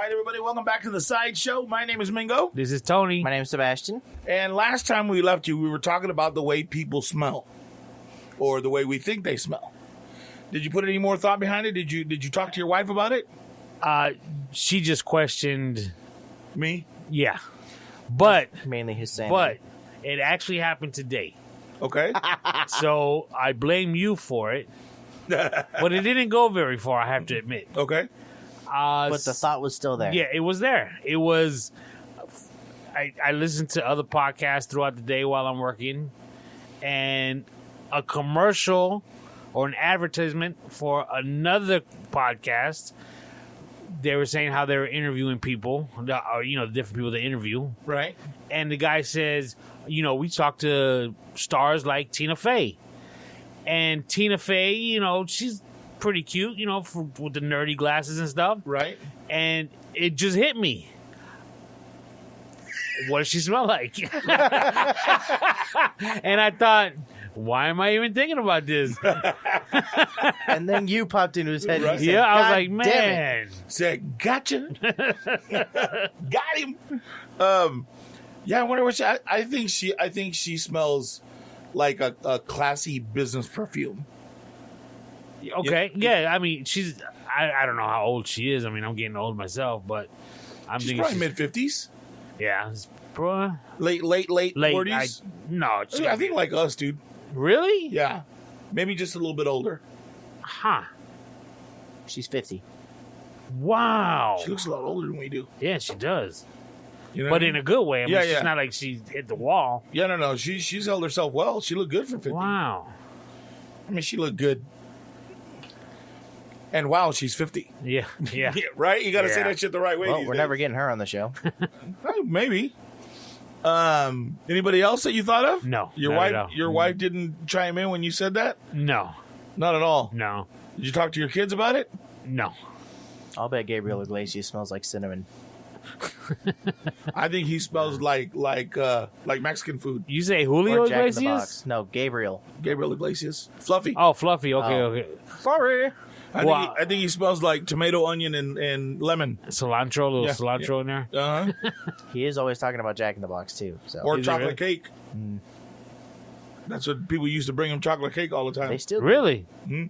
right, everybody, welcome back to the Sideshow. My name is Mingo. This is Tony. My name is Sebastian. And last time we left you, we were talking about the way people smell, or the way we think they smell. Did you put any more thought behind it? Did you talk to your wife about it? She just questioned Me? Yeah. But Mainly his sanity. but it actually happened today. Okay. So I blame you for it. But it didn't go very far, I have to admit. Okay. But the thought was still there. Yeah, it was there. It was. I listened to other podcasts throughout the day while I'm working, and a commercial or an advertisement for another podcast. They were saying how they were interviewing people, or the different people they interview, Right. and the guy says, we talked to stars like Tina Fey, and Tina Fey, she's pretty cute, with the nerdy glasses and stuff. Right. And it just hit me. What does she smell like? And I thought, why am I even thinking about this? And then you popped into his head. Right. And he said, Yeah, I was "God like, damn man. Said, gotcha. Got him. Yeah, I wonder what I think she smells like a classy business perfume. Okay, yeah, I mean, I don't know how old she is. I mean, I'm getting old myself, but I'm She's thinking probably mid-50s. Yeah, it's probably Late late. 40s. No, I think like us, dude. really? Yeah. Maybe just a little bit older. Huh. She's 50. Wow. She looks a lot older than we do. Yeah, she does. You know But what I in mean? a good way. I mean, Yeah, it's yeah. not like she hit the wall. Yeah, no. She's held herself well. She looked good for 50. Wow. I mean, she looked good. And wow, she's 50. Yeah, yeah. Yeah, right? You got to say Yeah. that shit the right way. Well, these we're days. never getting her on the show. Maybe. Anybody else that you thought of? No, Your not wife. at all. Your wife didn't chime in when you said that. No, Not at all. no, Did you talk to your kids about it? no. I'll bet Gabriel Iglesias smells like cinnamon. I think he smells like Mexican food. You say Julio Or Jack in the Iglesias? Box. No, Gabriel. Gabriel Iglesias, fluffy. Oh, Fluffy. Okay, Oh. okay. Sorry. Wow. I think he smells like tomato, onion, and lemon. Cilantro, a little Yeah, cilantro in there. Uh-huh. He is always talking about Jack in the Box, too. So Or Is it chocolate really? cake. That's what people used to bring him, chocolate cake all the time. they still do. Really? He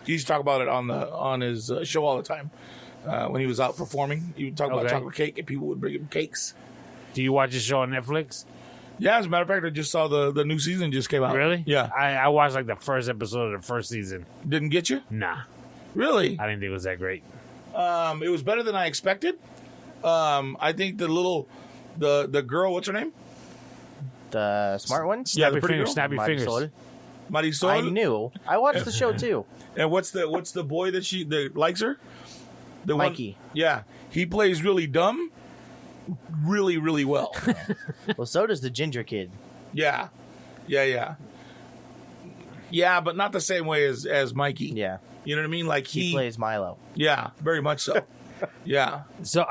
used to talk about it on his show all the time. When he was out performing, he would talk about Okay. chocolate cake, and people would bring him cakes. Do you watch the show on Netflix? Yeah, as a matter of fact, I just saw the new season just came out. Really? Yeah. I watched like the first episode of the first season. Didn't get you? Nah, Really? I didn't think it was that great. It was better than I expected. I think the girl, what's her name? The smart ones? Yeah, the Snappy pretty fingers, girl? snappy fingers. Marisol. Marisol. I knew. I watched the show, too. And what's the boy that likes her? The Mikey. One, yeah, he plays really dumb, really, really well. Well, so does the ginger kid. Yeah, but not the same way as Mikey. Yeah. You know what I mean? Like He plays Milo. Yeah, very much so. Yeah, So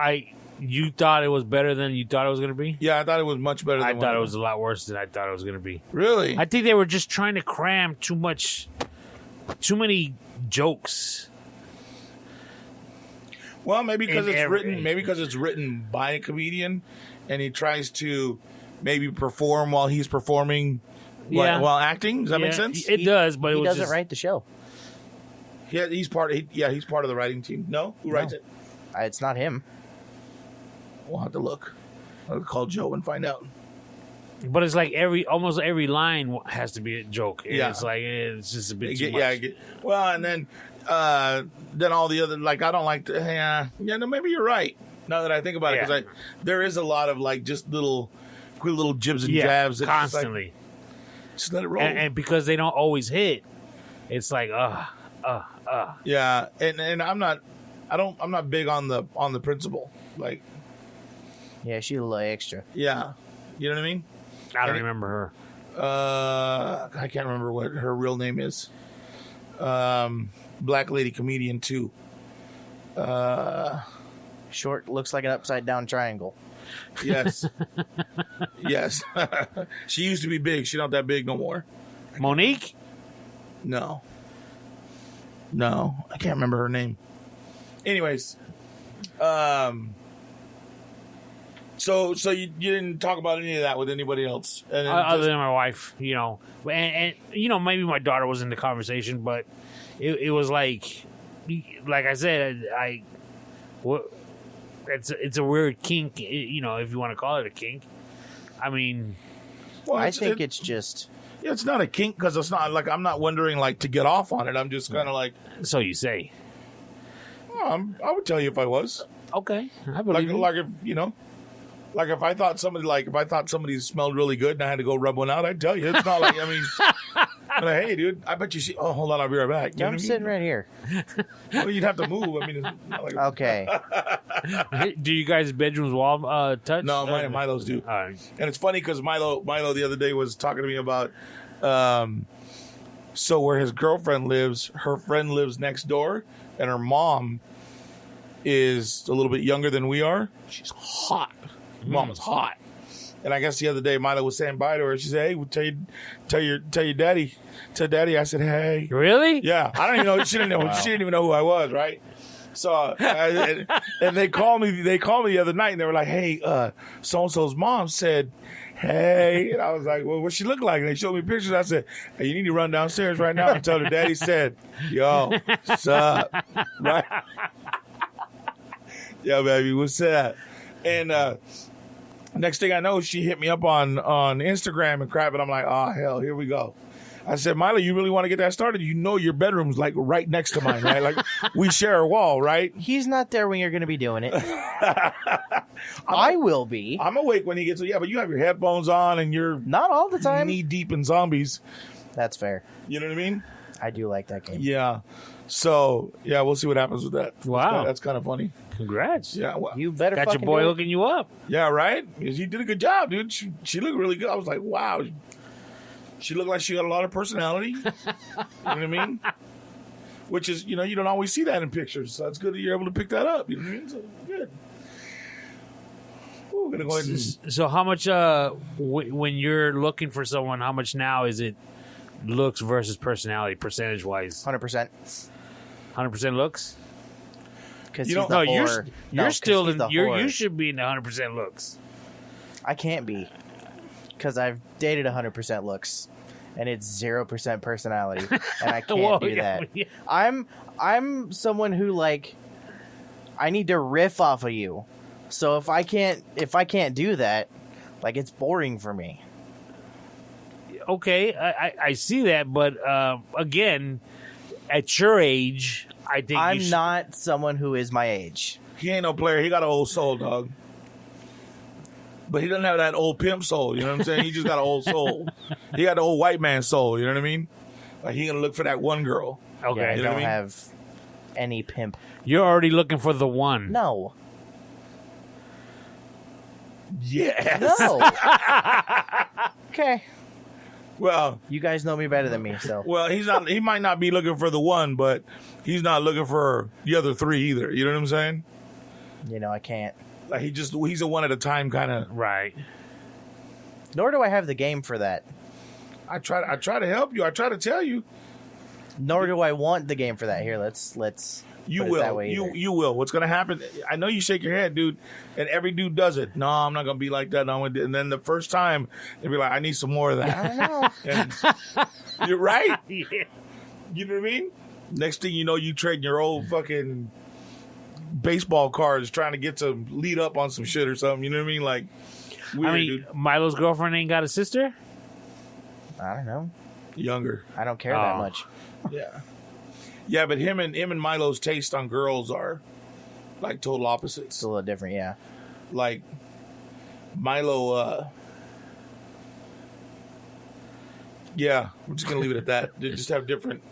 you thought it was better than you thought it was going to be? yeah. I thought it was much better. I than thought what it was a lot worse than I thought it was going to be. really. I think they were just trying to cram too many jokes. Well, maybe because In it's every- written. Maybe because it's written by a comedian, and he tries to maybe perform while he's performing. Yeah. While acting. Does that make Yeah, sense? It does, but it He was doesn't just, write the show. Yeah, he's part. He's part of the writing team. No, who writes it? It's not him. We'll have to look. I'll call Joe and find out. But it's like almost every line has to be a joke. Yeah. It's like it's just a bit too Yeah, much. well, and then all the other, like, I don't like to. No, maybe you're right. Now that I think about it, Yeah. because there is a lot of like just quick little jibs and Yeah, jabs. It's just like, constantly. just let it roll. And because they don't always hit, it's like Yeah, and I'm not big on the principle. Like, Yeah, she's a little extra. yeah, you know what I mean. I don't remember her. I can't remember what her real name is. Black lady comedian too. Short, looks like an upside down triangle. Yes, yes. She used to be big. She's not that big no more. Monique? No, I can't remember her name. Anyways, So you didn't talk about any of that with anybody else, and then Other than my wife, and maybe my daughter was in the conversation, but it was like I said, it's a weird kink, if you want to call it a kink. I mean, well, I think it's just. Yeah, it's not a kink because it's not like I'm not wondering like to get off on it. I'm just kind of like. So you say? I would tell you if I was. Okay, I believe you. Like if like if I thought somebody smelled really good and I had to go rub one out, I'd tell you. It's not like I'm like, hey, dude, I bet you see. Oh, hold on, I'll be right back. You know I'm what I sitting right here. Well, you'd have to move. I mean, it's not like Okay. Do you guys' bedrooms wall touch? No, mine and Milo's do. All right. And it's funny because Milo the other day was talking to me about, so where his girlfriend lives, her friend lives next door, and her mom is a little bit younger than we are. She's hot. Mom is hot. And I guess the other day Milo was saying bye to her. She said, "Hey, tell your daddy." Tell daddy. I said, "Hey." Really? Yeah. I don't even know. She didn't know. Wow. She didn't even know who I was. Right. So and they called me. They called me the other night and they were like, "Hey, so and so's mom said, hey." And I was like, "Well, what she look like?" And they showed me pictures. I said, "Hey, you need to run downstairs right now and tell her daddy said, yo, what's up?" Right. Yeah, baby, what's up? And next thing I know, she hit me up on Instagram and crap, and I'm like, oh, hell, here we go. I said, Milo, you really want to get that started? You know your bedroom's like right next to mine, right? Like we share a wall, right? He's not there when you're going to be doing it. I will be. I'm awake when he gets. Yeah, but you have your headphones on and you're not all the time. Knee deep in zombies. That's fair. You know what I mean? I do like that game. Yeah. So yeah, we'll see what happens with that. Wow, that's kind of funny. Congrats. Yeah, well, you better. Got your boy hooking you up. Yeah, right. He did a good job, dude. She looked really good. I was like, wow. She looked like she got a lot of personality. You know what I mean? Which is, you don't always see that in pictures. So it's good that you're able to pick that up. You know what I mean? So good. Ooh, we're gonna go ahead and... So how much when you're looking for someone, how much now is it looks versus personality, percentage wise? 100%. 100% looks? Because you should be in the 100% looks. I can't be. Because I've dated 100% looks, and it's 0% personality, and I can't do that. Yeah. I'm someone who like I need to riff off of you. So if I can't do that, like it's boring for me. Okay, I see that, but again, at your age, I think I'm not someone who is my age. He ain't no player. He got an old soul, dog. But he doesn't have that old pimp soul, you know what I'm saying? He just got an old soul. He got the old white man soul, you know what I mean? Like he gonna look for that one girl. Okay, yeah, I don't have any pimp. You're already looking for the one. No. Yes. No. Okay. Well, you guys know me better than me, so. Well, he might not be looking for the one, but he's not looking for the other three either. You know what I'm saying? I can't. Like he's a one at a time kind of. Right. Nor do I have the game for that. I try to help you. I try to tell you. Nor do I want the game for that. Here, let's. You put will. It that way you will. What's gonna happen? I know you shake your head, dude, and every dude does it. No, I'm not gonna be like that. No, and then the first time they'll be like, I need some more of that. I know. And you're right. Yeah. You know what I mean? Next thing you know, you trading your old fucking baseball cards trying to get to lead up on some shit or something. You know what I mean? Like, weird, dude. Milo's girlfriend ain't got a sister? I don't know. Younger. I don't care that much. Yeah. Yeah, but him and Milo's taste on girls are like total opposites. It's a little different, yeah. Like Milo, yeah, we're just gonna leave it at that. They just have different.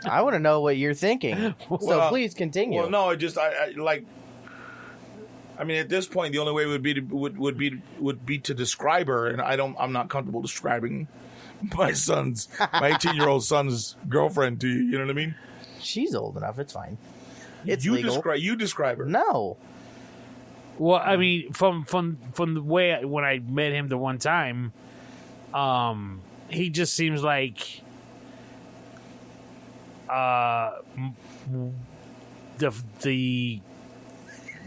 I want to know what you're thinking, so please continue. Well, no, I like. I mean, at this point, the only way would be to describe her, and I'm not comfortable describing my 18-year-old son's girlfriend to you. You know what I mean? She's old enough. It's fine. It's you legal. You describe her. No. Well, I mean, from the way when I met him the one time, he just seems like the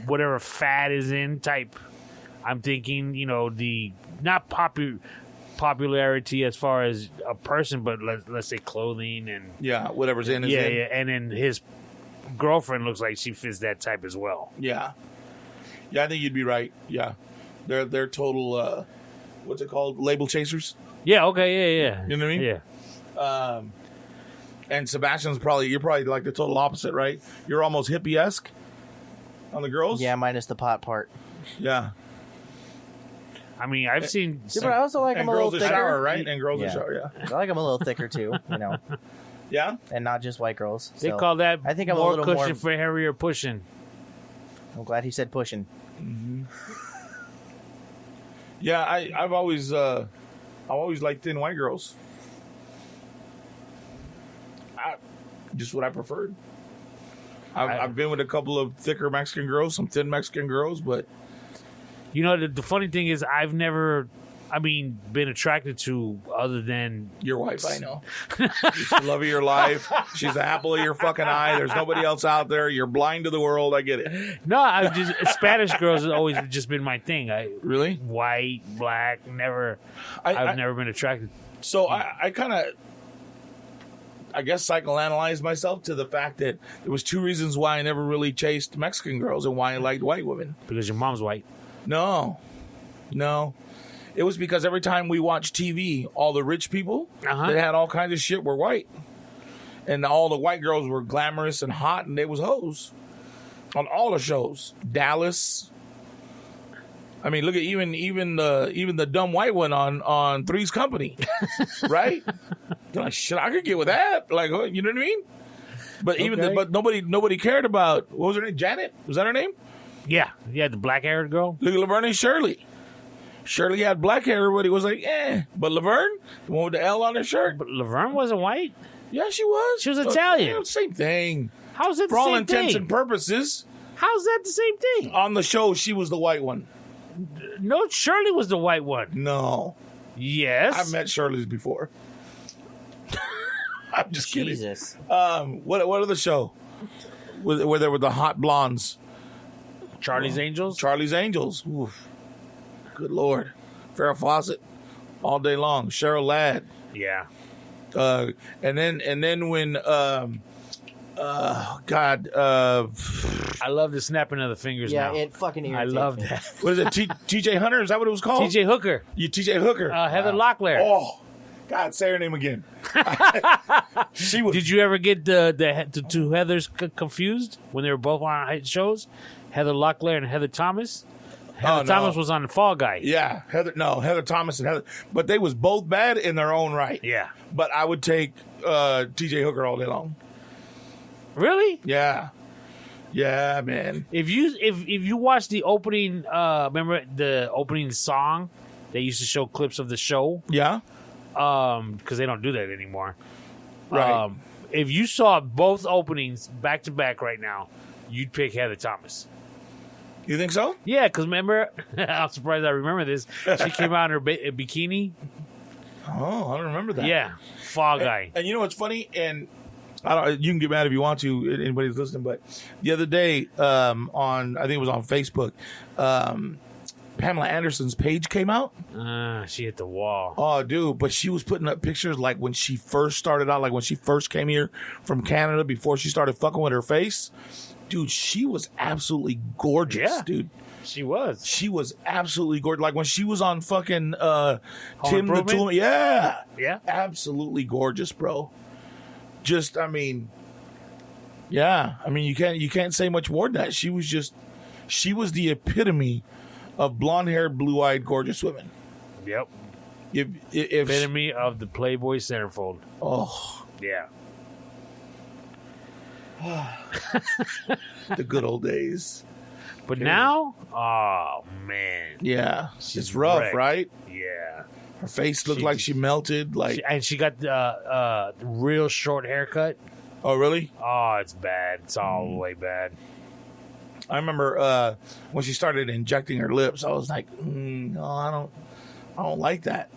whatever fad is in type I'm thinking, the not popularity as far as a person, but let's say clothing and Yeah, whatever's in is in. yeah, and then his girlfriend looks like she fits that type as well. Yeah. Yeah, I think you'd be right. Yeah. They're total, what's it called? Label chasers. Yeah, okay, yeah. You know what I mean? Yeah. And Sebastian's you're probably like the total opposite, right? You're almost hippie-esque on the girls? Yeah, minus the pot part. Yeah. I mean, I've seen... Yeah, but I also like And them a little girls that thicker. shower, right? And girls that Yeah. shower, yeah. I like them a little thicker too, Yeah? and not just white girls. They So, call that I think I'm a more little cushion more- for heavier pushing. I'm glad he said pushing. Yeah, I've always liked thin white girls. Just what I preferred. I've been with a couple of thicker Mexican girls, some thin Mexican girls, but The funny thing is, I've never, been attracted to other than... your wife, I know. She's the love of your life. She's the apple of your fucking eye. There's nobody else out there. You're blind to the world. I get it. No, I've just... Spanish girls has always just been my thing. Really? White, black, never... I've never been attracted. So I kind of, I guess, psychoanalyzed myself to the fact that there was two reasons why I never really chased Mexican girls and why I liked white women. Because your mom's white. No. It was because every time we watched TV, all the rich people that had all kinds of shit were white. And all the white girls were glamorous and hot, and they was hoes. On all the shows. Dallas. I mean, look at even the dumb white one on Three's Company. Right? They're like, shit, I could get with that. Like, you know what I mean? But but nobody cared about, what was her name? Janet? Was that her name? Yeah, the black-haired girl. Look at Laverne and Shirley. Shirley had black hair. Everybody was like, eh. But Laverne, the one with the L on her shirt. But Laverne wasn't white. Yeah, she was. She was Italian. Same thing. How's that For the all same intents thing? and purposes, How's that the same thing? on the show, she was the white one. No, Shirley was the white one. No. Yes. I've met Shirley's before. I'm just kidding. Jesus. What other show? Where there were the hot blondes? Charlie's Angels. Charlie's Angels. Oof. Good Lord. Farrah Fawcett. All day long. Cheryl Ladd. Yeah. And then when God, I love the snapping of the fingers Yeah, now. it fucking I irritates love me. that. what is it? TJ Hunter? Is that what it was called? TJ Hooker. TJ Hooker. Heather Locklear. Oh, God, say her name again. She was. Did you ever get the two Heathers confused when they were both on shows? Heather Locklear and Heather Thomas. Heather Thomas was on the Fall Guy. Yeah, Heather Thomas and Heather, but they was both bad in their own right. Yeah. But I would take TJ Hooker all day long. Really? Yeah, man. If you watch the opening, remember the opening song? They used to show clips of the show. Yeah, because they don't do that anymore. right. If you saw both openings back to back right now, you'd pick Heather Thomas. You think so? Yeah, because remember, I'm surprised I remember this. She came out in her bikini. Oh, I don't remember that. Yeah, Fall Guy. And you know what's funny? And I don't. You can get mad if you want to. Anybody who's listening, but the other day on, I think it was on Facebook, Pamela Anderson's page came out. She hit the wall. Oh, dude! But she was putting up pictures like when she first started out, like when she first came here from Canada before she started fucking with her face. Dude, she was absolutely gorgeous, Yeah. dude. She was. She was absolutely gorgeous. Like when she was on fucking Tim the Improvement? Tool. Yeah. Yeah. Absolutely gorgeous, bro. Just, I mean, yeah. I mean, you can't say much more than that. She was the epitome of blonde-haired, blue-eyed, gorgeous women. Yep. If Epitome of the Playboy centerfold. oh, Yeah. the good old days. But now, oh man, Yeah, She's it's rough, wrecked. right? yeah. Her face looked like she melted. Like, And she got the real short haircut. oh, really? Oh, it's bad. It's all the way bad. I remember when she started injecting her lips. I was like, no, I don't like that.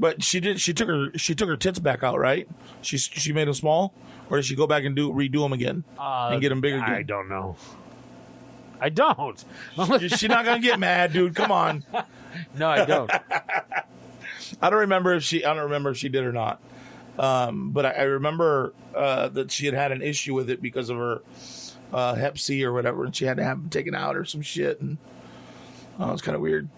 But she did. She took her tits back out, right? She made them small, or did she go back and redo them again and get them bigger again? I don't know. I don't. She's not gonna get mad, dude. Come on. No, I don't. I don't remember if she did or not. But I remember that she had an issue with it because of her Hep C or whatever, and she had to have it taken out or some shit. And it's kind of weird.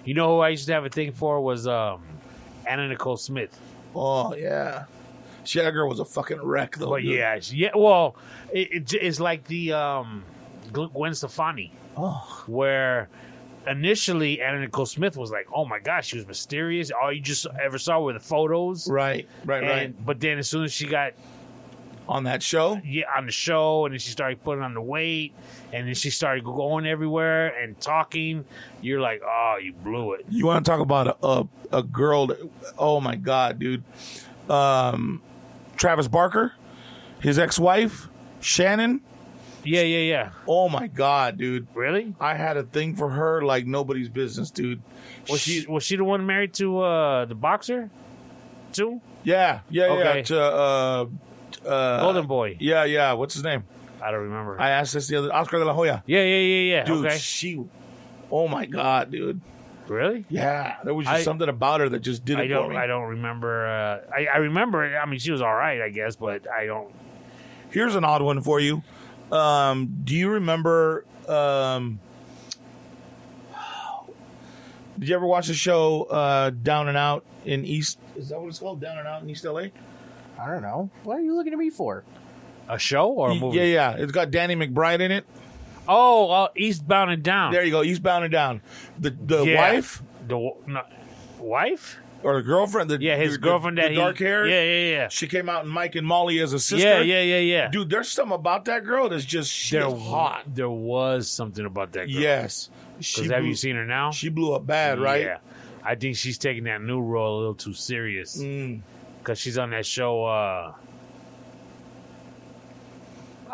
You know who I used to have a thing for was Anna Nicole Smith. Oh yeah, that girl was a fucking wreck though. But yeah. Well, it's like the Gwen Stefani, where initially Anna Nicole Smith was like, oh my gosh, she was mysterious. All you just ever saw were the photos. Right. But then as soon as she got on that show, on the show, and then she started putting on the weight, and then she started going everywhere and talking, you're like, oh, you blew it. You want to talk about a girl that, oh my god, dude. Travis Barker, his ex-wife, Shannon. Yeah. Oh my god, dude. Really? I had a thing for her like nobody's business, dude. Was she the one married to the boxer too? Yeah. Okay. To Golden Boy. Yeah. What's his name? I don't remember. I asked this the other, Oscar de la Hoya. Yeah. Dude, Okay. oh my god, dude. Really? Yeah, there was just something about her that just did it for me. I don't remember. I remember it. I mean, she was all right, I guess, but I don't. Here's an odd one for you. Do you remember? Did you ever watch the show Down and Out in East? Is that what it's called? Down and Out in East LA? I don't know. What are you looking at me for? A show or a movie? Yeah. It's got Danny McBride in it. Oh, Eastbound and Down. There you go, Eastbound and Down. The wife? Wife? Or the girlfriend? His girlfriend that dark hair? Yeah. She came out in Mike and Molly as a sister. Yeah. Dude, there's something about that girl that's just hot. There was something about that girl. Yes. Because have you seen her now? She blew up bad, right? Yeah. I think she's taking that new role a little too serious. Because she's on that show, I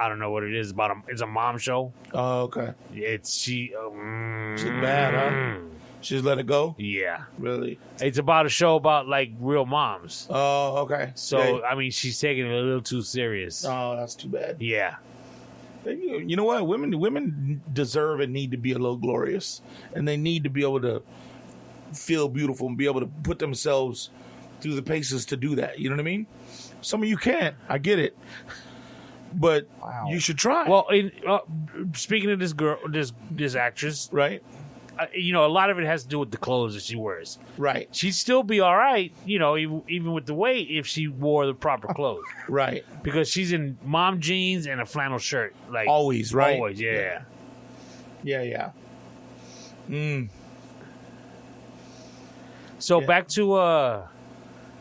don't know what it is. It's a mom show. Oh, okay. She's bad, huh? She's let it go? Yeah. Really? It's about a show about, like, real moms. Oh, okay. So, I mean, she's taking it a little too serious. Oh, that's too bad. Yeah. You know what? Women deserve and need to be a little glorious. And they need to be able to feel beautiful and be able to put themselves through the paces to do that. You know what I mean? Some of you can't. I get it. But you should try. Well, speaking of this girl, this actress, right? A lot of it has to do with the clothes that she wears. Right. She'd still be all right, even with the weight, if she wore the proper clothes. Right. Because she's in mom jeans and a flannel shirt. Like always, right? Always, yeah. Yeah. So back to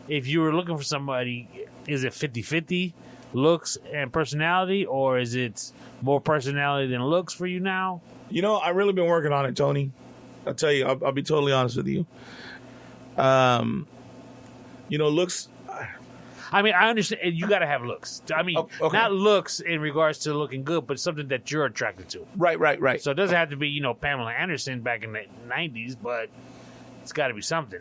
if you were looking for somebody, is it 50-50 looks and personality, or is it more personality than looks for you now? I've really been working on it, Tony. I'll tell you, I'll be totally honest with you. Looks. I mean, I understand you got to have looks. I mean, okay. Not looks in regards to looking good, but something that you're attracted to. Right. So it doesn't have to be, Pamela Anderson back in the 90s, but it's got to be something.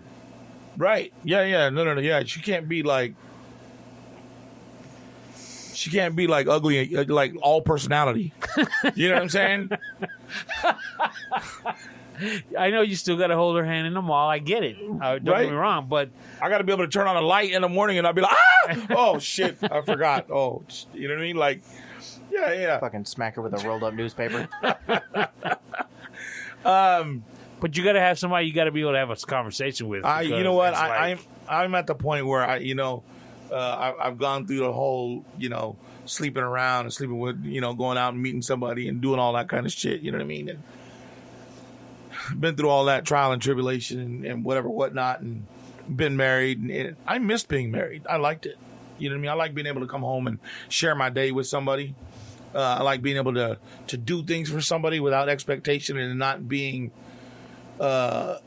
Right. Yeah. No. Yeah, she can't be like ugly, like all personality. You know what I'm saying? I know you still got to hold her hand in the mall. I get it. Don't get me wrong, but I got to be able to turn on a light in the morning and I'll be like, ah! Oh, shit, I forgot. Oh, you know what I mean? Like, yeah. Fucking smack her with a rolled up newspaper. But you got to have somebody you got to be able to have a conversation with. You know what? I'm at the point where I've gone through the whole, sleeping around and sleeping with, going out and meeting somebody and doing all that kind of shit. You know what I mean? And been through all that trial and tribulation and whatnot, and been married. And I missed being married. I liked it. You know what I mean? I like being able to come home and share my day with somebody. I like being able to do things for somebody without expectation and not being a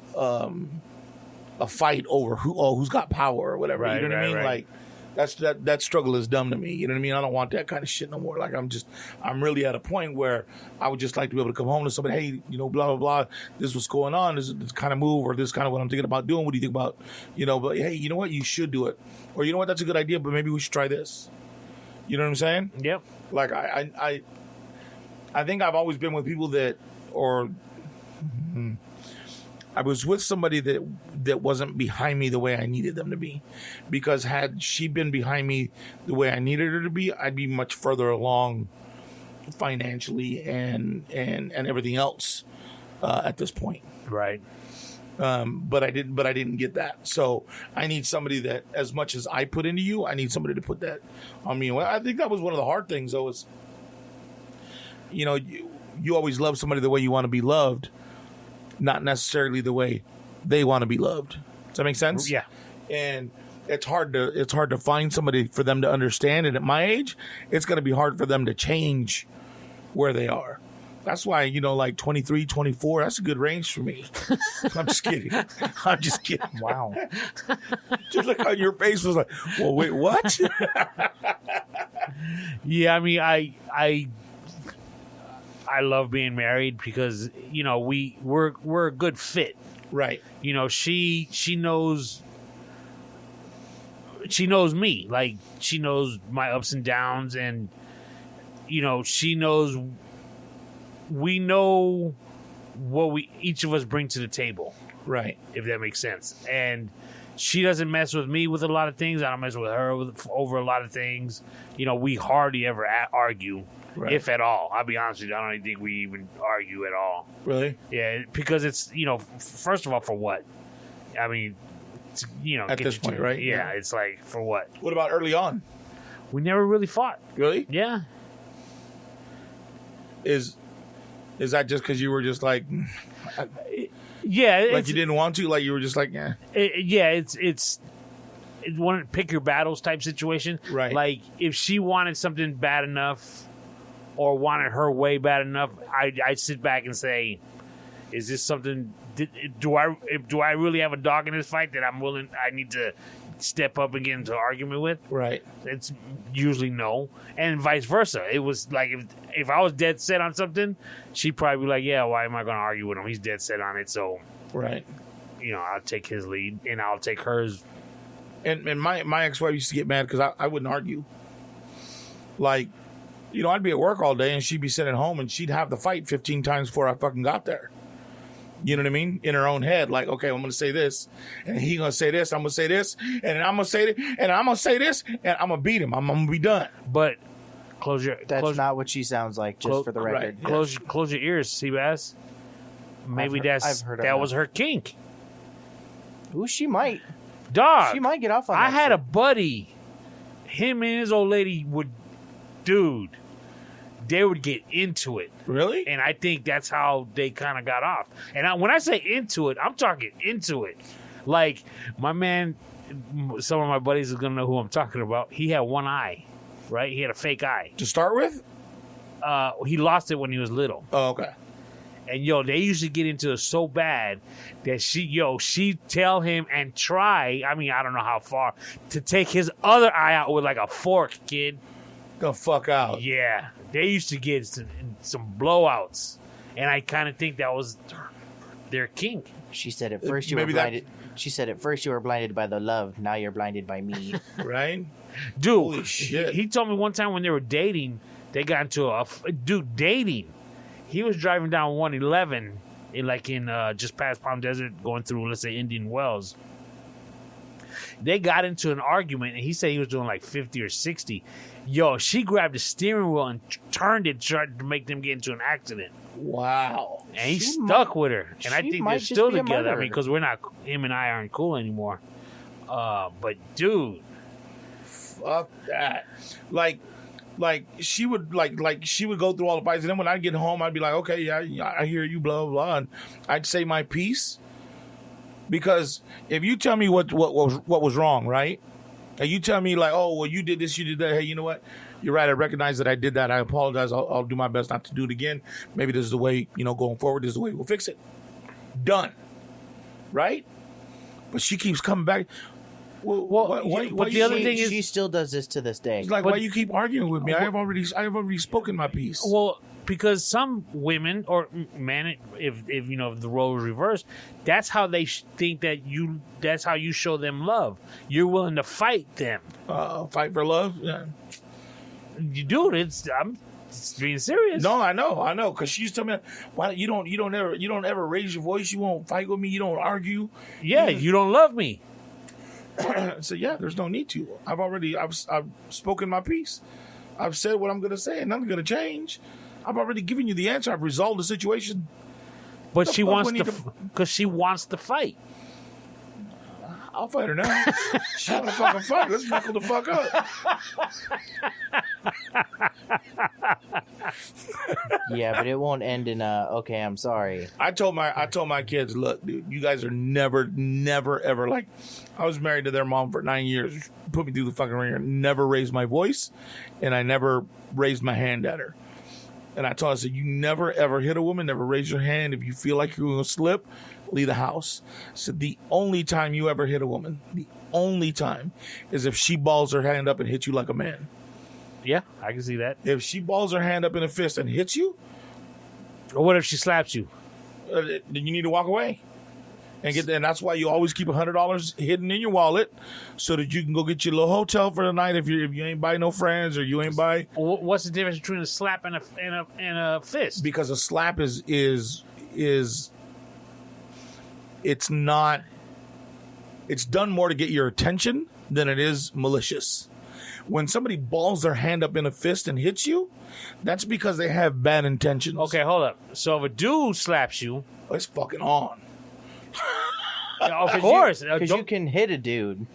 fight over who's got power or whatever. Right, you know what I mean? Right. Like that struggle is dumb to me. You know what I mean? I don't want that kind of shit no more. Like I'm really at a point where I would just like to be able to come home to somebody, hey, blah blah blah. This is what's going on. This kind of move, or this kind of what I'm thinking about doing. What do you think about? But hey, you know what? You should do it, or you know what? That's a good idea, but maybe we should try this. You know what I'm saying? Yep. Like I think I've always been with people that I was with somebody that wasn't behind me the way I needed them to be, because had she been behind me the way I needed her to be, I'd be much further along financially and everything else at this point. Right. But I didn't get that. So I need somebody that, as much as I put into you, I need somebody to put that on me. Well, I think that was one of the hard things, though, is, you always love somebody the way you want to be loved, not necessarily the way they want to be loved. Does that make sense? Yeah. And it's hard to find somebody for them to understand. And at my age, it's going to be hard for them to change where they are. That's why, like 23, 24, that's a good range for me. I'm just kidding. I'm just kidding. Wow. Just look on your face was like, well, wait, what? Yeah, I mean, I love being married because, we're a good fit. Right. She knows me. Like, she knows my ups and downs, and she knows we know what each of us bring to the table. Right. If that makes sense. And she doesn't mess with me with a lot of things. I don't mess with her over a lot of things. We hardly ever argue, right, if at all. I'll be honest with you. I don't even think we even argue at all. Really? Yeah, because it's, first of all, for what? I mean, at this point, right? Yeah, it's like, for what? What about early on? We never really fought. Really? Yeah. Is that just because you were just like, yeah, like you didn't want to, like you were just like, yeah, it's one of pick your battles type situation, right? Like if she wanted something bad enough or wanted her way bad enough, I'd sit back and say, is this something? Do I really have a dog in this fight that I need to step up and get into an argument with? Right. It's usually no, and vice versa. It was like if I was dead set on something, she'd probably be like, yeah, why am I going to argue with him? He's dead set on it, so right. I'll take his lead and I'll take hers. And my ex-wife used to get mad because I wouldn't argue. Like, I'd be at work all day and she'd be sitting at home and she'd have the fight 15 times before I fucking got there. You know what I mean? In her own head, like, okay, I'm going to say this, and he's going to say this, I'm going to say this, and I'm going to say this, and I'm going to say this, and I'm going to beat him. I'm going to be done. But That's not what she sounds like, just for the record. Right. Close your ears, Seabass. Maybe that was her kink. Ooh, she might. Dog. She might get off on that. I had a buddy. Him and his old lady they would get into it. Really? And I think that's how they kind of got off. And when I say into it, I'm talking into it. Like, my man, some of my buddies are going to know who I'm talking about. He had one eye, right? He had a fake eye. To start with? He lost it when he was little. Oh, okay. And, they used to get into it so bad that she'd tell him and try, I mean, I don't know how far, to take his other eye out with like a fork, kid. The fuck out. Yeah. They used to get some blowouts. And I kind of think that was their kink. She said at first you were blinded. She said at first you were blinded by the love. Now you're blinded by me. Right? Dude, holy shit. He told me one time when they were dating, they got into dating. He was driving down 111 in just past Palm Desert, going through, let's say, Indian Wells. They got into an argument, and he said he was doing like 50 or 60. She grabbed the steering wheel and turned it, tried to make them get into an accident. Wow. And he stuck with her. And I think they're still together. I mean, because him and I aren't cool anymore. But, dude. Fuck that. Like she would she would go through all the fights, and then when I get home, I'd be like, okay, yeah, I hear you, blah, blah, blah. And I'd say my piece. Because if you tell me what was wrong, right? And you tell me like, oh, well, you did this, you did that. Hey, you know what? You're right. I recognize that I did that. I apologize. I'll do my best not to do it again. Maybe this is the way, going forward. This is the way we'll fix it. Done. Right? But she keeps coming back. But the other thing is, she still does this to this day. It's like, why you keep arguing with me? I have already spoken my piece. Well, because some women or men, if the role is reversed, that's how they think that's how you show them love. You're willing to fight them. Fight for love? Yeah. You do it. It's being serious. No, I know, because she used to tell me, why you don't ever raise your voice, you won't fight with me, you don't argue. Yeah, you don't love me. So yeah, there's no need to. I've spoken my piece. I've said what I'm going to say, and nothing's going to change. I've already given you the answer. I've resolved the situation. But she wants to, because she wants to fight. I'll fight her now. She want to fucking fight. Let's knuckle the fuck up. Yeah, but it won't end in okay, I'm sorry. I told my kids, look, dude, you guys are never, ever like. I was married to their mom for 9 years. Put me through the fucking ringer. Never raised my voice, and I never raised my hand at her. And I told her, I said, you never ever hit a woman. Never raise your hand. If you feel like you're going to slip, leave the house. I said, the only time you ever hit a woman, the only time, is if she balls her hand up and hits you like a man. Yeah, I can see that. If she balls her hand up in a fist and hits you, or what if she slaps you? Then you need to walk away. And that's why you always keep $100 hidden in your wallet, so that you can go get your little hotel for the night if you ain't buy no friends or you ain't buy. What's the difference between a slap and a fist? Because a slap is it's not. It's done more to get your attention than it is malicious. When somebody balls their hand up in a fist and hits you, that's because they have bad intentions. Okay, hold up. So if a dude slaps you, it's fucking on. Of course, because you can hit a dude,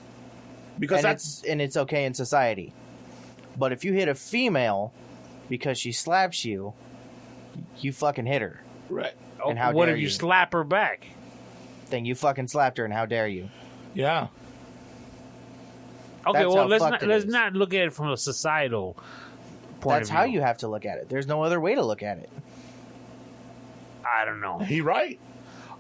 because it's okay in society. But if you hit a female because she slaps you, you fucking hit her. Right. And how what dare if you slap her back? Then you fucking slapped her, and how dare you? Yeah. Okay, That's well how let's not look at it from a societal point That's of view. how you have to look at it. There's no other way to look at it. I don't know. He right.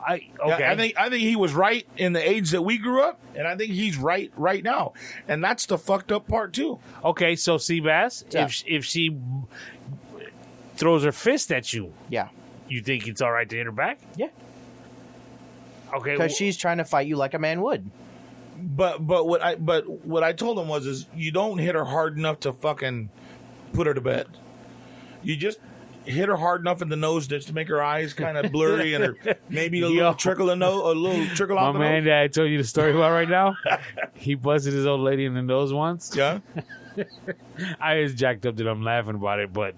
Okay. Yeah, I think he was right in the age that we grew up, and I think he's right now, and that's the fucked up part too. Okay, so Seabass, Yeah. if she throws her fist at you, Yeah. you think it's all right to hit her back? Yeah. Okay, Because she's trying to fight you like a man would. But what I told him was you don't hit her hard enough to fucking put her to bed. You just hit her hard enough in the nose just to make her eyes kind of blurry and her, maybe a little trickle of a little trickle my out the man nose. that I told you the story about right now, he busted his old lady in the nose once. Yeah. I was jacked up that I'm laughing about it, but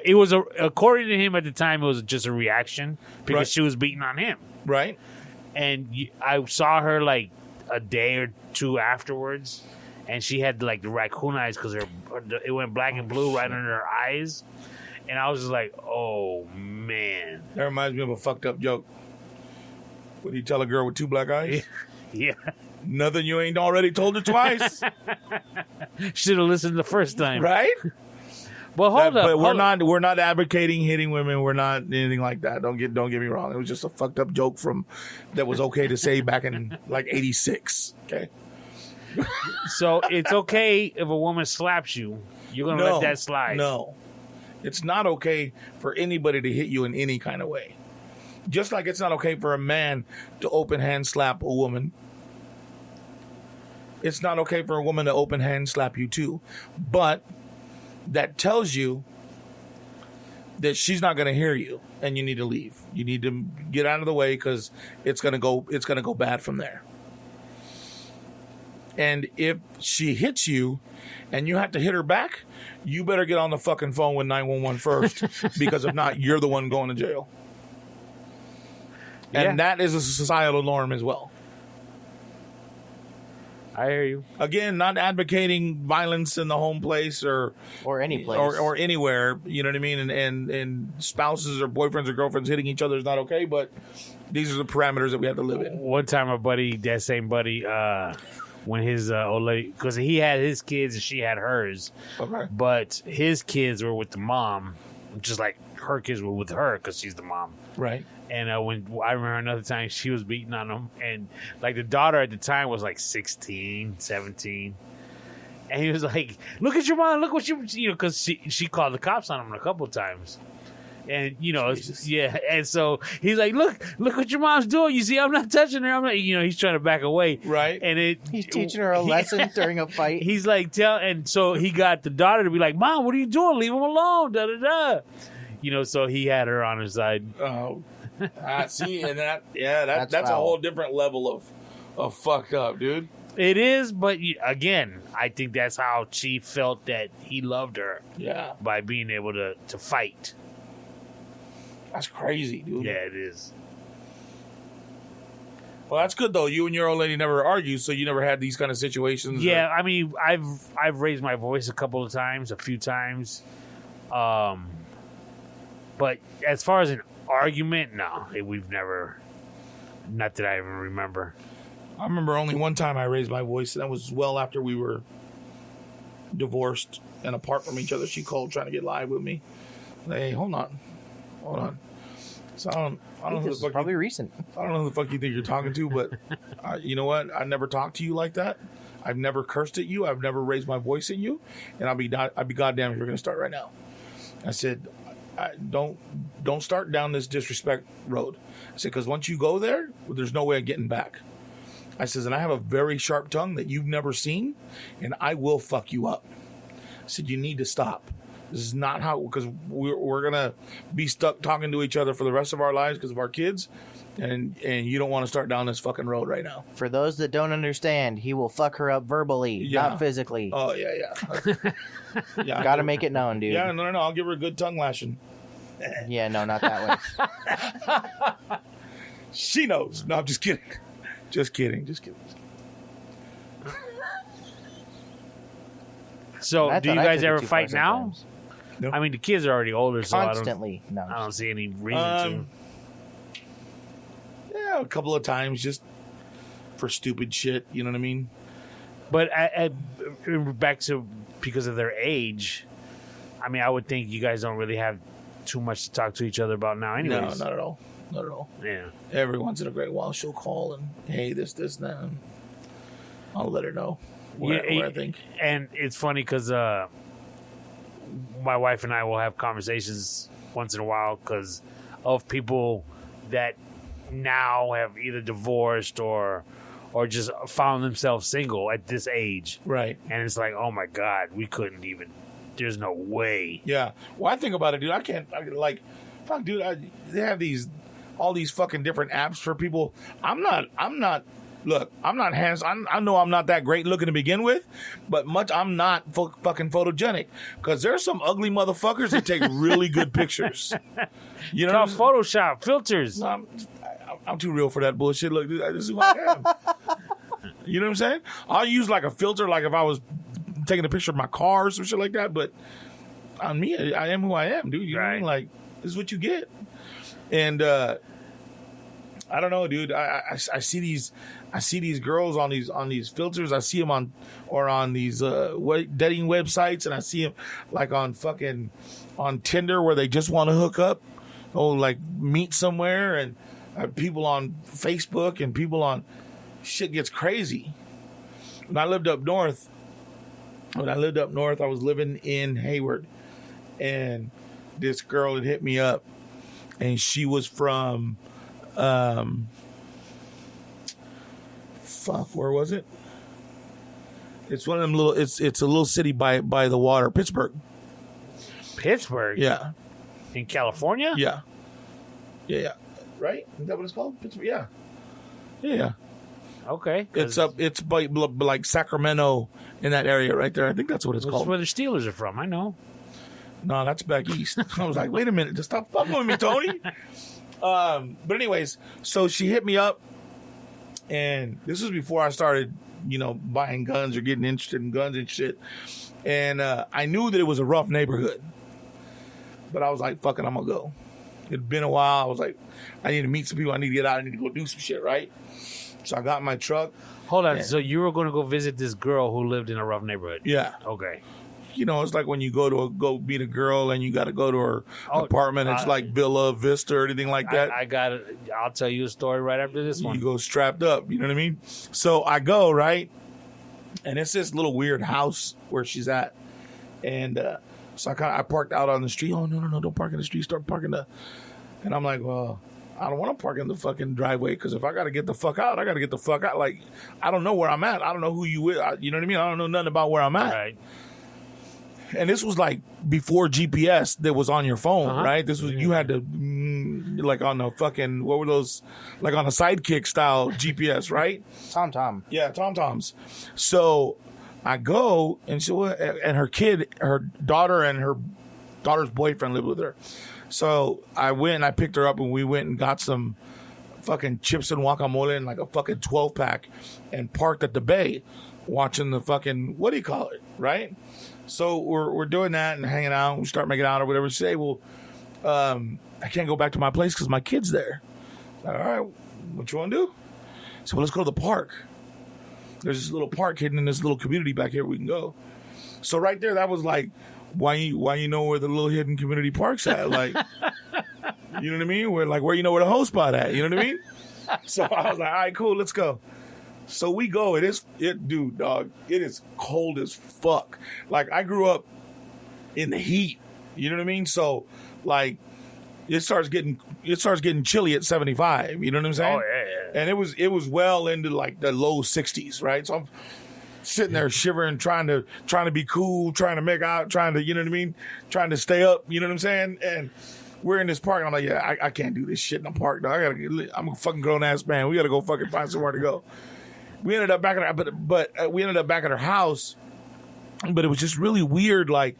it was according to him at the time, it was just a reaction because Right. she was beating on him. Right. And I saw her like a day or two afterwards, and she had like the raccoon eyes because it went black and blue right under her eyes. And I was just like, oh, man. That reminds me of a fucked up joke. Would you tell a girl with two black eyes? Yeah. Nothing you ain't already told her twice. Should have listened the first time. Right? Well, hold up. But we're not advocating hitting women. We're not anything like that. Don't get me wrong. It was just a fucked up joke that was okay to say back in like 86. Okay. So it's okay if a woman slaps you. You're going to let that slide. No. It's not okay for anybody to hit you in any kind of way. Just like it's not okay for a man to open hand slap a woman. It's not okay for a woman to open hand slap you too. But that tells you that she's not going to hear you and you need to leave. You need to get out of the way because it's going to go bad from there. And if she hits you and you have to hit her back, you better get on the fucking phone with 911 first, because if not, you're the one going to jail. And that is a societal norm as well. I hear you. Again, not advocating violence in the home place or any place. or anywhere, you know what I mean? And spouses or boyfriends or girlfriends hitting each other is not okay, but these are the parameters that we have to live in. One time that same buddy, when his old lady, because he had his kids and she had hers, Okay. but his kids were with the mom, just like her kids were with her because she's the mom. Right. And when I remember another time she was beating on him, and like the daughter at the time was like 16, 17. And he was like, look at your mom, look what because she called the cops on him a couple of times. And you know, Jesus. yeah, and so he's like, "Look what your mom's doing. You see, I'm not touching her. I'm not." You know, he's trying to back away, Right. And He's teaching her a lesson during a fight. He's like, and so he got the daughter to be like, "Mom, what are you doing? Leave him alone." Da da da. You know, so he had her on his side. Oh, I see, and that's a foul. whole different level of fucked up, dude. It is, but again, I think that's how Chief felt that he loved her Yeah, by being able to fight. that's crazy, dude. Yeah, it is. Well, that's good though. You and your old lady never argued, so you never had these kind of situations. Yeah, I mean, I've raised my voice a few times, but as far as an argument, no, we've never. Not that I even remember. I remember only one time I raised my voice, and that was well after we were divorced and apart from each other. She called trying to get live with me. Hey, hold on. So I don't know who the This is fuck probably recent. I don't know who the fuck you think you're talking to, but you know what? I never talked to you like that. I've never cursed at you. I've never raised my voice at you, and I'd be goddamn if you're gonna start right now. I said, don't start down this disrespect road. I said, because once you go there, there's no way of getting back. I says, and I have a very sharp tongue that you've never seen, and I will fuck you up. I said, you need to stop. This is not how, because we're going to be stuck talking to each other for the rest of our lives because of our kids, and you don't want to start down this fucking road right now. For those that don't understand, he will fuck her up verbally, not physically. Oh, yeah. Yeah. Gotta make it known, dude. Yeah, no. I'll give her a good tongue lashing. Yeah, no, not that way. She knows. No, I'm just kidding. Just kidding. So, I do you thought I guys took it ever too fight far now? sometimes. No. I mean, the kids are already older, so Constantly. No. I don't see any reason Yeah, a couple of times just for stupid shit. You know what I mean? But back to because of their age, I mean, I would think you guys don't really have too much to talk to each other about now, anyways. No, not at all. Not at all. Yeah. Every once in a great while, she'll call and, hey, this, and that. And I'll let her know what I think. And it's funny because my wife and I will have conversations once in a while because of people that now have either divorced or just found themselves single at this age. Right. And it's like, oh my God, we couldn't even. There's no way. Yeah. Well, I think about it, dude. Fuck, dude. They have all these fucking different apps for people. I'm not handsome. I know I'm not that great looking to begin with, but I'm not fucking photogenic because there's some ugly motherfuckers that take really good pictures. You know, Photoshop filters. I'm too real for that bullshit. Look, dude, this is who I am. You know what I'm saying? I'll use like a filter, like if I was taking a picture of my car or some shit like that. But on me, I am who I am, dude. You know what I mean? Like, this is what you get. And I don't know, dude. I see these girls on these filters. I see them on these dating websites, and I see them like on Tinder where they just want to hook up, like meet somewhere, and people on Facebook and people on shit gets crazy. When I lived up north, I was living in Hayward, and this girl had hit me up, and she was from, where was it? It's one of them little. It's a little city by the water, Pittsburgh. Pittsburgh. Yeah. In California. Yeah. Right? Is that what it's called? Pittsburgh. Yeah. Okay. It's by like Sacramento in that area right there. I think that's what it's called. That's where the Steelers are from. I know. No, that's back east. I was like, wait a minute, just stop fucking with me, Tony. But anyways, so she hit me up, and this was before I started, buying guns or getting interested in guns and shit. And I knew that it was a rough neighborhood, but I was like, fuck it, I'm gonna go. It'd been a while. I was like, I need to meet some people. I need to get out. I need to go do some shit, right? So I got in my truck. Hold on. So you were going to go visit this girl who lived in a rough neighborhood? Yeah. Okay. It's like when you go meet a girl and you got to go to her apartment. It's like Villa Vista or anything like that. I got it. I'll tell you a story right after this one. You go strapped up. You know what I mean? So I go, right? And it's this little weird house where she's at. And So I parked out on the street. Oh, no, don't park in the street. Start parking and I'm like, well, I don't want to park in the fucking driveway because if I got to get the fuck out, I got to get the fuck out. Like, I don't know where I'm at. I don't know who you with. You know what I mean? I don't know nothing about where I'm at. Right. And this was like before GPS that was on your phone, right? This was, you had to, like on the fucking, what were those? Like on a Sidekick style GPS, right? Tom. Yeah, Toms. So I go and her kid, her daughter and her daughter's boyfriend lived with her. So I went and I picked her up and we went and got some fucking chips and guacamole and like a fucking 12 pack and parked at the bay watching the fucking, what do you call it, right? So we're doing that and hanging out. We start making out or whatever. Say, well, I can't go back to my place because my kid's there. All right, what you want to do? So let's go to the park. There's this little park hidden in this little community back here we can go. So right there, that was like, why you know where the little hidden community park's at? Like, you know what I mean? Where you know where the whole spot at? You know what I mean? So I was like, all right, cool, let's go. So we go. Dude, dog, it is cold as fuck. Like, I grew up in the heat. You know what I mean? So, like, it starts getting chilly at 75. You know what I'm saying? Oh, yeah. And it was well into like the low 60s, right? So I'm sitting there shivering, trying to be cool, trying to make out, trying to, you know what I mean? Trying to stay up. You know what I'm saying? And we're in this park. And I'm like, yeah, I can't do this shit in the park, dog. I'm a fucking grown ass man. We got to go fucking find somewhere to go. We ended up back at we ended up back at her house, but it was just really weird, like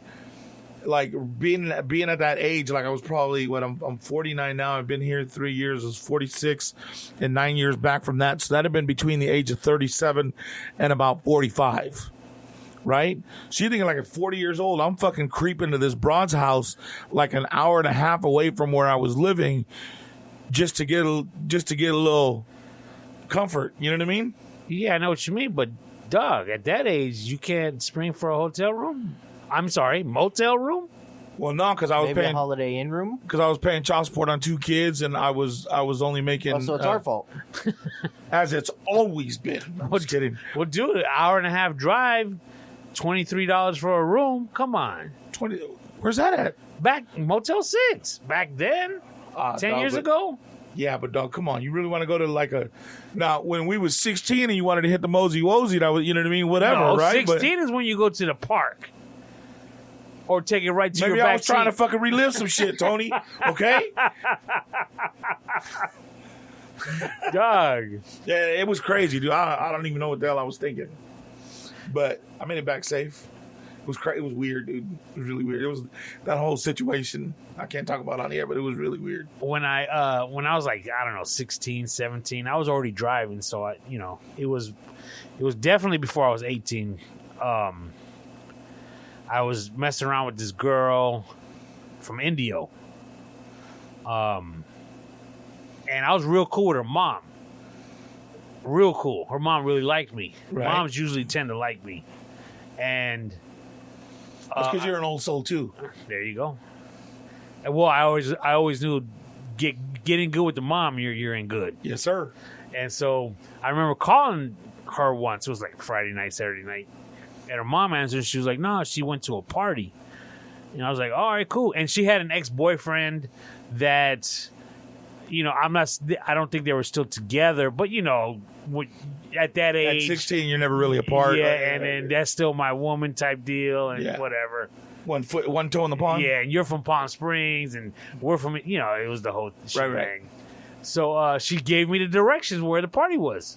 being at that age. Like I was probably I'm 49 now. I've been here 3 years. I was 46, and 9 years back from that. So that had been between the age of 37 and about 45, right? So you're thinking like at 40 years old, I'm fucking creeping to this broad's house like an hour and a half away from where I was living, just to get a little comfort. You know what I mean? Yeah, I know what you mean, but Doug, at that age, you can't spring for a hotel room? I'm sorry, motel room? Well, no, because I was Maybe paying a Holiday Inn room. Because I was paying child support on 2 kids, and I was only making. Oh, so it's our fault. As it's always been. I'm just kidding. Well, dude, an hour and a half drive, $23 for a room. Come on. 20. Where's that at? Back Motel 6. Back then, 10 years ago. Yeah, but dog, come on. You really want to go to like a... Now, when we was 16 and you wanted to hit the Mosey Wozy, that was, you know what I mean? Whatever, no, right? 16 is when you go to the park. Or take it right to your back Maybe I was trying to fucking relive some shit, Tony. Okay? Dog. Yeah, it was crazy, dude. I don't even know what the hell I was thinking. But I made it back safe. It was weird, dude. It was really weird. It was that whole situation. I can't talk about it on the air, but it was really weird. When I was like, I don't know, 16, 17, I was already driving, so it was definitely before I was 18. I was messing around with this girl from Indio. And I was real cool with her mom. Real cool. Her mom really liked me. Right. Moms usually tend to like me. And that's because you're an old soul too. There you go. And well, I always knew getting good with the mom, you're in good. Yes, sir. And so I remember calling her once. It was like Friday night, Saturday night. And her mom answered. She was like, no, she went to a party. And I was like, all right, cool. And she had an ex-boyfriend that, I don't think they were still together. But, at that age. At 16, you're never really apart. Yeah, and then that's still my woman type deal and whatever. 1 foot, 1 toe in the pond. Yeah, and you're from Palm Springs and we're from, it was the whole shebang. Right. So she gave me the directions where the party was.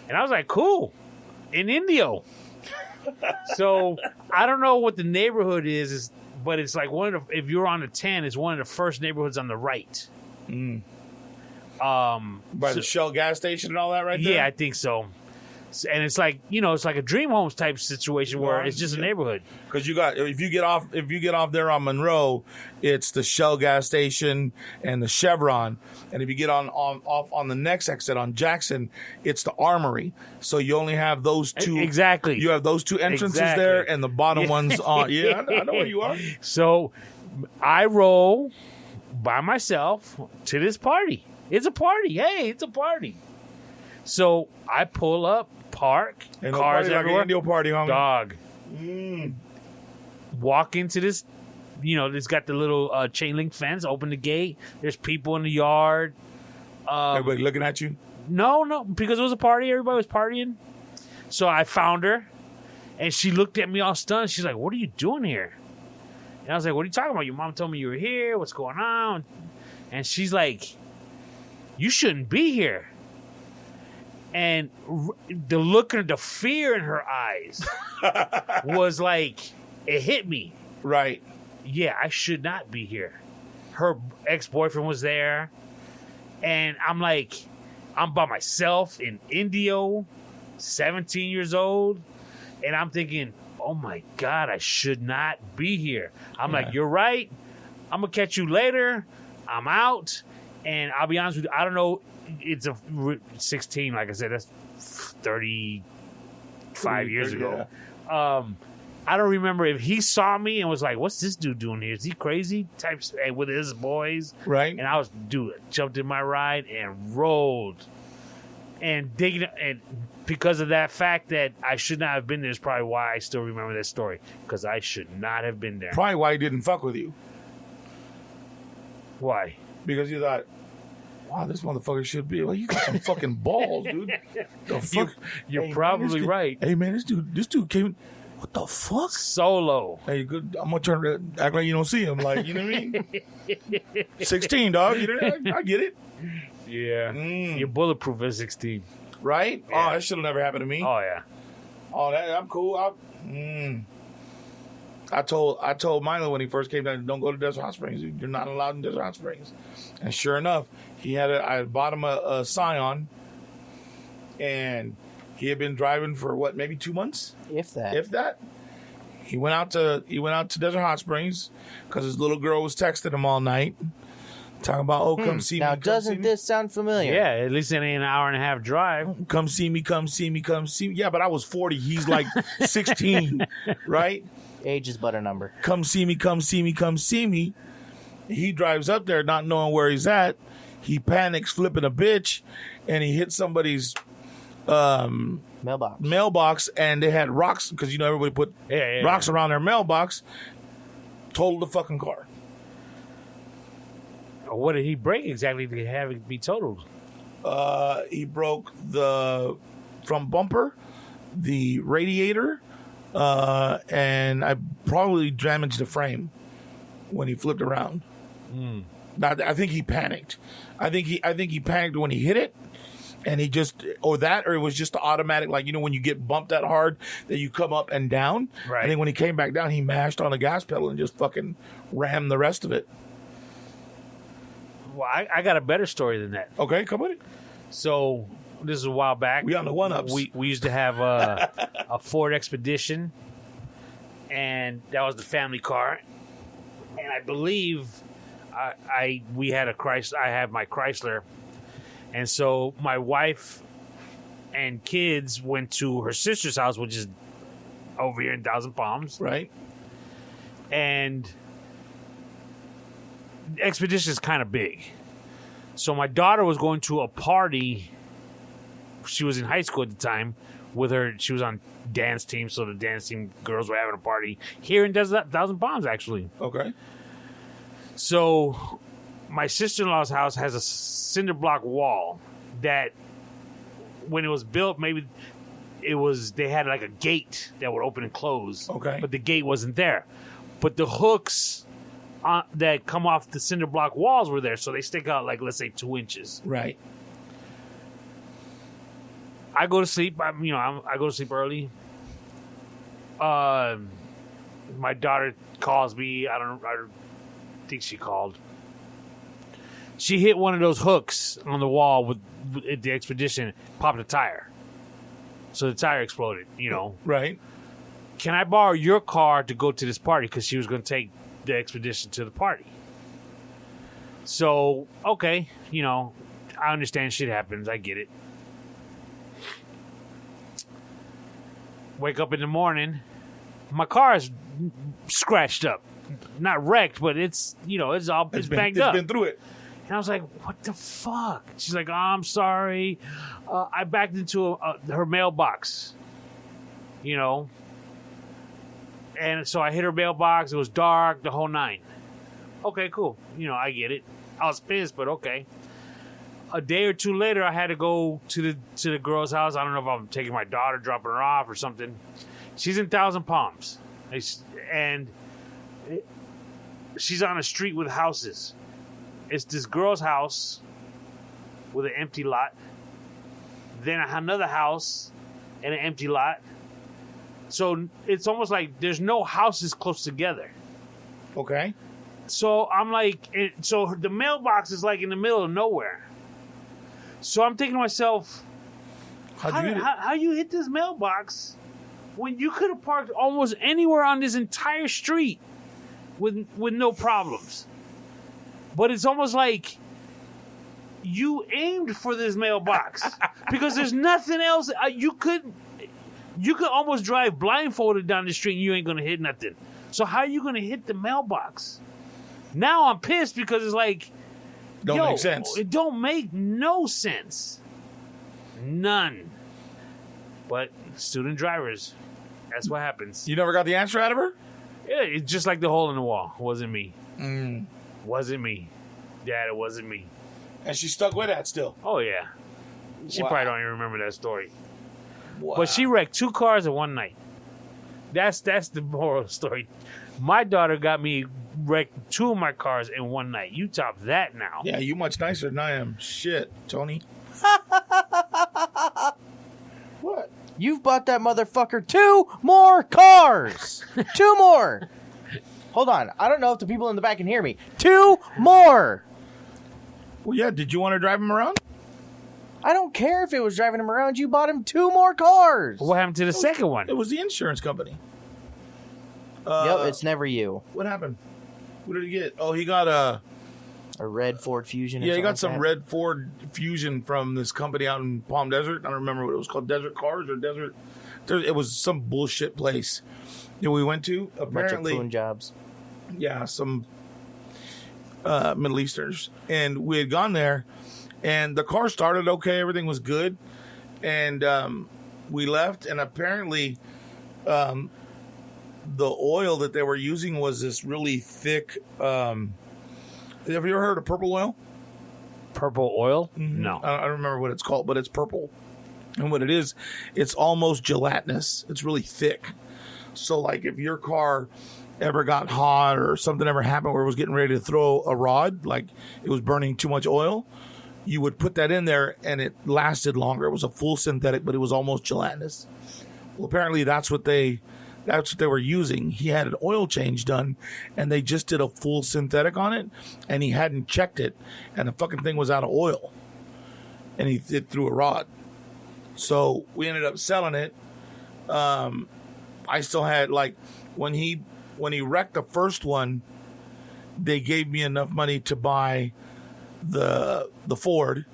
And I was like, cool. In Indio. So I don't know what the neighborhood is, but it's like if you're on the 10, it's one of the first neighborhoods on the right. Mm. By the Shell gas station and all that right there? Yeah, I think so. And it's like, it's like a dream homes type situation where it's just a neighborhood. Because if you get off there on Monroe, it's the Shell gas station and the Chevron. And if you get off on the next exit on Jackson, it's the Armory. So you only have those two. Exactly. You have those two entrances there, and the bottom one's on. Yeah, I know where you are. So I roll by myself to this party. It's a party. Hey, it's a party. So I pull up, park, and cars no everywhere. Like an Indio party, homie. Dog. walk into this, it's got the little chain link fence, open the gate. There's people in the yard. Everybody looking at you? No, because it was a party. Everybody was partying. So I found her, and she looked at me all stunned. She's like, "What are you doing here?" And I was like, "What are you talking about? Your mom told me you were here. What's going on?" And she's like, "You shouldn't be here." And the look and the fear in her eyes was like, it hit me. Right. Yeah, I should not be here. Her ex-boyfriend was there. And I'm like, I'm by myself in Indio, 17 years old. And I'm thinking, oh my God, I should not be here. I'm like, you're right. I'm going to catch you later. I'm out. And I'll be honest with you, I don't know. It's a 16, like I said, that's 35 years ago. Yeah. I don't remember if he saw me and was like, "What's this dude doing here? Is he crazy?" Types with his boys, right? And I jumped in my ride and rolled, and digging, and because of that fact that I should not have been there is probably why I still remember that story, because I should not have been there. Probably why he didn't fuck with you. Why? Because you thought, wow, this motherfucker should be. Well, you got some fucking balls, dude. The fuck? You're probably right. Hey, man, this dude came. What the fuck? Solo. Hey, good. I'm gonna turn to act like you don't see him. Like, you know what I mean? 16, dog. You know, I get it. Yeah. You're bulletproof at 16. Right? Yeah. Oh, that should have never happened to me. Oh yeah. Oh, I'm cool. I told Milo when he first came down, don't go to Desert Hot Springs. You're not allowed in Desert Hot Springs. And sure enough, I bought him a Scion, and he had been driving for what, maybe 2 months, if that. He went out to Desert Hot Springs because his little girl was texting him all night, talking about, come see me. Now, doesn't this sound familiar? Yeah, at least it ain't an hour and a half drive. Come see me. Yeah, but I was 40. He's like 16, right? Age is but a number. Come see me. He drives up there not knowing where he's at. He panics, flipping a bitch, and he hits somebody's mailbox, and they had rocks, because everybody put rocks around their mailbox. Totaled the fucking car. What did he break exactly to have it be totaled? He broke the front bumper, the radiator, and I probably damaged the frame when he flipped around. I think he panicked. I think he panicked when he hit it. And he or it was just the automatic, like, when you get bumped that hard that you come up and down. Right. I think when he came back down, he mashed on the gas pedal and just fucking rammed the rest of it. Well, I got a better story than that. Okay, come on. So this is a while back. We on the one-ups. We used to have a Ford Expedition, and that was the family car. And I believe we had a Chrysler. I had my Chrysler. And so my wife and kids went to her sister's house, which is over here in Thousand Palms. Right. And the Expedition is kind of big. So my daughter was going to a party. She was in high school at the time with her. She was on dance team, so the dance team girls were having a party here in Thousand Palms, actually. Okay. So my sister-in-law's house has a cinder block wall that when it was built, maybe they had like a gate that would open and close. Okay. But the gate wasn't there. But the hooks that come off the cinder block walls were there, so they stick out like, let's say, 2 inches. Right. I go to sleep. I go to sleep early. My daughter calls me. I don't think she called. She hit one of those hooks on the wall with the Expedition, popped a tire. So the tire exploded, Right. Can I borrow your car to go to this party? Because she was going to take the Expedition to the party. So, okay, I understand shit happens. I get it. Wake up in the morning. My car is scratched up. Not wrecked, but it's banged up. It's been through it. And I was like, what the fuck? She's like, oh, I'm sorry. I backed into her mailbox, And so I hit her mailbox. It was dark, the whole nine. Okay, cool. I get it. I was pissed, but okay. A day or two later, I had to go to the girl's house. I don't know if I'm taking my daughter, dropping her off or something. She's in Thousand Palms. And she's on a street with houses. It's this girl's house with an empty lot. Then another house and an empty lot. So it's almost like there's no houses close together. Okay. So I'm like, so the mailbox is like in the middle of nowhere. So I'm thinking to myself, how you hit this mailbox when you could have parked almost anywhere on this entire street with no problems? But it's almost like you aimed for this mailbox because there's nothing else. You could almost drive blindfolded down the street and you ain't gonna hit nothing. So how are you gonna hit the mailbox? Now I'm pissed because it's like, don't make sense. It don't make no sense. None. But student drivers, that's what happens. You never got the answer out of her? Yeah, it's just like the hole in the wall. Wasn't me. Wasn't me. Dad, it wasn't me. And she stuck with that still. Oh, yeah. She probably don't even remember that story. Wow. But she wrecked 2 cars in one night. That's the moral of the story. My daughter got me wrecked 2 of my cars in one night. You top that now. Yeah, you much nicer than I am. Shit, Tony. What? You've bought that motherfucker 2 more cars. 2 more. Hold on. I don't know if the people in the back can hear me. 2 more. Well, yeah. Did you want to drive him around? I don't care if it was driving him around. You bought him 2 more cars. What happened to the second one? It was the insurance company. Yep, it's never you. What happened? What did he get? Oh, he got a red Ford Fusion. Yeah, he got like some that. red Ford Fusion from this company out in Palm Desert. I don't remember what it was called. Desert Cars or Desert. It was some bullshit place that we went to. Apparently, bunch of jobs. Yeah, some Middle Easterners, and we had gone there, and the car started okay. Everything was good, and we left, and apparently, the oil that they were using was this really thick. Have you ever heard of purple oil? Purple oil? Mm-hmm. No. I don't remember what it's called, but it's purple. And what it is, it's almost gelatinous. It's really thick. So, like, if your car ever got hot or something ever happened where it was getting ready to throw a rod, like it was burning too much oil, you would put that in there and it lasted longer. It was a full synthetic, but it was almost gelatinous. Well, apparently that's what they were using. He had an oil change done, and they just did a full synthetic on it, and he hadn't checked it, and the fucking thing was out of oil, and it threw a rod. So we ended up selling it. I still had, like, when he wrecked the first one, they gave me enough money to buy the Ford,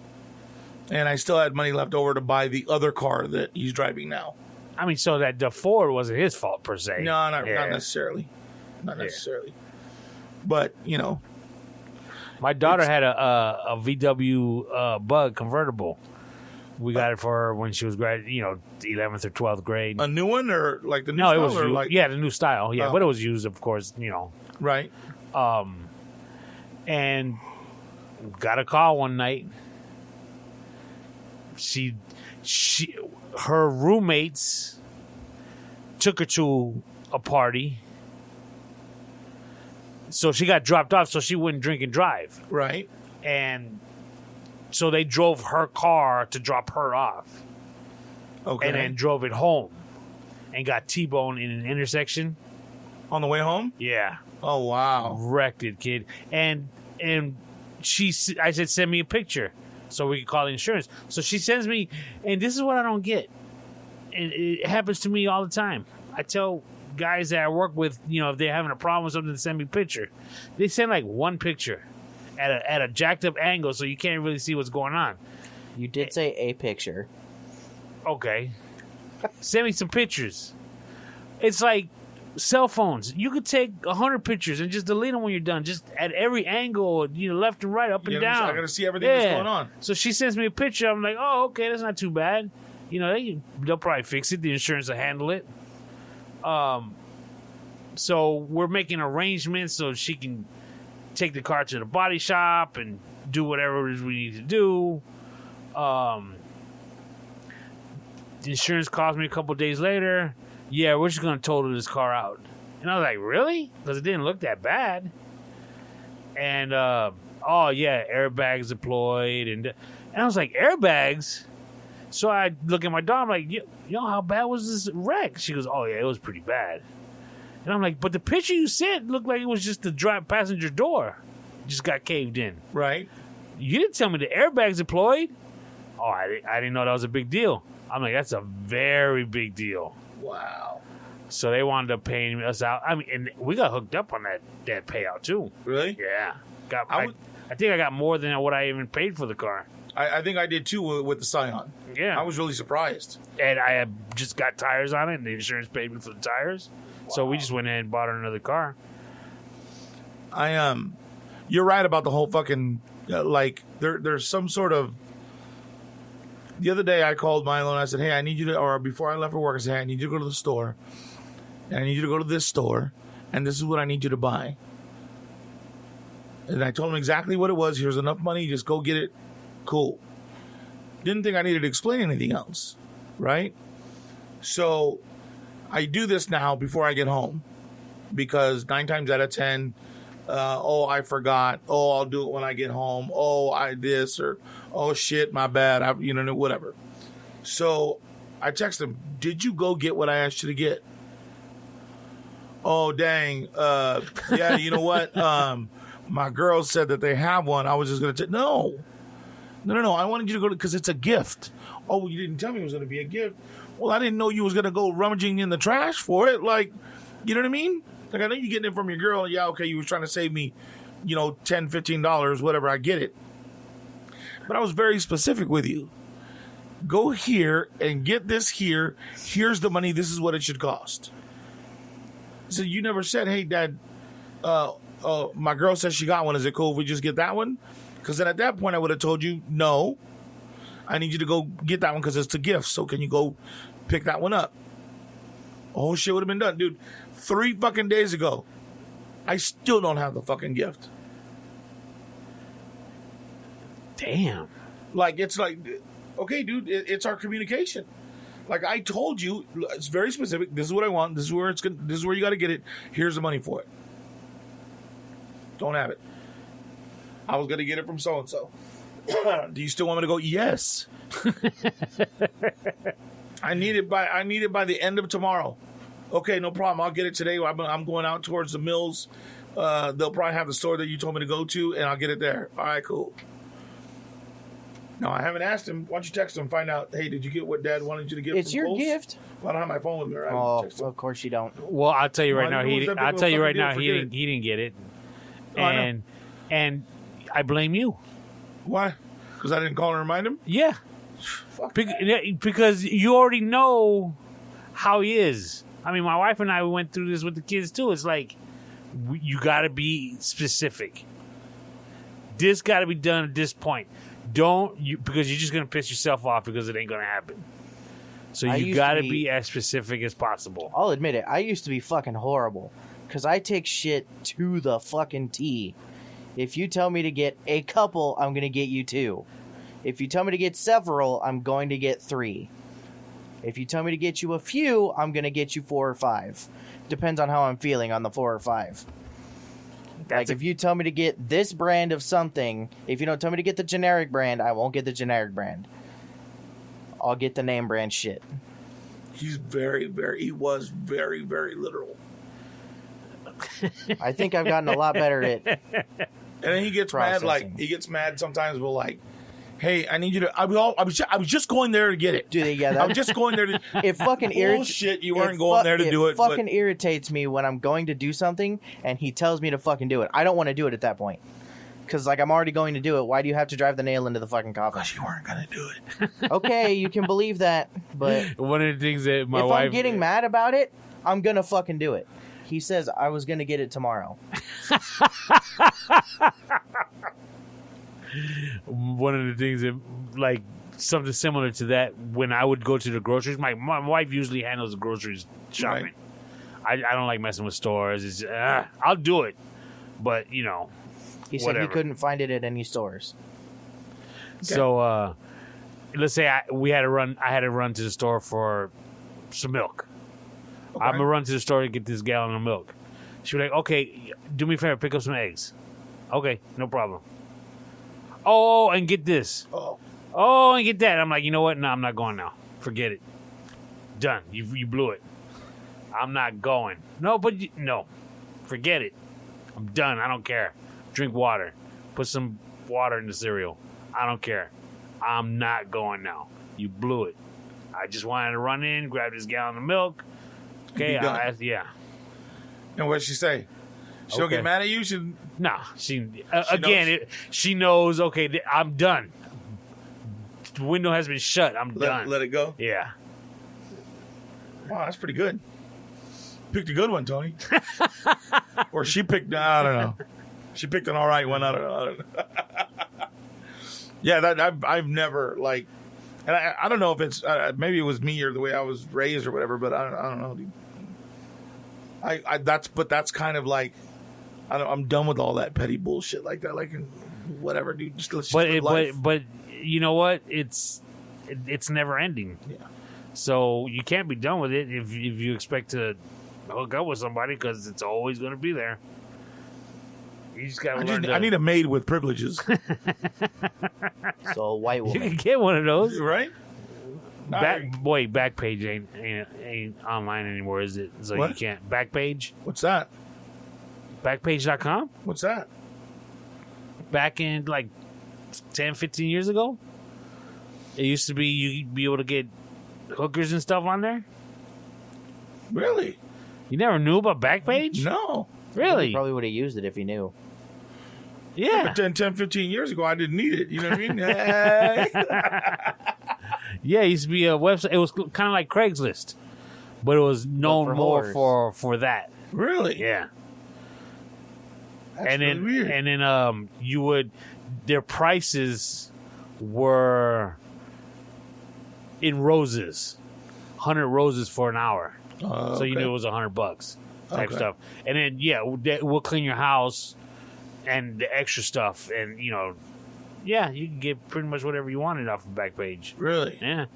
and I still had money left over to buy the other car that he's driving now. I mean, so that the Ford wasn't his fault per se. No, not necessarily. Not necessarily. But, you know. My daughter had a VW Bug convertible. We got it for her when she was 11th or 12th grade. A new one or like the new style? style? It was or like, the new style. Yeah, but it was used, of course, Right. And got a call one night. Her roommates took her to a party. So she got dropped off so she wouldn't drink and drive. Right. And so they drove her car to drop her off. Okay. And then drove it home and got T-boned in an intersection. On the way home? Yeah. Oh, wow. Wrecked it, kid. And I said, send me a picture so we can call the insurance. So she sends me, and this is what I don't get. And it happens to me all the time. I tell guys that I work with, if they're having a problem with something, to send me a picture. They send like one picture at a jacked up angle so you can't really see what's going on. You did say a picture. Okay. Send me some pictures. It's like cell phones. You could take 100 pictures and just delete them when you're done. Just at every angle, left and right, up and down. I got to see everything that's going on. So she sends me a picture. I'm like, oh, okay, that's not too bad. They'll probably fix it. The insurance will handle it. So we're making arrangements so she can take the car to the body shop and do whatever it is we need to do. The insurance calls me a couple days later. Yeah, we're just going to total this car out. And I was like, really? Because it didn't look that bad. And, oh, yeah, airbags deployed. And I was like, airbags? So I look at my daughter, I'm like, you know, how bad was this wreck? She goes, oh, yeah, it was pretty bad. And I'm like, but the picture you sent looked like it was just the passenger door. Just got caved in. Right. You didn't tell me the airbags deployed. Oh, I didn't know that was a big deal. I'm like, that's a very big deal. Wow. So they wound up paying us out. I mean, and we got hooked up on that payout too. Really? Yeah. I think I got more than what I even paid for the car. I think I did too with the Scion. Yeah. I was really surprised. And I had just got tires on it, and the insurance paid me for the tires. Wow. So we just went ahead and bought her another car. You're right about the whole fucking, there's some sort of, the other day I called Milo and I said, hey, I need you to, or before I left for work, I said, hey, I need you to go to the store, and I need you to go to this store, and this is what I need you to buy. And I told him exactly what it was. Here's enough money, just go get it. Cool. Didn't think I needed to explain anything else, right? So I do this now before I get home, because 9 times out of 10, I forgot. Oh, I'll do it when I get home. Oh, I this, or oh shit, my bad. Whatever. So I text him, did you go get what I asked you to get? Oh, dang. Yeah, you know what? My girl said that they have one. I was just going to No. I wanted you to go because it's a gift. Oh, you didn't tell me it was going to be a gift. Well, I didn't know you was going to go rummaging in the trash for it. Like, you know what I mean? Like, I know you're getting it from your girl. Yeah, okay, you were trying to save me, $10, $15, whatever. I get it. But I was very specific with you. Go here and get this here. Here's the money. This is what it should cost. So you never said, hey, Dad, my girl says she got one. Is it cool if we just get that one? Because then at that point, I would have told you, no, I need you to go get that one because it's a gift. So can you go pick that one up? Oh, shit would have been done. Dude, 3 fucking days ago, I still don't have the fucking gift. Damn. Like, it's like, okay, dude, it's our communication. Like, I told you, it's very specific. This is what I want. This is where this is where you got to get it. Here's the money for it. Don't have it. I was going to get it from so-and-so. Do you still want me to go? Yes. I need it by the end of tomorrow. Okay, no problem. I'll get it today. I'm going out towards the mills. They'll probably have the store that you told me to go to, and I'll get it there. All right, cool. No, I haven't asked him. Why don't you text him, find out, hey, did you get what Dad wanted you to get? It's from your Kohl's? gift. Well, I don't have my phone with me. Right? Oh, of course you don't. Well, I'll tell you right now. He didn't get it. And I blame you. Why? Because I didn't call and remind him? Yeah. Fuck. Because you already know how he is. I mean, my wife and I went through this with the kids too. It's like, you got to be specific. This got to be done at this point. Because you're just going to piss yourself off because it ain't going to happen. So you got to be as specific as possible. I'll admit it. I used to be fucking horrible because I take shit to the fucking T. If you tell me to get a couple, I'm going to get you 2. If you tell me to get several, I'm going to get 3. If you tell me to get you a few, I'm going to get you 4 or 5. Depends on how I'm feeling on the 4 or 5. If you tell me to get this brand of something, if you don't tell me to get the generic brand, I won't get the generic brand. I'll get the name brand shit. He was very, very literal. I think I've gotten a lot better at and then he gets mad sometimes. We're like, hey, I need you to. I was just going there to get it. Dude, yeah, I was just going there to. It fucking bullshit. You weren't going there to do it. It fucking irritates me when I'm going to do something and he tells me to fucking do it. I don't want to do it at that point. Because, I'm already going to do it. Why do you have to drive the nail into the fucking coffin? Because you weren't going to do it. Okay, you can believe that. But one of the things that if I'm getting mad about it, I'm going to fucking do it. He says I was going to get it tomorrow. One of the things that, like, something similar to that, when I would go to the groceries, my wife usually handles the groceries shopping. I don't like messing with stores. It's I'll do it, but He said whatever. he couldn't find it at any stores. So let's say I had to run to the store for some milk. Okay. I'm gonna run to the store to get this gallon of milk. She was like, "Okay, do me a favor, pick up some eggs." Okay, no problem. Oh, and get this. Oh, and get that. I'm like, you know what? No, I'm not going now. Forget it. Done. You blew it. I'm not going. No, but no. Forget it. I'm done. I don't care. Drink water. Put some water in the cereal. I don't care. I'm not going now. You blew it. I just wanted to run in, grab this gallon of milk. Okay, yeah. And what did she say? She don't Okay. get mad at you? No, she knows. Okay, I'm done. The window has been shut. I'm done. Let it go? Yeah. Wow, that's pretty good. Picked a good one, Tony. Or she picked, I don't know. She picked an all right one. I don't know. Yeah, I've never, like, and I don't know if it's, maybe it was me or the way I was raised or whatever, but I don't know, dude. That's kind of like, I'm done with all that petty bullshit like that. Like, whatever, dude. But you know what? It's never ending. Yeah. So you can't be done with it if you expect to hook up with somebody, because it's always going to be there. You just got to learn. I need a maid with privileges, So a white You woman. can get one of those. right? Backpage ain't online anymore, is it? So What? you can't. Backpage? What's that? Backpage.com? What's that? Back in like 10, 15 years ago, it used to be you'd be able to get hookers and stuff on there. Really? You never knew about Backpage? No. Really? He probably would have used it if he knew. Yeah. But 10, 15 years ago, I didn't need it. You know what I mean? Hey. Yeah, it used to be a website. It was kind of like Craigslist, but it was known for more whores. for that. Really? Yeah. That's and then really weird. and then you would, their prices were in roses, 100 roses for an hour. So you knew it was $100 type Okay. stuff. And then we'll clean your house and the extra stuff, and you can get pretty much whatever you wanted off of Backpage. Really? Yeah.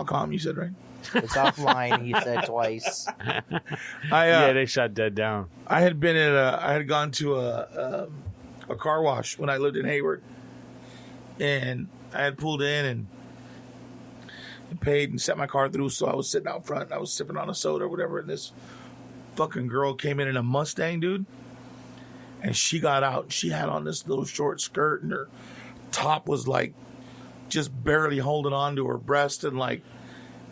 .com, you said, right? It's offline, he said twice. They shut that down. I had been I had gone to a car wash when I lived in Hayward, and I had pulled in and paid and set my car through. So I was sitting out front and I was sipping on a soda or whatever, and this fucking girl came in a Mustang, dude, and she got out. She had on this little short skirt, and her top was like just barely holding on to her breast, and like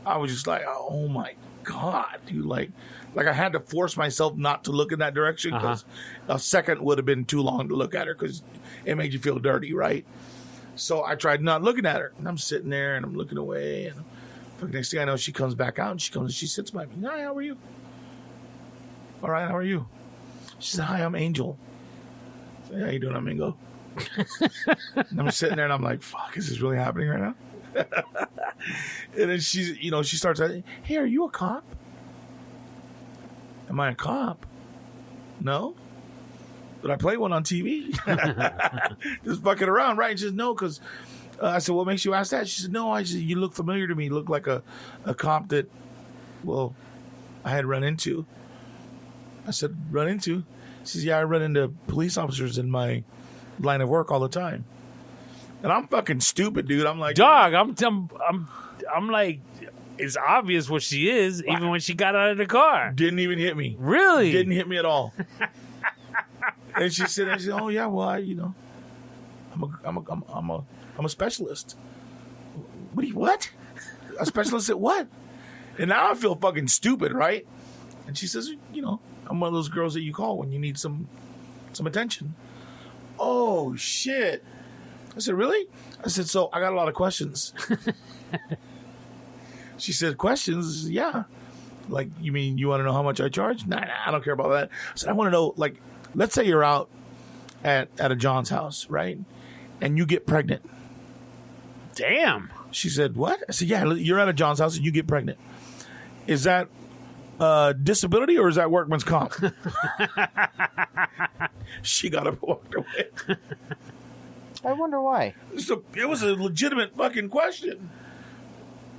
I was just like, oh my god, dude, like I had to force myself not to look in that direction, because a second would have been too long to look at her, because it made you feel dirty, right? So I tried not looking at her, and I'm sitting there and I'm looking away, and fucking next thing I know, she comes back out and she sits by me. Hi, how are you? All right, how are you? She said, hi, I'm Angel. I said, how you doing, I'm Mingo? And I'm sitting there and I'm like, fuck, is this really happening right now? And then she starts saying, hey, are you a cop? Am I a cop? No. But I play one on TV. Just fucking around, right? She said, no, because I said, what makes you ask that? She said, no, I said, you look familiar to me. You look like a cop that, well, I had run into. I said, run into? She says, yeah, I run into police officers in my line of work all the time. And I'm fucking stupid, dude. I'm like, dog, I'm like, it's obvious what she is, even when she got out of the car. Didn't even hit me. Really? Didn't hit me at all. And she said, oh yeah, well, I'm a specialist. What? A specialist at what? And now I feel fucking stupid, right? And she says, I'm one of those girls that you call when you need some attention. Oh shit. I said, really? I said, so I got a lot of questions. She said, questions? Yeah. Like, you mean you want to know how much I charge? Nah, I don't care about that. I said, I want to know, like, let's say you're out at a John's house, right? And you get pregnant. Damn. She said, what? I said, yeah, you're at a John's house and you get pregnant. Is that disability or is that workman's comp? She got up and walked away. I wonder why. So it was a legitimate fucking question,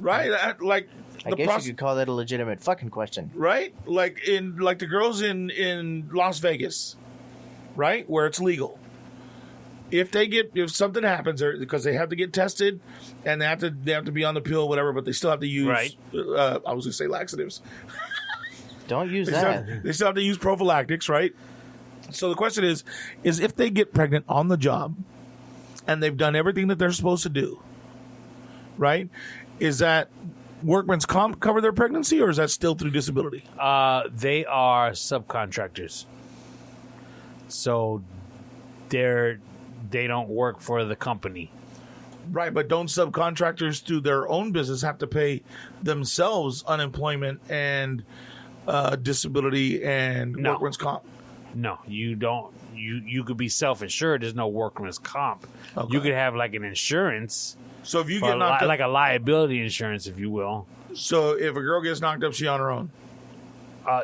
right? I guess you could call that a legitimate fucking question, right? Like the girls in Las Vegas, right, where it's legal. If something happens, because they have to get tested, and they have to be on the pill, whatever, but they still have to use. Right. I was gonna say laxatives. Don't use that. They still have to use prophylactics, right? So the question is if they get pregnant on the job, and they've done everything that they're supposed to do, right? Is that workman's comp cover their pregnancy, or is that still through disability? They are subcontractors, so they don't work for the company. Right, but don't subcontractors through their own business have to pay themselves unemployment and disability and workman's comp? No, you don't. You could be self-insured. There's no workman's comp. Okay. You could have like an insurance. So if you get knocked up, like a liability insurance, if you will. So if a girl gets knocked up, she on her own.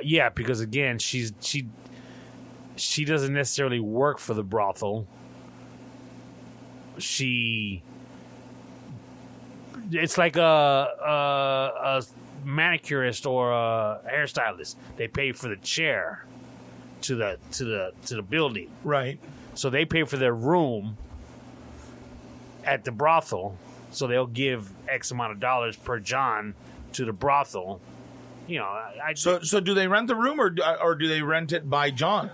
Yeah, because again, she doesn't necessarily work for the brothel. It's like a manicurist or a hairstylist. They pay for the chair to the building. Right. So they pay for their room at the brothel. So they'll give X amount of dollars per John to the brothel. You know, So do they rent the room or do they rent it by John?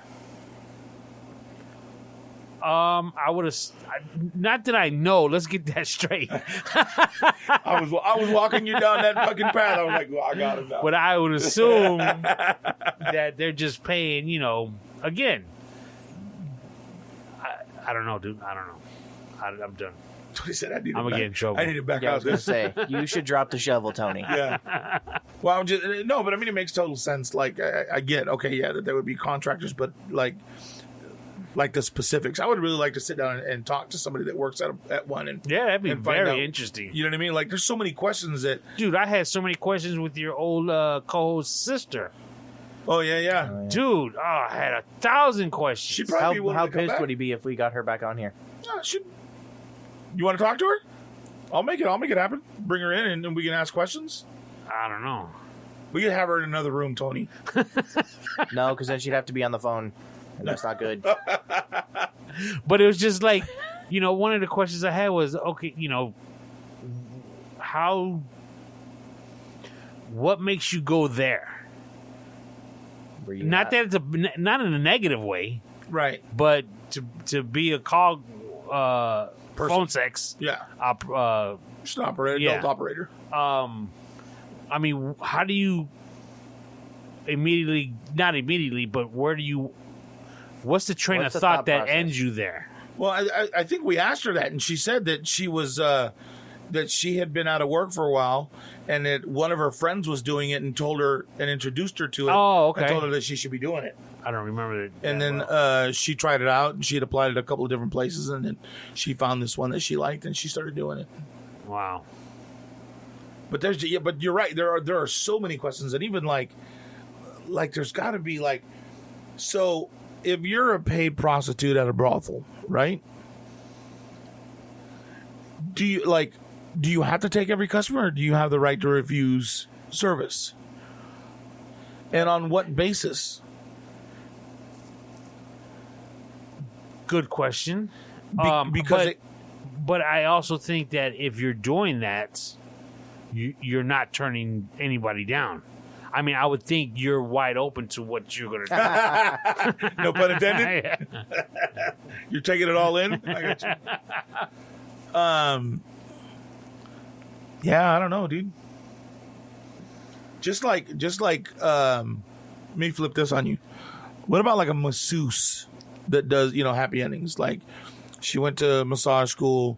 I would have not that I know. Let's get that straight. I was walking you down that fucking path. I was like, well, I got it now. But I would assume that they're just paying. You know, again. I don't know, dude. I don't know. I'm done. He said, I'm gonna get in trouble. I need to back Yeah, I out was going this. to say, you should drop the shovel, Tony. Yeah. Well, no, but I mean, it makes total sense. Like, I get, okay, yeah, that there would be contractors, but like the specifics. I would really like to sit down and talk to somebody that works at one. And Yeah, that'd be and find out. very interesting. You know what I mean? Like, there's so many questions that. Dude, I had so many questions with your old co-host sister. Oh yeah. Dude, I had 1,000 questions. She probably be How willing to come pissed back. would he be if we got her back on here? Yeah, you want to talk to her? I'll make it happen. Bring her in and we can ask questions. I don't know. We can have her in another room, Tony. No, because then she'd have to be on the phone, and that's not good. But it was just like, you know, one of the questions I had was, okay, you know, what makes you go there? Were you Not that it's not in a negative way, Right. but to be a call phone sex, Yeah. Just an operator, Yeah. adult operator. I mean, how do you not immediately, but what's the train What's of the thought thought that process? ends you there? Well, I think we asked her that, and she said that she was that she had been out of work for a while, and that one of her friends was doing it and told her and introduced her to it. Oh, okay. And told her that she should be doing it. I don't remember. And then she tried it out, and she had applied it a couple of different places, and then she found this one that she liked, and she started doing it. Wow. But but you're right. There are so many questions, and even like there's got to be like, so if you're a paid prostitute at a brothel, right? Do you have to take every customer, or do you have the right to refuse service? And on what basis? Good question. Because but I also think that if you're doing that, you're not turning anybody down. I mean, I would think you're wide open to what you're going to do. no pun intended. You're taking it all in. I got you. Yeah, I don't know, dude. Just like, let me flip this on you. What about like a masseuse that does, happy endings? Like, she went to massage school.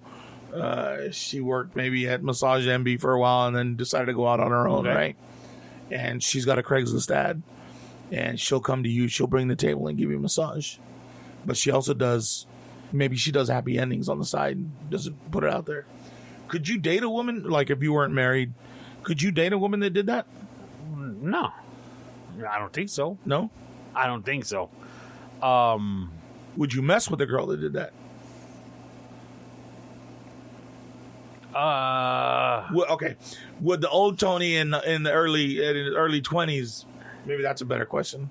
She worked maybe at Massage MB for a while and then decided to go out on her own, Okay. right? And she's got a Craigslist ad. And she'll come to you. She'll bring the table and give you a massage. But she also maybe she does happy endings on the side and doesn't put it out there. Could you date a woman, like if you weren't married, could you date a woman that did that? No. I don't think so. No? I don't think so. Would you mess with a girl that did that? Okay. Would the old Tony in the early 20s? Maybe that's a better question.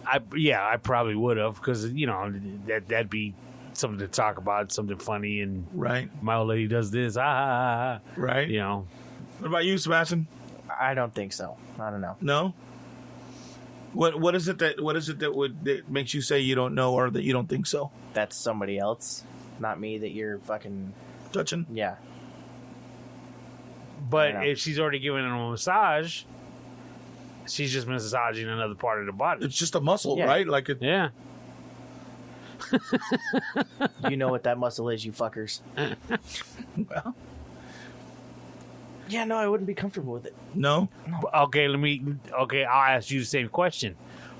I probably would have, because that'd be something to talk about, something funny, and right. My old lady does this, right? What about you, Sebastian? I don't think so. I don't know. No. What is it that makes you say you don't know or that you don't think so? That's somebody else, not me. That you're fucking touching. Yeah. But if she's already given him a massage, she's just massaging another part of the body. It's just a muscle, right? Like it. Yeah. You know what that muscle is, you fuckers. Well. Yeah, no, I wouldn't be comfortable with it. No? Okay, I'll ask you the same question,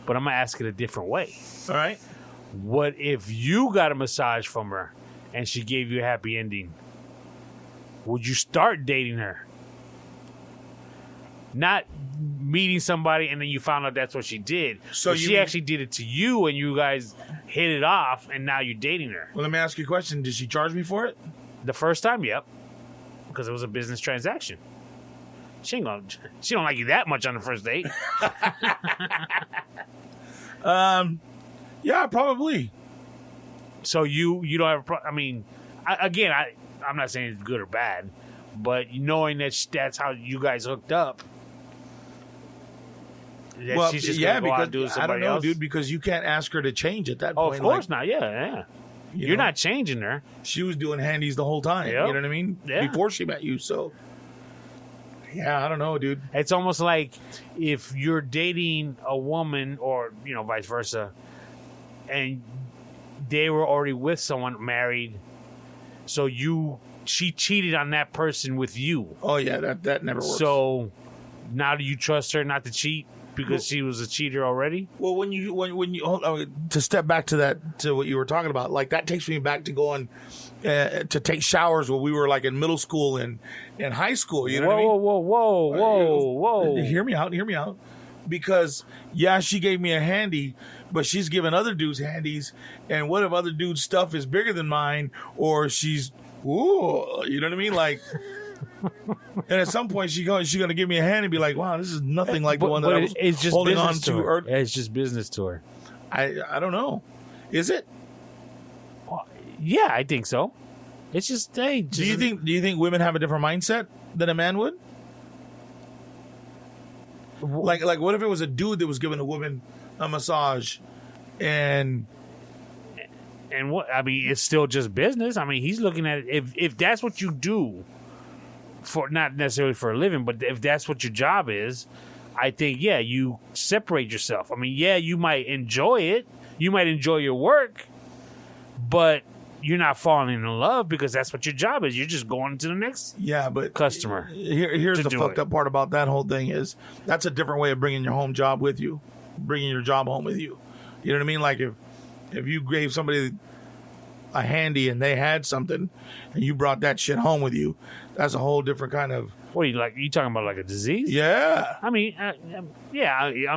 but I'm going to ask it a different way. All right. What if you got a massage from her and she gave you a happy ending? Would you start dating her? Not meeting somebody and then you found out that's what she did. So she actually did it to you and you guys hit it off and now you're dating her. Well, let me ask you a question. Did she charge me for it? The first time, yep. Because it was a business transaction. She don't like you that much on the first date. Yeah, probably. So you don't have a problem. I mean, I'm not saying it's good or bad, but knowing that that's how you guys hooked up. Well, she's just gonna go out and do it with somebody I don't know, else? dude, because you can't ask her to change at that Oh, point. of course not. Yeah. You're not changing her. She was doing handies the whole time. Yep. You know what I mean? Yeah. Before she met you. So, yeah, I don't know, dude. It's almost like if you're dating a woman or, vice versa, and they were already with someone married, so she cheated on that person with you. Oh, yeah, that never works. So now do you trust her not to cheat? Because she was a cheater already. Well, when you to step back to what you were talking about, like that takes me back to going to take showers when we were like in middle school and high school. You know what I mean? Whoa! Hear me out. Because she gave me a handy, but she's giving other dudes handies. And what if other dudes' stuff is bigger than mine, or she's you know what I mean? Like. And at some point, she's going to give me a hand and be like, "Wow, this is nothing like the one that I was holding on to." It's just business to her. I don't know. Is it? Yeah, I think so. It's just Do you think women have a different mindset than a man would? Like what if it was a dude that was giving a woman a massage, and what? I mean, it's still just business. I mean, he's looking at it. If that's what you do. For not necessarily for a living, but if that's what your job is, I think you separate yourself. I mean, you might enjoy it, you might enjoy your work, but you're not falling in love because that's what your job is. You're just going to the next customer. Here's the fucked up part about that whole thing is that's a different way of bringing your home job with you, bringing your job home with you. You know what I mean? Like if you gave somebody a handy and they had something and you brought that shit home with you, that's a whole different kind of. What are you like? You talking about like a disease? Yeah. I mean, I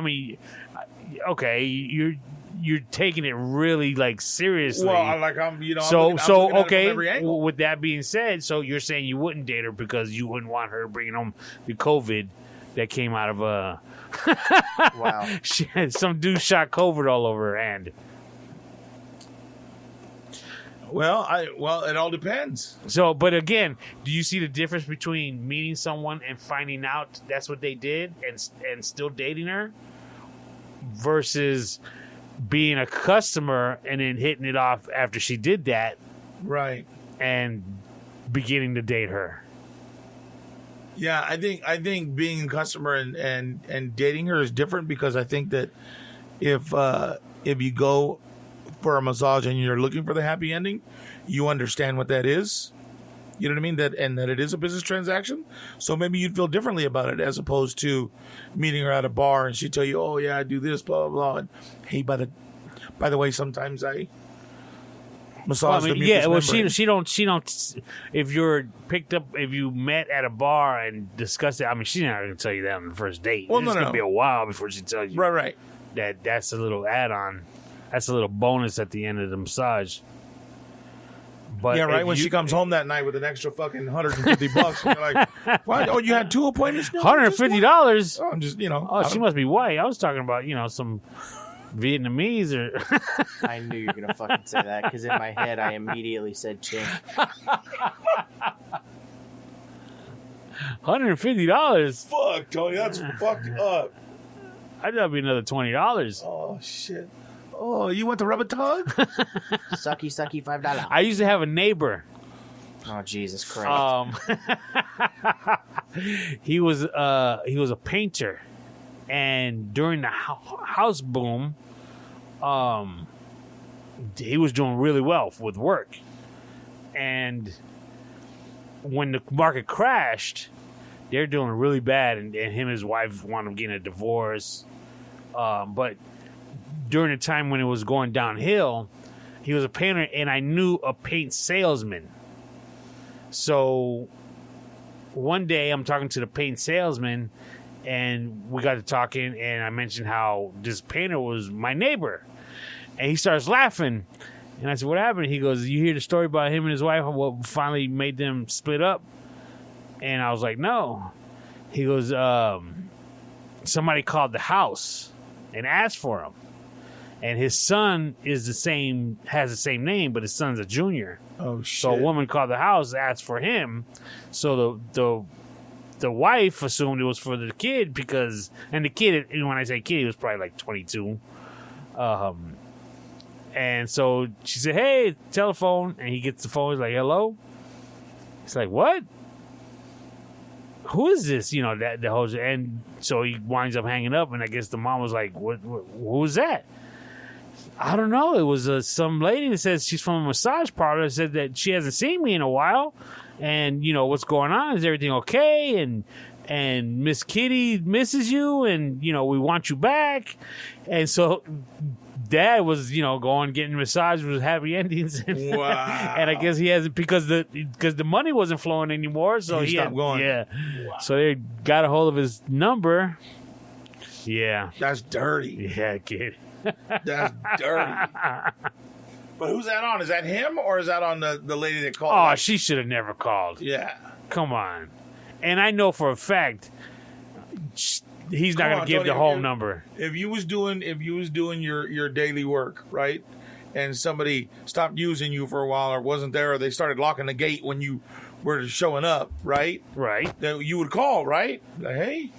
mean, okay, you're taking it really like seriously. Well, like I'm okay. With that being said, so you're saying you wouldn't date her because you wouldn't want her bringing home the COVID that came out of wow. Some dude shot COVID all over her hand. Well, it all depends. So, but again, do you see the difference between meeting someone and finding out that's what they did and still dating her versus being a customer and then hitting it off after she did that, right? And beginning to date her. Yeah, I think being a customer and dating her is different because I think that if you go for a massage and you're looking for the happy ending, you understand what that is. You know what I mean? That it is a business transaction. So maybe you'd feel differently about it as opposed to meeting her at a bar and she'd tell you, "Oh yeah, I do this, blah blah blah." And, hey, by the way, sometimes I massage the mucous yeah. Well, membrane. she don't. If you're picked up, if you met at a bar and discussed it, I mean, she's not going to tell you that on the first date. Well, it's no, going to no. be a while before she tells you. Right. That's a little add-on. That's a little bonus at the end of the massage. But Yeah, right. When she comes home that night with an extra fucking $150, and you're like, "Why? Oh, you had 2 appointments? No, $150. Oh, I'm just Oh, she must be white. I was talking about some Vietnamese or. I knew you were gonna fucking say that because in my head I immediately said chink. $150. Fuck, Tony, that's fucked up. I thought it'd be another $20. Oh shit. Oh, you went to rub a tug? Sucky, $5. I used to have a neighbor. Oh Jesus Christ! He was a painter, and during the house boom, he was doing really well with work, and when the market crashed, they're doing really bad, and him and his wife wound up getting a divorce. But during the time when it was going downhill, he was a painter, and I knew a paint salesman. So one day I'm talking to the paint salesman, and we got to talking, and I mentioned how this painter was my neighbor, and he starts laughing. And I said, "What happened?" He goes, "You hear the story about him and his wife, what finally made them split up?" And I was like, "No." He goes, "Somebody called the house and asked for him, and his son has the same name, but his son's a junior." Oh shit. So a woman called the house, asked for him. So the wife assumed it was for the kid and the kid, when I say kid, he was probably like 22. And so she said, "Hey, telephone," and he gets the phone. He's like, "Hello." He's like, "What? Who is this?" The whole, and so he winds up hanging up, and I guess the mom was like, "What who was that?" "I don't know. It was some lady that says she's from a massage parlor. Said that she hasn't seen me in a while, and what's going on? Is everything okay? And Miss Kitty misses you, and we want you back." And so Dad was going getting massages with happy endings. Wow. And I guess he hasn't because the money wasn't flowing anymore, so he stopped going. Yeah. Wow. So they got a hold of his number. Yeah. That's dirty. Yeah, kid. That's dirty. But who's that on? Is that him or is that on the lady that called? Oh, she should have never called. Yeah. Come on. And I know for a fact he's not going to give Tony, the home number. If you was doing your daily work, right? And somebody stopped using you for a while or wasn't there, or they started locking the gate when you were showing up, right? Right. Then you would call, right? Like, hey,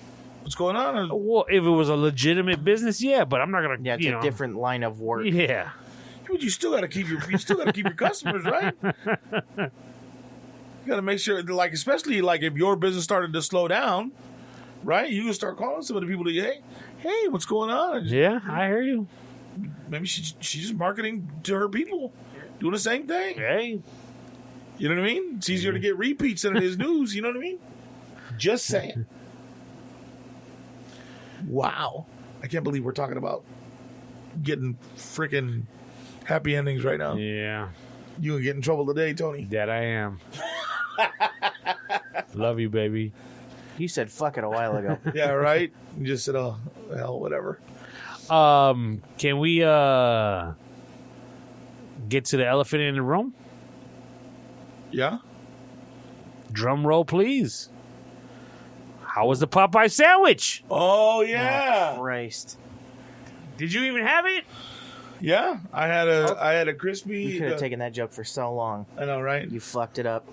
what's going on? Well, if it was a legitimate business, yeah, but I'm not going to, Yeah, it's a different line of work. Yeah. You still got to keep your customers, right? You got to make sure, like, especially like if your business started to slow down, right? You can start calling some of the people that, hey, what's going on? Yeah, I hear you. Maybe she's just marketing to her people, doing the same thing. Hey. You know what I mean? It's easier to get repeats than it is news. You know what I mean? Just saying. Wow. I can't believe we're talking about getting freaking happy endings right now. Yeah. You gonna get in trouble today, Tony. That I am. Love you, baby. You said fuck it a while ago. Yeah, right? You just said, oh, hell, whatever. Can we get to the elephant in the room? Yeah? Drum roll, please. How was the Popeye sandwich? Oh, yeah. Oh, Christ. Did you even have it? Yeah, I had a crispy. You could have taken that joke for so long. I know, right? You fucked it up.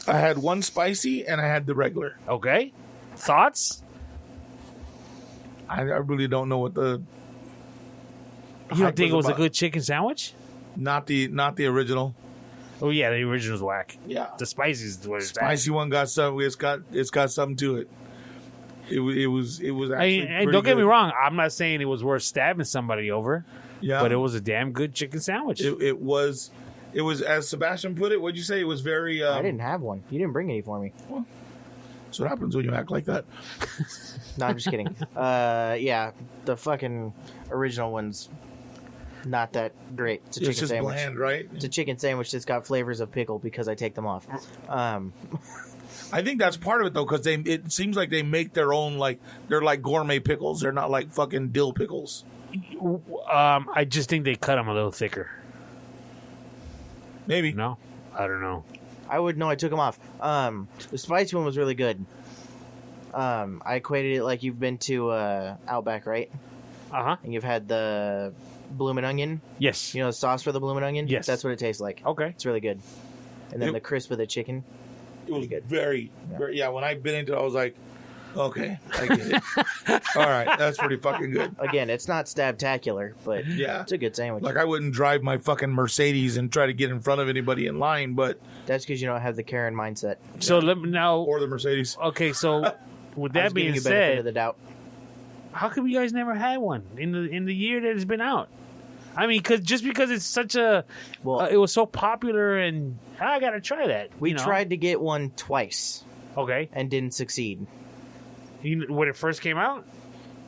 I had one spicy and I had the regular. Okay. Thoughts? I really don't know what the. You don't hype think it was a about. good chicken sandwich? Not the original. Oh yeah, the original's whack. Yeah, The spicy's the way it's spicy one got some. It's got something to it. It was actually. And don't get me wrong. I'm not saying it was worth stabbing somebody over. Yeah, But it was a damn good chicken sandwich. It was as Sebastian put it. What'd you say? It was very. I didn't have one. You didn't bring any for me. That's what happens when you act like that. No, I'm just kidding. Yeah, the fucking original one's Not that great. It's a It's chicken just sandwich. bland, right? It's a chicken sandwich that's got flavors of pickle because I take them off. I think that's part of it though, because it seems like they make their own, like they're like gourmet pickles. They're not like fucking dill pickles. I just think they cut them a little thicker. Maybe. No, I don't know. I would know. I took them off. The spicy one was really good. I equated it like you've been to Outback, right? And you've had the bloomin' onion. Yes. You know the sauce for the bloomin' onion? Yes. That's what it tastes like. Okay. It's really good. And then the crisp of the chicken. It was good. very, yeah. When I bit into it, I was like, okay, I get it. All right, that's pretty fucking good. Again, it's not stabtacular, but Yeah. it's a good sandwich. Like, I wouldn't drive my fucking Mercedes and try to get in front of anybody in line, but That's because you don't have the Karen mindset. So let me now. or the Mercedes. Okay, so with I that was giving being you benefit of said, the doubt. how come you guys never had one in the year that it's been out? I mean, because it's such a it was so popular, and I gotta try that. We tried to get one twice Okay, and didn't succeed. when it first came out.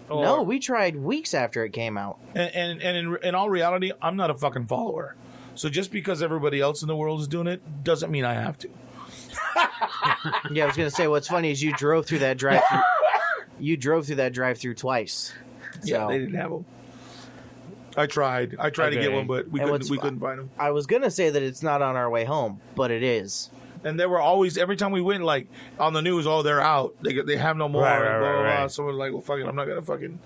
Or- No, we tried weeks after it came out. And in all reality, I'm not a fucking follower. So just because everybody else in the world is doing it doesn't mean I have to. Yeah, I was gonna say what's funny is you drove through that drive-through. You drove through that drive-through twice. Yeah, So, they didn't have them. I tried to get Okay. one, but we And couldn't find them. I was gonna say that it's not on our way home, but it is. And they were always, every time we went, like on the news, oh, they're out. They have no more. Right, blah, blah, blah. right. Someone was like, well, fuck it, I'm not gonna fucking.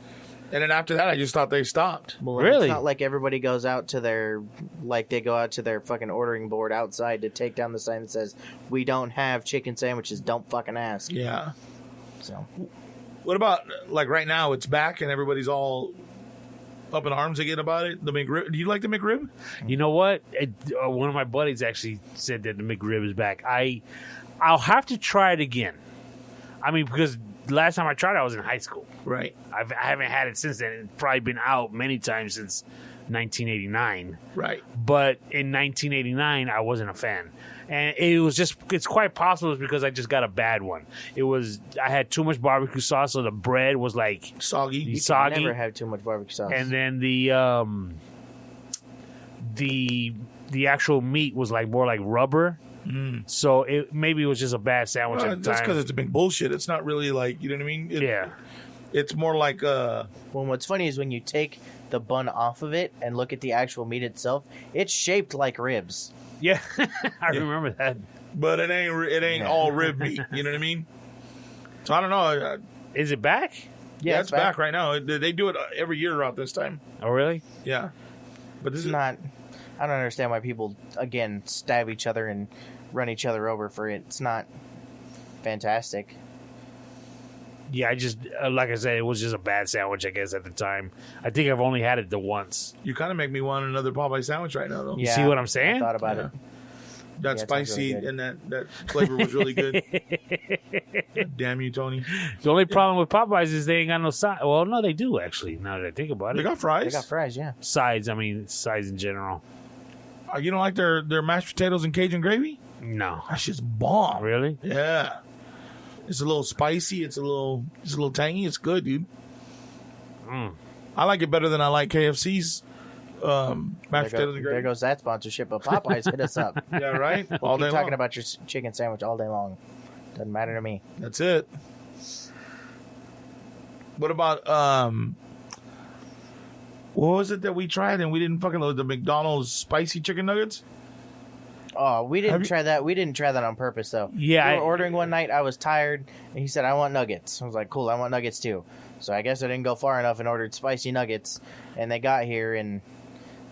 And then after that, I just thought they stopped. Well, Really? It's not like everybody goes out to their they go out to their fucking ordering board outside to take down the sign that says we don't have chicken sandwiches. Don't fucking ask. Yeah. So What about like right now? It's back, and everybody's all up in arms again about it. The McRib. Do you like the McRib? You know what? One of my buddies actually said that the McRib is back. I'll have to try it again. I mean, because last time I tried it, I was in high school. Right. I haven't had it since then. It's probably been out many times since 1989. Right. But in 1989, I wasn't a fan. And it's quite possible it's because I just got a bad one. I had too much barbecue sauce, so the bread was like Soggy. soggy. never have too much barbecue sauce. And then the actual meat was like more like rubber. So maybe it was just a bad sandwich at the That's time. because it's a big bullshit. It's not really like, you know what I mean? Yeah. It's more like Well, what's funny is when you take the bun off of it and look at the actual meat itself, it's shaped like ribs. Yeah, I remember that. but it ain't all rib meat. You know what I mean? So I don't know. Is it back? Yeah, it's back right now. They do it every year around this time. Oh, really? Yeah, but this It's is not. I don't understand why people again stab each other and run each other over for it. It's not fantastic. Yeah, I just, like I said, it was just a bad sandwich, I guess, at the time. I think I've only had it the once. You kind of make me want another Popeye sandwich right now, though. Yeah, see what I'm saying? I thought about Yeah. it. That Yeah, it sounds spicy really good. and that flavor was really good. Damn you, Tony. The only problem with Popeyes is they ain't got no side. Well, no, they do, actually, now that I think about They it. got fries. They got fries, yeah. Sides, I mean, sides in general. You don't like their mashed potatoes and Cajun gravy? No. That shit's bomb. Really? Yeah. It's a little spicy. It's a little tangy. It's good, dude. I like it better than I like KFC's mashed potatoes and There gravy. goes that sponsorship. But Popeyes, hit us up. Yeah, right? All day keep talking long. about your chicken sandwich all day long. Doesn't matter to me. That's it. What about what was it that we tried and we didn't fucking load the McDonald's spicy chicken nuggets? Oh, we Have didn't you- try that. We didn't try that on purpose, though. Yeah, we were ordering one night. I was tired, and he said, "I want nuggets." I was like, "Cool, I want nuggets too." So I guess I didn't go far enough and ordered spicy nuggets, and they got here, and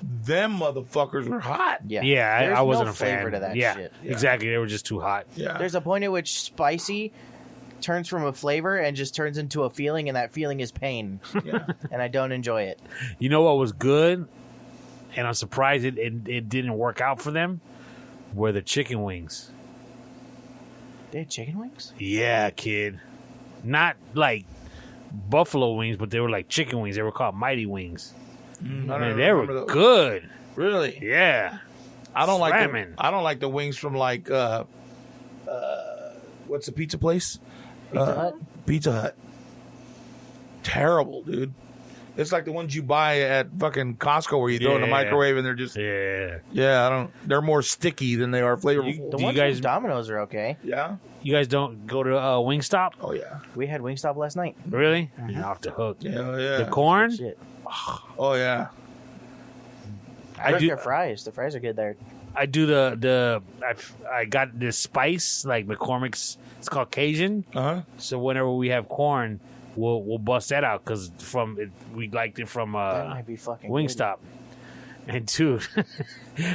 Them motherfuckers were hot. yeah, Yeah, there's I wasn't no a fan. flavor to that yeah, shit. exactly. They were just too hot. Yeah. There's a point at which spicy turns from a flavor and just turns into a feeling, and that feeling is pain, Yeah. and I don't enjoy it. You know what was good? And I'm surprised it didn't work out for them? Were the chicken wings. They had chicken wings? Yeah, kid. Not like buffalo wings, but they were like chicken wings. They were called Mighty Wings. I don't Man, they remember were those. good. Really? Yeah. I don't like Slamming. I don't like the wings from like what's the pizza place? Pizza Hut? Pizza Hut. Terrible, dude. It's like the ones you buy at fucking Costco where you throw in the microwave and they're just they're more sticky than they are flavorful. The ones from Domino's are okay. Yeah. You guys don't go to Wingstop? Oh yeah. We had Wingstop last night. Really? You're off the hook. Yeah. The corn? Shit. Oh yeah. I like their fries. The fries are good there. I do I got this spice like McCormick's. It's called Cajun. So whenever we have corn, we'll bust that out because we liked it from that might be fucking Wingstop. Good. And dude,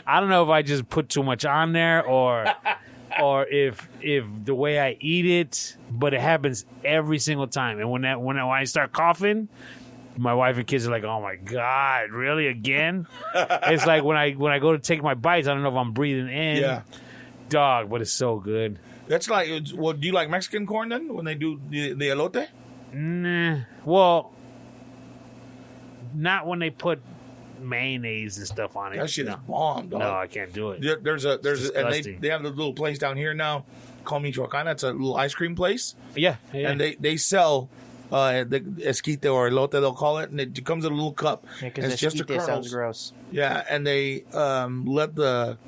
I don't know if I just put too much on there or if the way I eat it, but it happens every single time. And when I start coughing, my wife and kids are like, "Oh my god, really again?" It's like when I go to take my bites, I don't know if I'm breathing in. Yeah. Dog, but it's so good. That's like, well, do you like Mexican corn then when they do the elote? Nah. Well, not when they put mayonnaise and stuff on it. That shit is bomb, dog. No, I can't do it. There's and they have the little place down here now called Michoacana. It's a little ice cream place. Yeah. And they sell the esquite or elote, they'll call it, and it comes in a little cup. Yeah, because esquite sounds gross. Yeah, and they let the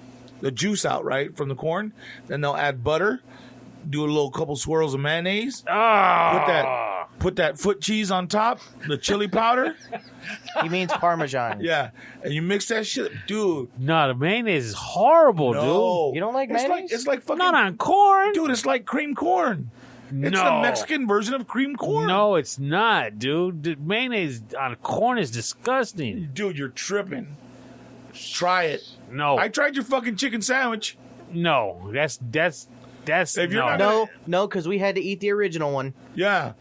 juice out, right, from the corn. Then they'll add butter, do a little couple swirls of mayonnaise, put that foot cheese on top, the chili powder. He means Parmesan. Yeah, and you mix that shit, dude. No, the mayonnaise is horrible, dude. You don't like mayonnaise? It's like fucking... Not on corn. Dude, it's like cream corn. It's the Mexican version of cream corn. No, it's not, dude. The mayonnaise on corn is disgusting. Dude, you're tripping. Try it. No. I tried your fucking chicken sandwich. No, that's If you're no. No, because we had to eat the original one. Yeah.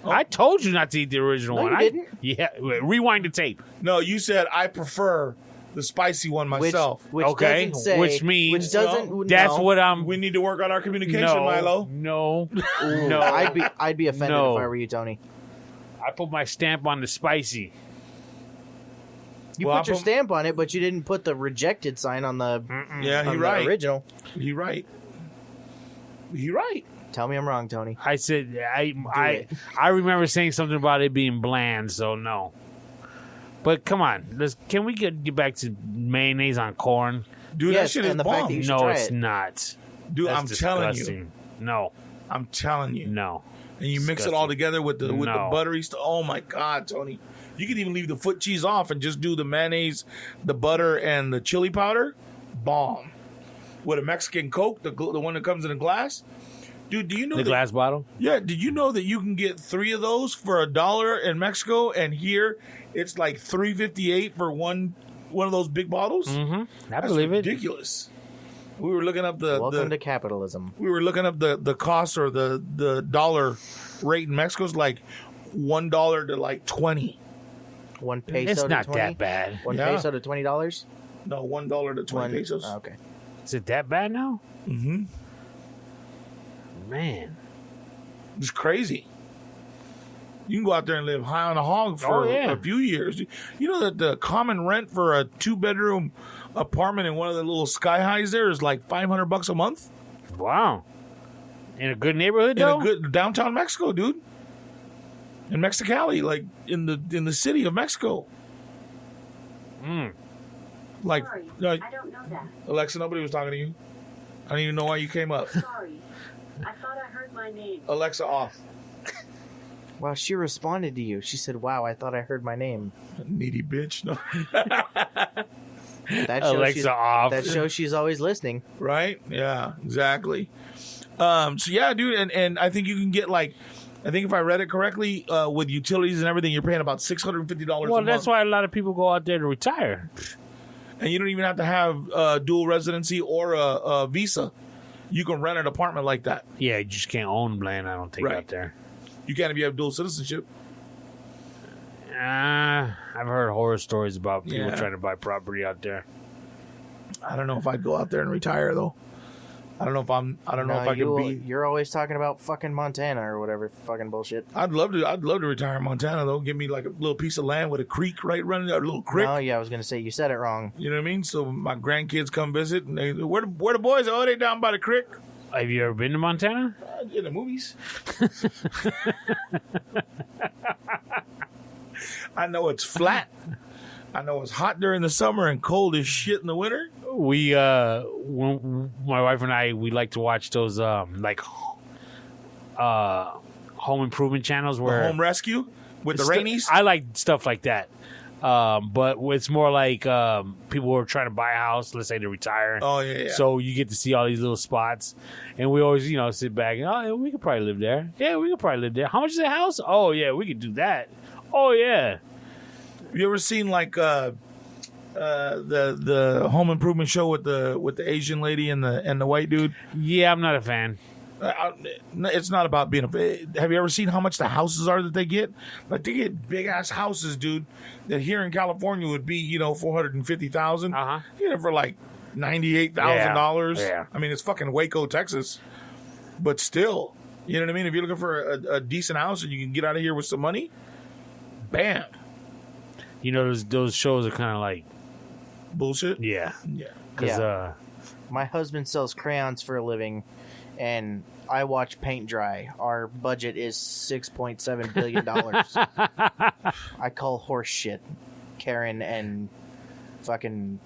I told you not to eat the original No, one. you didn't. Yeah, rewind the tape. No, you said I prefer the spicy one myself. Which Okay, doesn't say, which means- which doesn't. That's no. what I'm. We need to work on our communication, No, Milo. no, Ooh, no. I'd be offended No. if I were you, Tony. I put my stamp on the spicy. You Well, put your stamp on it, but you didn't put the rejected sign on the Yeah, on you're the right. original. You're right. You're right. Tell me I'm wrong, Tony. I said I remember saying something about it being bland, so no. But come on, can we get back to mayonnaise on corn? Dude, Yes, that shit is and the fact bomb. that you should No, try it's it. not. Dude, That's I'm telling you. disgusting. No, I'm telling you. no. And you mix it all together with the No. buttery stuff. Oh my god, Tony. You could even leave the foot cheese off and just do the mayonnaise, the butter, and the chili powder. Bomb. With a Mexican Coke, the one that comes in a glass. Dude, do you know The glass bottle? Yeah, did you know that you can get 3 of those for $1 in Mexico, and here it's like $3.58 for one of those big bottles? Mm-hmm. I That's believe it. ridiculous. We were looking up Welcome to capitalism. we were looking up the cost or the dollar rate in Mexico is like $1 to like 20. 1 peso It's to not 20? that bad. 1 Yeah. peso to $20? No, $1 to 20 pesos. Okay. Is it that bad now? Mm-hmm. Man. It's crazy. You can go out there and live high on a hog for a few years. You know that the common rent for a 2-bedroom apartment in one of the little sky highs there is like $500 a month? Wow. In a good neighborhood, In though? a good downtown Mexico, dude. In Mexicali, like in the city of Mexico. Mm. Like, Sorry, no, I don't know that. Alexa, nobody was talking to you. I don't even know why you came up. Sorry. I thought I heard my name. Alexa off. Wow, she responded to you. She said, "Wow, I thought I heard my name." Needy bitch. No. That shows Alexa off. That shows she's always listening. Right? Yeah, exactly. So yeah, dude, and I think you can get like, I think if I read it correctly, with utilities and everything, you're paying about $650 a Well, month. that's why a lot of people go out there to retire. And you don't even have to have dual residency or a visa. You can rent an apartment like that. Yeah, you just can't own land, I don't think, Right. out there. You can't if you have dual citizenship. I've heard horror stories about people Yeah. trying to buy property out there. I don't know if I'd go out there and retire though. I don't know if I could be. You're always talking about fucking Montana or whatever fucking bullshit. I'd love to retire in Montana though. Give me like a little piece of land with a creek right running, a little creek. No, yeah, I was gonna say you said it wrong. You know what I mean? So my grandkids come visit, and they where the boys? Oh, they down by the creek. Have you ever been to Montana? In the movies. I know it's flat. I know it's hot during the summer and cold as shit in the winter. We when my wife and I, we like to watch those like home improvement channels where The home rescue with the Rainies. I like stuff like that. But it's more like people who are trying to buy a house, let's say they're retiring. Oh, yeah. So you get to see all these little spots, and we always, sit back and, oh, yeah, we could probably live there. Yeah, we could probably live there. How much is that house? Oh, yeah, we could do that. Oh, yeah. You ever seen like the home improvement show with the Asian lady and the white dude? Yeah, I'm not a fan. It's not about being have you ever seen how much the houses are that they get? Like they get big ass houses, dude, that here in California would be, $450,000. Uh-huh. You get it for like $98,000. Yeah. I mean, it's fucking Waco, Texas. But still, you know what I mean? If you're looking for a decent house and you can get out of here with some money, bam. Those shows are kind of like Bullshit. yeah. Yeah. Because My husband sells crayons for a living, and I watch paint dry. Our budget is $6.7 billion. I call horse shit Karen and fucking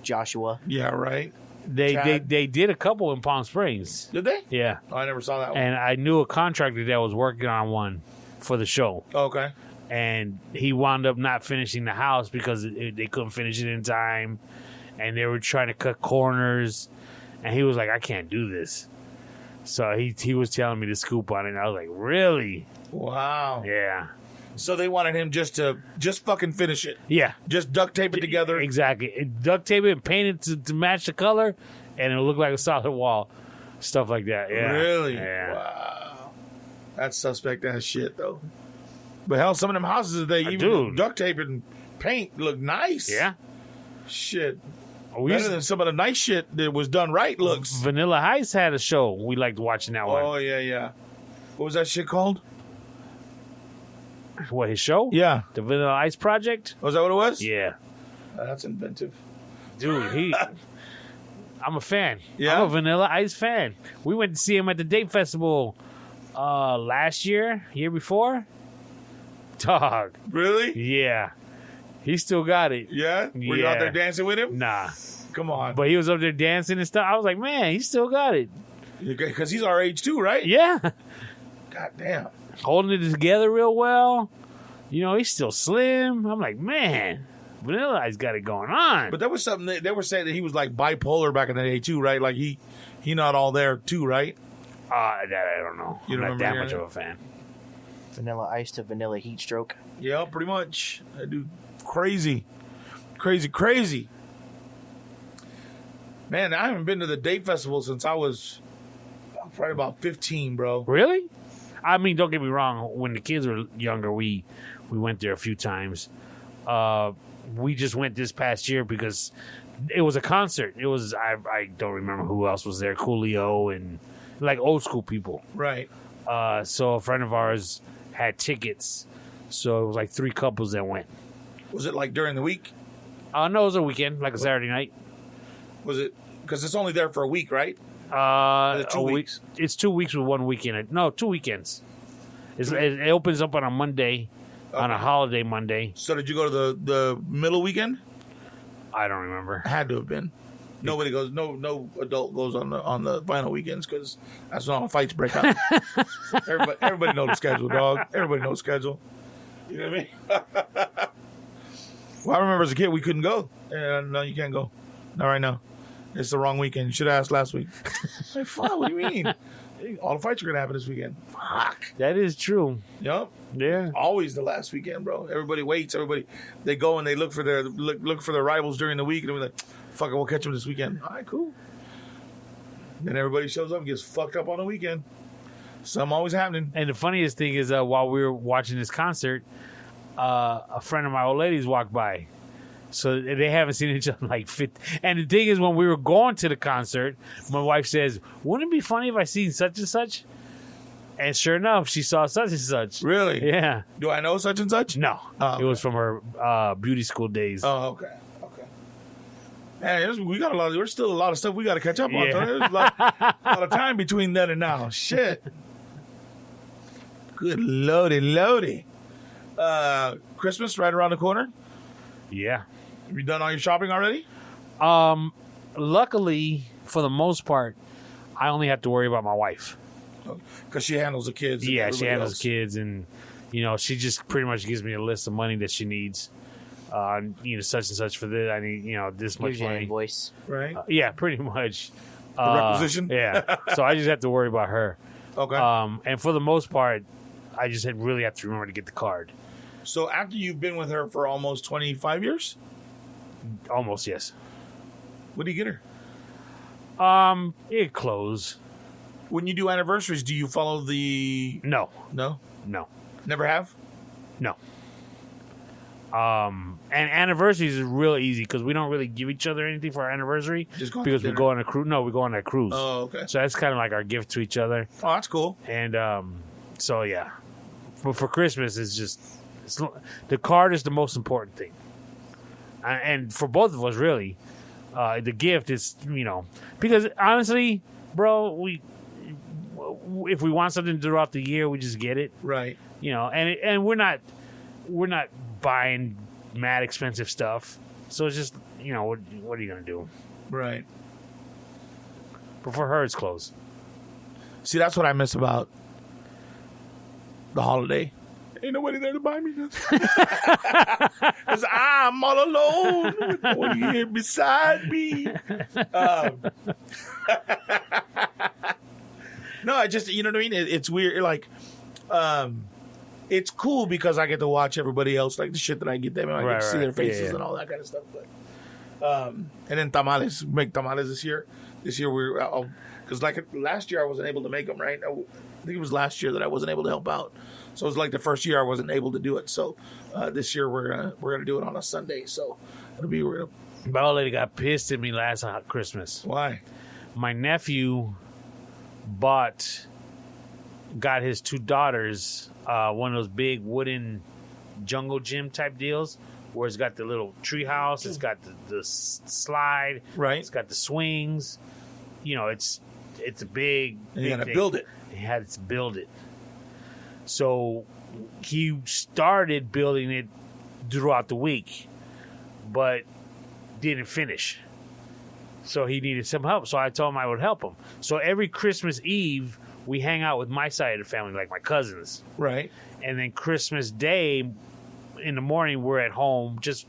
Joshua. Yeah, right. they did a couple in Palm Springs. Did they? Yeah. Oh, I never saw that one. And I knew a contractor that was working on one for the show. Okay. And he wound up not finishing the house because they couldn't finish it in time. And they were trying to cut corners. And he was like, I can't do this. So he was telling me the scoop on it. And I was like, really? Wow. Yeah. So they wanted him just fucking finish it. Yeah. Just duct tape it together. Exactly. Duct tape it and paint it to match the color. And it'll look like a solid wall. Stuff like that. Yeah. Really? Yeah. Wow. That's suspect ass shit, though. But hell, some of them houses that they even Dude. duct tape and paint look nice. Yeah. Shit. We Better used than some of the nice shit that was done right looks. Vanilla Ice had a show. We liked watching that one. Oh, yeah. What was that shit called? What, his show? Yeah. The Vanilla Ice Project? Was that what it was? Yeah. That's inventive. Dude, I'm a fan. Yeah? I'm a Vanilla Ice fan. We went to see him at the Date Festival last year before. Dog. Really? Yeah. He still got it. Yeah? Were you out Yeah. there dancing with him? Nah. Come on. But he was up there dancing and stuff. I was like, man, he still got it. Because he's our age too, right? Yeah. God damn. Holding it together real well. He's still slim. I'm like, man, Vanilla Ice got it going on. But that was something they were saying that he was like bipolar back in the day too, right? Like he not all there too, right? that I don't know. You don't I'm not that remember much hearing of a fan. Vanilla Ice to Vanilla Heat Stroke. Yeah, pretty much. I do crazy. Man, I haven't been to the Date Festival since I was probably about 15, bro. Really? I mean, don't get me wrong. When the kids were younger, we went there a few times. We just went this past year because it was a concert. It was I don't remember who else was there. Coolio and like old school people. Right. So a friend of ours had tickets. So it was like 3 couples that went. Was it like during the week? No, it was a weekend, like a Saturday night. Was it? Because it's only there for a week, right? 2 weeks. It's 2 weeks with 1 weekend. No, 2 weekends. It opens up on a Monday, on a holiday Monday. So did you go to the middle weekend? I don't remember. Had to have been. Nobody goes. No adult goes on the final weekends because that's when all the fights break out. everybody knows the schedule, dog. Everybody knows the schedule. You know what I mean? Well, I remember as a kid we couldn't go. No, you can't go. Not right now. It's the wrong weekend. You should have asked last week. Like, fuck, what do you mean? All the fights are gonna happen this weekend. Fuck. That is true. Yep. Yeah. Always the last weekend, bro. Everybody waits. They go and they look for their rivals during the week, and they're like, "Fuck it, we'll catch them this weekend." All right, cool. Then everybody shows up and gets fucked up on the weekend. Something always happening. And the funniest thing is, while we were watching this concert, a friend of my old lady's walked by. So they haven't seen each other in like 50. And the thing is, when we were going to the concert, my wife says, wouldn't it be funny if I seen such and such? And sure enough, she saw such and such. Really? Yeah. Do I know such and such? No. Oh, okay. It was from her beauty school days. Oh, okay. Man, we got there's still a lot of stuff we got to catch up on. Yeah. There's a lot of time between then and now. Shit. Good lordy. Christmas right around the corner. Yeah. Have you done all your shopping already? Luckily, for the most part, I only have to worry about my wife. Because she handles the kids. And Yeah, she everybody handles else. kids, and she just pretty much gives me a list of money that she needs. Such and such for this. I need, this much Gives you an money. invoice. Right. Yeah, pretty much. The requisition? Yeah. So I just have to worry about her. Okay. And for the most part, I just really have to remember to get the card. So after you've been with her for almost 25 years, Almost, yes. what do you get her? It close. When you do anniversaries, do you follow the... No. No? Never have? No. And anniversaries is real easy because we don't really give each other anything for our anniversary Just go out because to we dinner. go on a cruise. No, we go on a cruise. Oh, okay. So that's kind of like our gift to each other. Oh, that's cool. And so yeah, but for Christmas the card is the most important thing, and for both of us really, the gift is because honestly, bro, if we want something throughout the year, we just get it, Right. and we're not buying mad expensive stuff, so it's just what are you gonna do? Right. But for her, it's close. See, that's what I miss about the holiday. Ain't nobody there to buy me nothing. 'Cause I'm all alone with no one here beside me. No, I just, you know what I mean? It's weird. Like, it's cool because I get to watch everybody else, like the shit that I get them. I get to see their faces and all that kind of stuff. But, and then tamales, make tamales this year. This year because like last year I wasn't able to make them, right? I think it was last year that I wasn't able to help out. So it was like the first year I wasn't able to do it. So this year we're gonna do it on a Sunday. So it'll be real. My old lady got pissed at me last Christmas. Why? My nephew got his two daughters one of those big wooden jungle gym type deals where it's got the little tree house, it's got the slide, Right. it's got the swings. It's a big. And you gotta thing. build it. He had to build it. So he started building it throughout the week, but didn't finish. So he needed some help. So I told him I would help him. So every Christmas Eve, we hang out with my side of the family, like my cousins. Right. And then Christmas Day, in the morning, we're at home, just,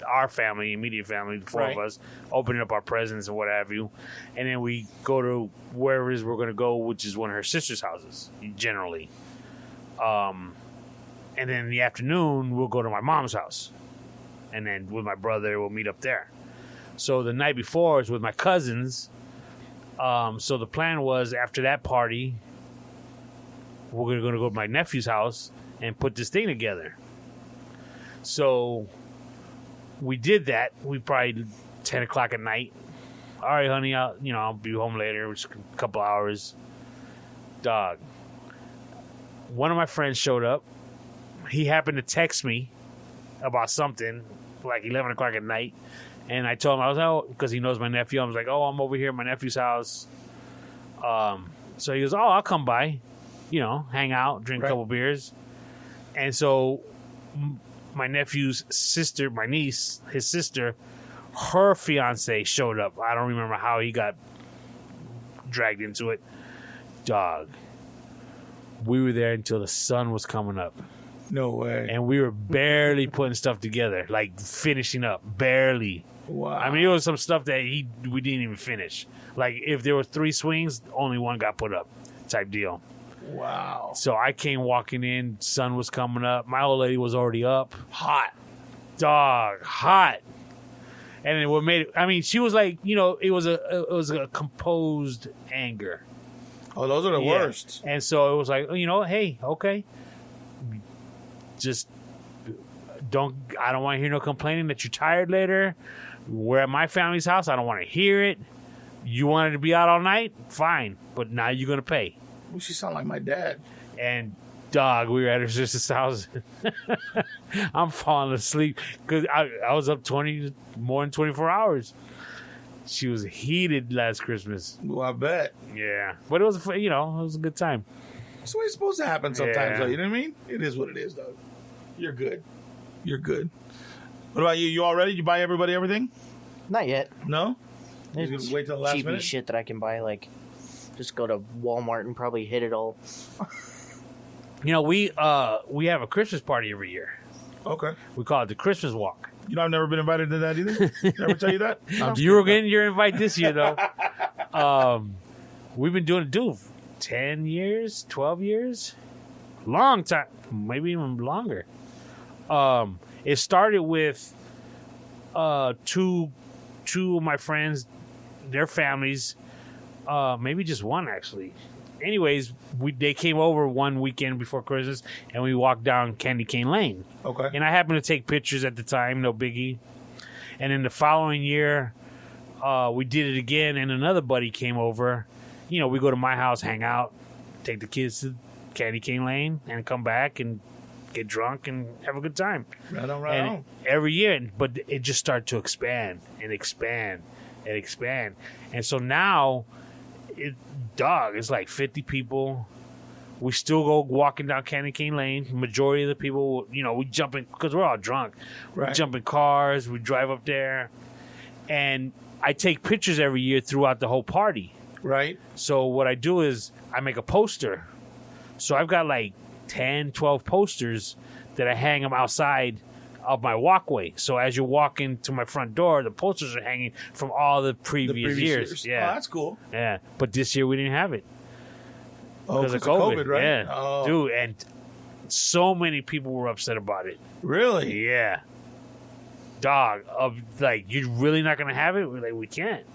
our family, immediate family, the four of us, opening up our presents and what have you. And then we go to wherever it is we're going to go, which is one of her sister's houses, generally. And then in the afternoon, we'll go to my mom's house. And then with my brother, we'll meet up there. So the night before is with my cousins. So the plan was after that party, we're going to go to my nephew's house and put this thing together. So we did that. We probably 10 o'clock at night. All right, honey, I'll be home later. Just a couple hours. Dog. One of my friends showed up. He happened to text me about something like 11 o'clock at night. And I told him, because he knows my nephew. I was like, I'm over here at my nephew's house. So he goes, I'll come by, hang out, drink a couple beers. And so my nephew's sister, my niece, his sister, her fiance showed up. I don't remember how he got dragged into it. Dog. We were there until the sun was coming up. No way. And we were barely putting stuff together, like finishing up, barely. Wow. I mean, it was some stuff that we didn't even finish. Like, if there were 3 swings, only one got put up, type deal. Wow. So I came walking in, sun was coming up. My old lady was already up. Hot. Dog, hot. And then what made it, I mean, she was like, it was a composed anger. Oh, those are the worst. And so it was like, hey, okay. Just I don't want to hear no complaining that you're tired later. We're at my family's house. I don't want to hear it. You wanted to be out all night? Fine. But now you're going to pay. Well, she sound like my dad. And, dog, we were at her sister's house. I'm falling asleep because I was up more than 24 hours. She was heated last Christmas. Well, I bet. Yeah. But it was, it was a good time. That's the way it's supposed to happen sometimes, Yeah. though. You know what I mean? It is what it is, though. You're good. You're good. What about you? You all ready? You buy everybody everything? Not yet. No? You're It's gonna wait till the last cheapy minute? shit that I can buy. Like, just go to Walmart and probably hit it all. You know, we have a Christmas party every year. Okay. We call it the Christmas Walk. You know, I've never been invited to that either. Never tell you that? You were getting your invite this year, though. We've been doing it, 10 years, 12 years, long time, maybe even longer. It started with two of my friends, their families, maybe just one actually. Anyways, they came over one weekend before Christmas, and we walked down Candy Cane Lane. Okay. And I happened to take pictures at the time, no biggie. And then the following year, we did it again, and another buddy came over. You know, we go to my house, hang out, take the kids to Candy Cane Lane, and come back and get drunk and have a good time. Right on, And every year, but it just started to expand and expand and expand. And so now, it's like 50 people. We still go walking down Candy Cane Lane. Majority of the people, you know, we jump in, because we're all drunk. Right. We jump in cars, we drive up there. And I take pictures every year throughout the whole party. Right. So what I do is I make a poster. So I've got like 10, 12 posters that I hang them outside of my walkway. So as you walk into my front door, the posters are hanging from all the previous years. Yeah. Oh, that's cool. Yeah. But this year we didn't have it. Oh, Because of COVID, right? Yeah. Oh. Dude, and so many people were upset about it. Really? Yeah. Dog, like, you're really not going to have it? We're like, we can't.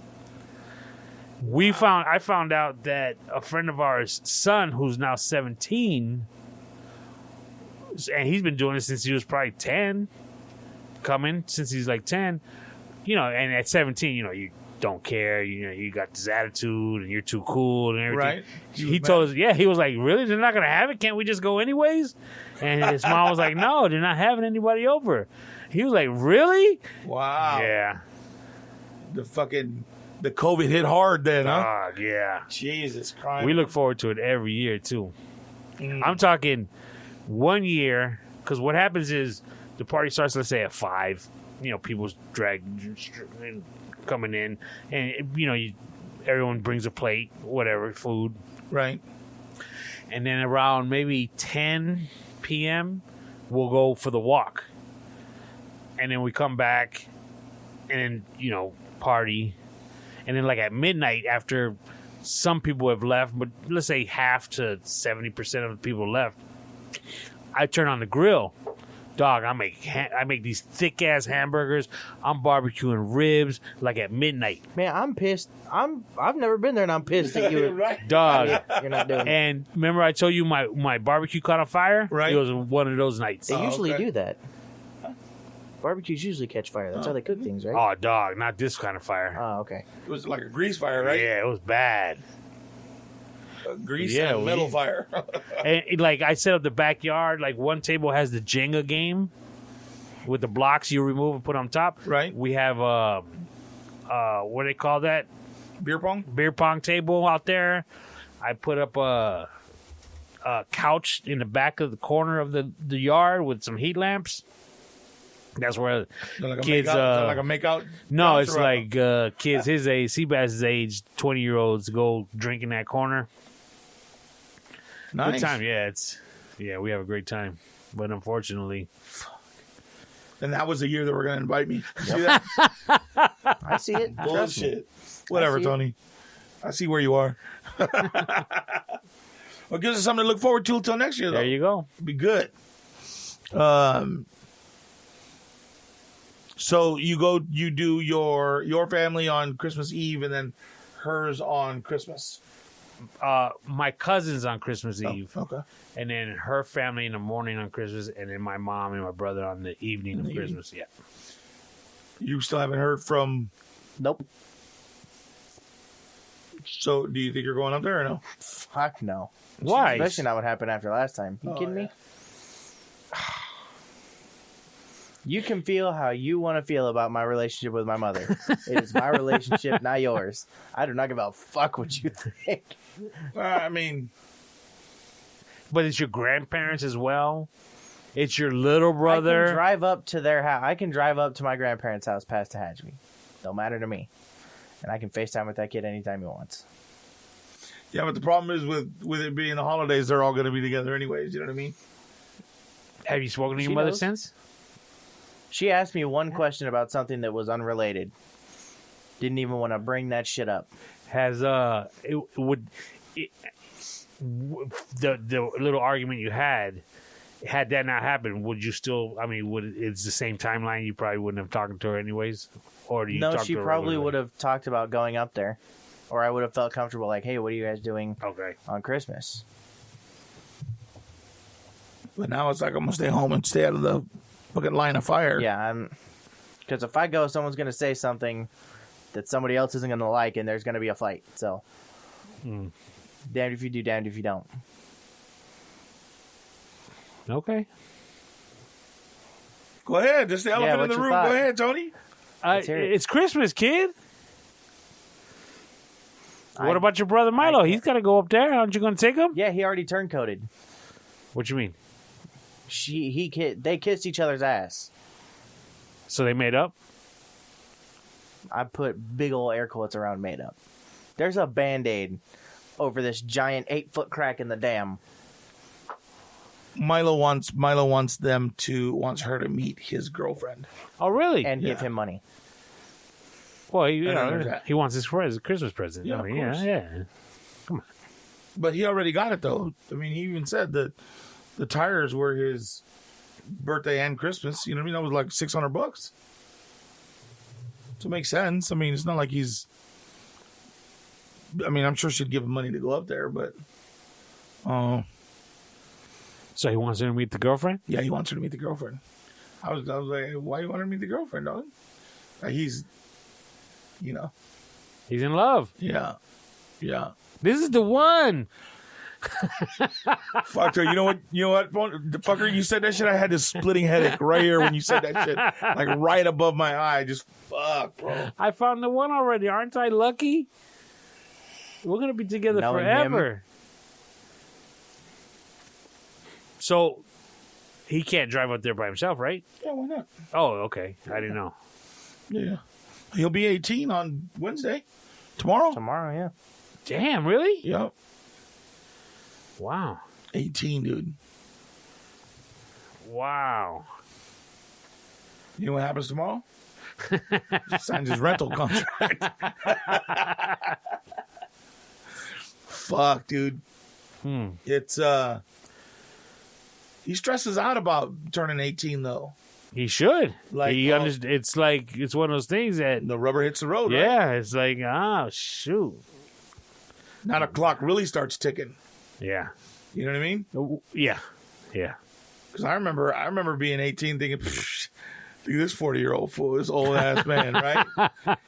I found out that a friend of ours' son, who's now 17, and he's been doing it since he was probably 10, coming since he's like 10, you know, and at 17, you know, you don't care, you know, you got this attitude and you're too cool and everything. Right. He told us, he was like, really? They're not going to have it? Can't we just go anyways? And his mom was like, no, they're not having anybody over. He was like, really? Wow. Yeah. The COVID hit hard then, huh? Dog, yeah. Jesus Christ. We look forward to it every year, too. Mm. I'm talking 1 year, because what happens is the party starts, let's say, at 5. You know, people's coming in, and, you know, everyone brings a plate, whatever, food. Right. And then around maybe 10 p.m., we'll go for the walk. And then we come back and then, you know, party. And then, like, at midnight, after some people have left, but let's say half to 70% of the people left, I turn on the grill. Dog, I make these thick-ass hamburgers. I'm barbecuing ribs, like, at midnight. Man, I'm pissed. I've never been there, and I'm pissed that you. Right. Dog. You're not doing it. And remember I told you my barbecue caught on fire? Right. It was one of those nights. They usually okay. do that. Barbecues usually catch fire. That's how they cook things, right? Oh, dog, not this kind of fire. Oh, okay. It was like a grease fire, right? Yeah, it was bad. A grease Yeah, and metal fire. And like, I set up the backyard. Like, one table has the Jenga game with the blocks you remove and put on top. Right. We have what do they call that? Beer pong? Beer pong table out there. I put up a couch in the back of the corner of the yard with some heat lamps. That's where Like a kids. like a makeout? No, couch it's or a- like kids his age, Seabass's age, 20-year-olds go drink in that corner. Nice. Good time, yeah. We have a great time, but unfortunately, And that was the year that we're going to invite me. See that? I see it. Trust me. Bullshit. Whatever, I see it. Tony. I see where you are. Well, gives us something to look forward to until next year, though. there you go. Be good. So you do your family on Christmas Eve and then hers on Christmas. My cousin's on Christmas Eve, Okay. and then her family in the morning on Christmas, and then my mom and my brother on the evening of Christmas. Yeah. You still haven't heard from. Nope. So, do you think you're going up there or no? Fuck no. Why? Especially not what happened after last time. You kidding yeah. me? You can feel how you want to feel about my relationship with my mother. It is my relationship, not yours. I do not give a fuck what you think. I mean, But it's your grandparents as well. It's your little brother. I can drive up to their house. I can drive up to my grandparents' house past Tehachapi. Don't matter to me. And I can FaceTime with that kid anytime he wants. Yeah, but the problem is with it being the holidays, they're all going to be together anyways. You know what I mean? Have you spoken to your She mother knows. since? She asked me one question about something that was unrelated. Didn't even want to bring that shit up. Has the little argument you had that not happened, would you still? I mean, it's the same timeline? You probably wouldn't have talked to her anyways, or do you? No, talk she to her probably regularly? would have talked about going up there, or I would have felt comfortable. Like, hey, what are you guys doing Okay. on Christmas? But now it's like I'm going to stay home and stay out of the fucking line of fire. Yeah, because if I go, someone's going to say something that somebody else isn't going to like, and there's going to be a fight. So, damned if you do, damned if you don't. Okay. Go ahead. Just the elephant in what's the your room. thought? Go ahead, Tony. Let's hear it. It's Christmas, kid. What I- about your brother Milo? I- He's got to go up there. Aren't you going to take him? Yeah, he already turncoated. What you mean? They kissed each other's ass. So they made up? I put big old air quotes around made up. There's a Band-Aid over this giant 8-foot crack in the dam. Milo wants her to meet his girlfriend. Oh, really? And give Yeah. him money. Well, And then there's that. he wants his Christmas present. Yeah, I mean, of course. yeah. But he already got it though. I mean, he even said that the tires were his birthday and Christmas. You know what I mean? That was like $600. So it makes sense. I mean, it's not like he's. I mean, I'm sure she'd give him money to go up there, but. Oh, So he wants her to meet the girlfriend? yeah, he wants her to meet the girlfriend. I was like, why you want her to meet the girlfriend, dog? He's, He's in love. yeah. This is the one. Fuck her. You know what, fucker? You said that shit. I had this splitting headache right here when you said that shit, like right above my eye. Just fuck, bro. I found the one already. Aren't I lucky? We're going to be together Knowing forever. So he can't drive up there by himself, right? Yeah, why not? Oh, okay. I didn't know. Yeah, he'll be 18 on Wednesday. Tomorrow. Tomorrow, Damn, really? Yep, Wow. 18, dude. Wow. You know what happens tomorrow? Signs his rental contract. Fuck, dude. It's he stresses out about turning 18 though. He should. Like, It's like, it's one of those things that, The rubber hits the road. Right? yeah, it's like, oh, shoot. Now the clock really starts ticking. Yeah. You know what I mean? Yeah. Yeah. Because I remember being 18 thinking, "Psh, look at this 40-year-old fool, this old ass man, right?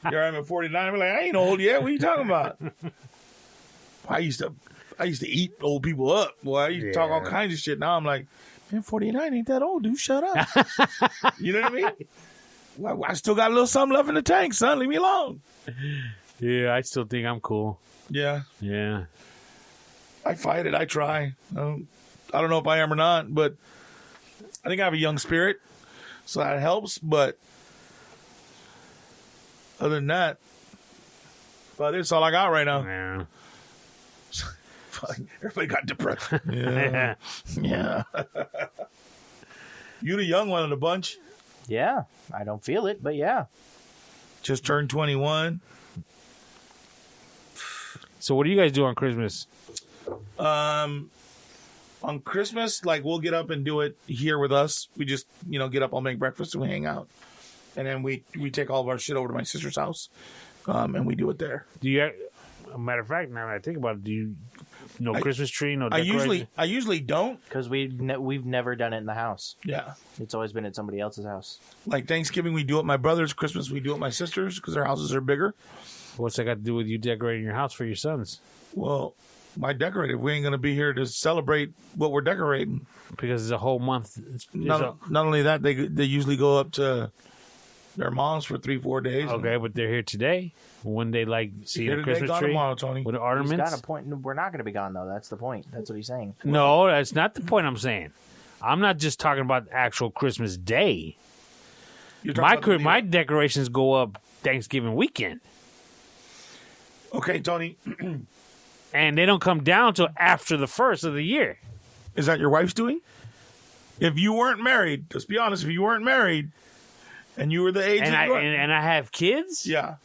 Here I'm at 49. I'm like, I ain't old yet. What are you talking about? I used to eat old people up. Boy, I used to talk all Yeah. kinds of shit. Now I'm like, man, 49 ain't that old, dude. Shut up. You know what I mean? Well, I still got a little something left in the tank, son. Leave me alone. Yeah, I still think I'm cool. Yeah, Yeah. I fight it. I try. I don't know if I am or not, but I think I have a young spirit, so that helps. But other than that, but that's all I got right now. Yeah. Fuck, everybody got depressed. Yeah, yeah. You the young one of the bunch. Yeah, I don't feel it, but yeah. Just turned 21. So what do you guys do on Christmas? On Christmas, like we'll get up and do it here with us. We just, get up, I'll make breakfast and we hang out. And then we take all of our shit over to my sister's house. And we do it there. Do you? A matter of fact, now that I think about it, do you? No Christmas tree, no. I Decoration? usually don't. Because we've never done it in the house. Yeah. It's always been at somebody else's house. Like Thanksgiving, we do it at my brother's. Christmas, we do it at my sister's because their houses are bigger. What's that got to do with you decorating your house for your sons? Well, why decorate if we ain't going to be here to celebrate what we're decorating? Because it's a whole month. Not only that, they usually go up to Their moms for 3-4 days. Okay, but they're here today. When they see Here the today, Christmas gone tree tomorrow, Tony. with the He's ornaments. got a point. We're not going to be gone though. That's the point. That's what he's saying. No, that's not the point I'm saying. I'm not just talking about actual Christmas Day. You're talking about the- My decorations go up Thanksgiving weekend, Okay, Tony. and they don't come down till after the first of the year. Is that your wife's doing? If you weren't married, let's be honest, if you weren't married and you were the age And that you are, and I have kids. yeah.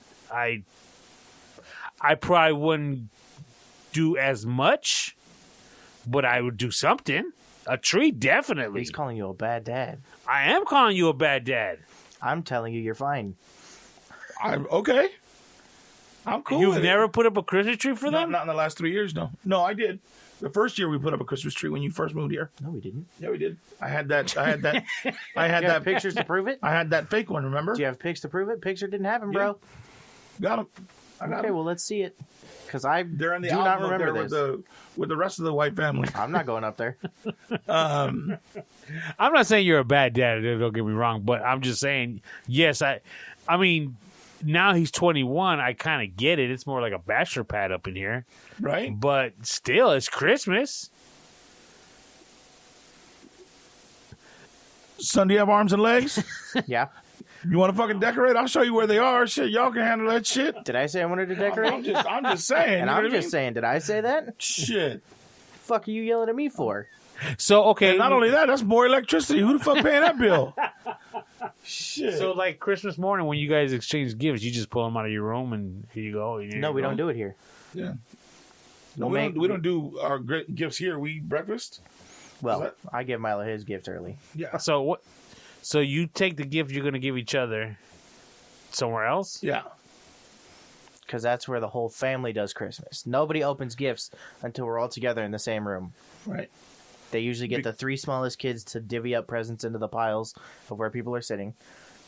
I probably wouldn't do as much, but I would do something. A tree, definitely. He's calling you a bad dad. I am calling you a bad dad. I'm telling you, you're fine. I'm okay. I'm cool. You've with never it. put up a Christmas tree for them? Not in the last 3 years, no. No, I did. The first year we put up a Christmas tree when you first moved here. No, we didn't. Yeah, we did. I had that. I had Do you have that pictures to prove it? I had that fake one. Remember? Do you have pics to prove it? Picture didn't happen, bro. Got them. I got Okay, 'em. well, let's see it. Because I They're in the do not album up remember there this. with the rest of the white family. I'm not going up there. I'm not saying you're a bad dad. Don't get me wrong, but I'm just saying, yes, I mean, now he's 21. I kind of get it. It's more like a bachelor pad up in here, Right? but still, it's Christmas. Son, do you have arms and legs? Yeah. You want to fucking decorate? I'll show you where they are. Shit, y'all can handle that shit. Did I say I wanted to decorate? I'm just saying. and you know I'm what I just mean? saying, did I say that? Shit. Fuck are you yelling at me for? So okay, And not only that, that's more electricity. Who the fuck paying that bill? Shit. so like Christmas morning when you guys exchange gifts, you just pull them out of your room and here you go. No, we don't do it here. yeah. No, We'll we don't do our gifts here. We eat breakfast. Well, that- I give Milo his gift early. Yeah. So what? So you take the gift you're going to give each other somewhere else? Yeah. Because that's where the whole family does Christmas. Nobody opens gifts until we're all together in the same room. Right. They usually get the three smallest kids to divvy up presents into the piles of where people are sitting.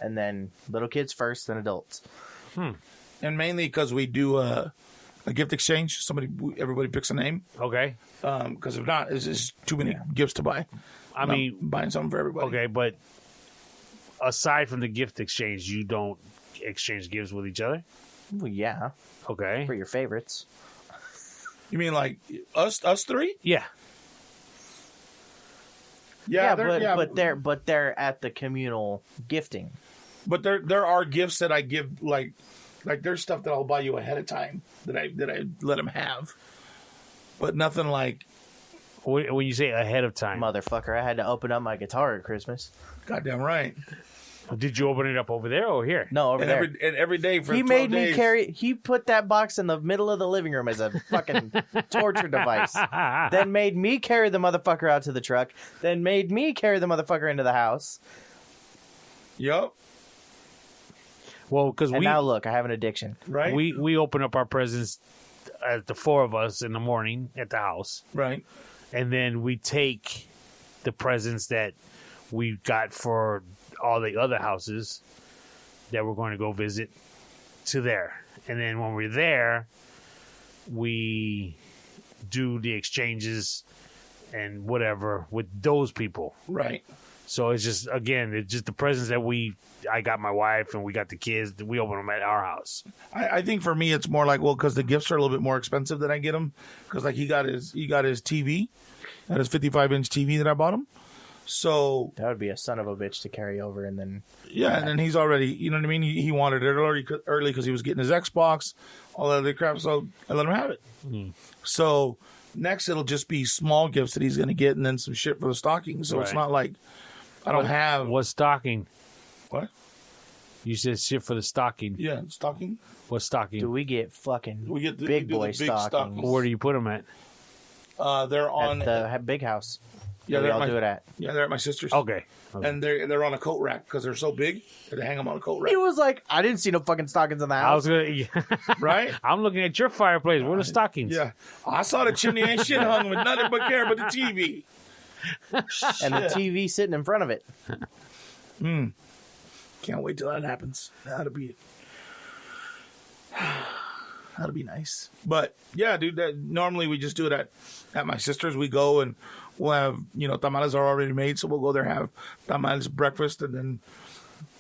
And then little kids first, then adults. And mainly because we do a gift exchange. Everybody picks a name. Okay. Because if not, it's just too many gifts to buy. I I'm mean, buying something for everybody. okay, but aside from the gift exchange, you don't exchange gifts with each other? Well, yeah, Okay. for your favorites. You mean like us three? Yeah. Yeah, but they're at the communal gifting. But there are gifts that I give like there's stuff that I'll buy you ahead of time that I let them have, but nothing like When you say ahead of time, Motherfucker, I had to open up my guitar at Christmas. goddamn right. did you open it up over there or here? No, over And there. every day for He 12 made days. me carry. He put that box in the middle of the living room as a fucking torture device. Then made me carry the motherfucker out to the truck. Then made me carry the motherfucker into the house. Yup. Well, because And now look, I have an addiction. Right. we open up our presents at the four of us in the morning at the house, right. and then we take the presents that we got for all the other houses that we're going to go visit to there. And then when we're there, we do the exchanges and whatever with those people. Right. So it's just, again, it's just the presents that I got my wife and we got the kids, we open them at our house. I think for me it's more like, well, because the gifts are a little bit more expensive than I get him, because like he got his TV, and his 55-inch TV that I bought him. So That would be a son of a bitch to carry over, and then yeah, and then he's already, you know what I mean. He wanted it early because he was getting his Xbox, all that other crap. So I let him have it. So next it'll just be small gifts that he's going to get, and then some shit for the stocking. So it's Right. not like I don't have What stocking? what? You said shit for the stocking. Yeah, stocking. What stocking? do we get fucking We get big boy stockings stockings. Where do you put them at? They're on. at the big house? yeah, we they're all at my, do it at. yeah, they're at my sister's. Okay. And they're on a coat rack because they're so big that they hang them on a coat rack. He was like, I didn't see no fucking stockings in the I was house. gonna. Right? I'm looking at your fireplace. Where are the stockings? Yeah. I saw the chimney ain't shit hung with nothing but care but the TV. And the TV sitting in front of it. Can't wait till that happens. That'll be nice. But yeah, dude, normally we just do it at my sister's. We go and we'll have, tamales are already made, so we'll go there, have tamales breakfast, and then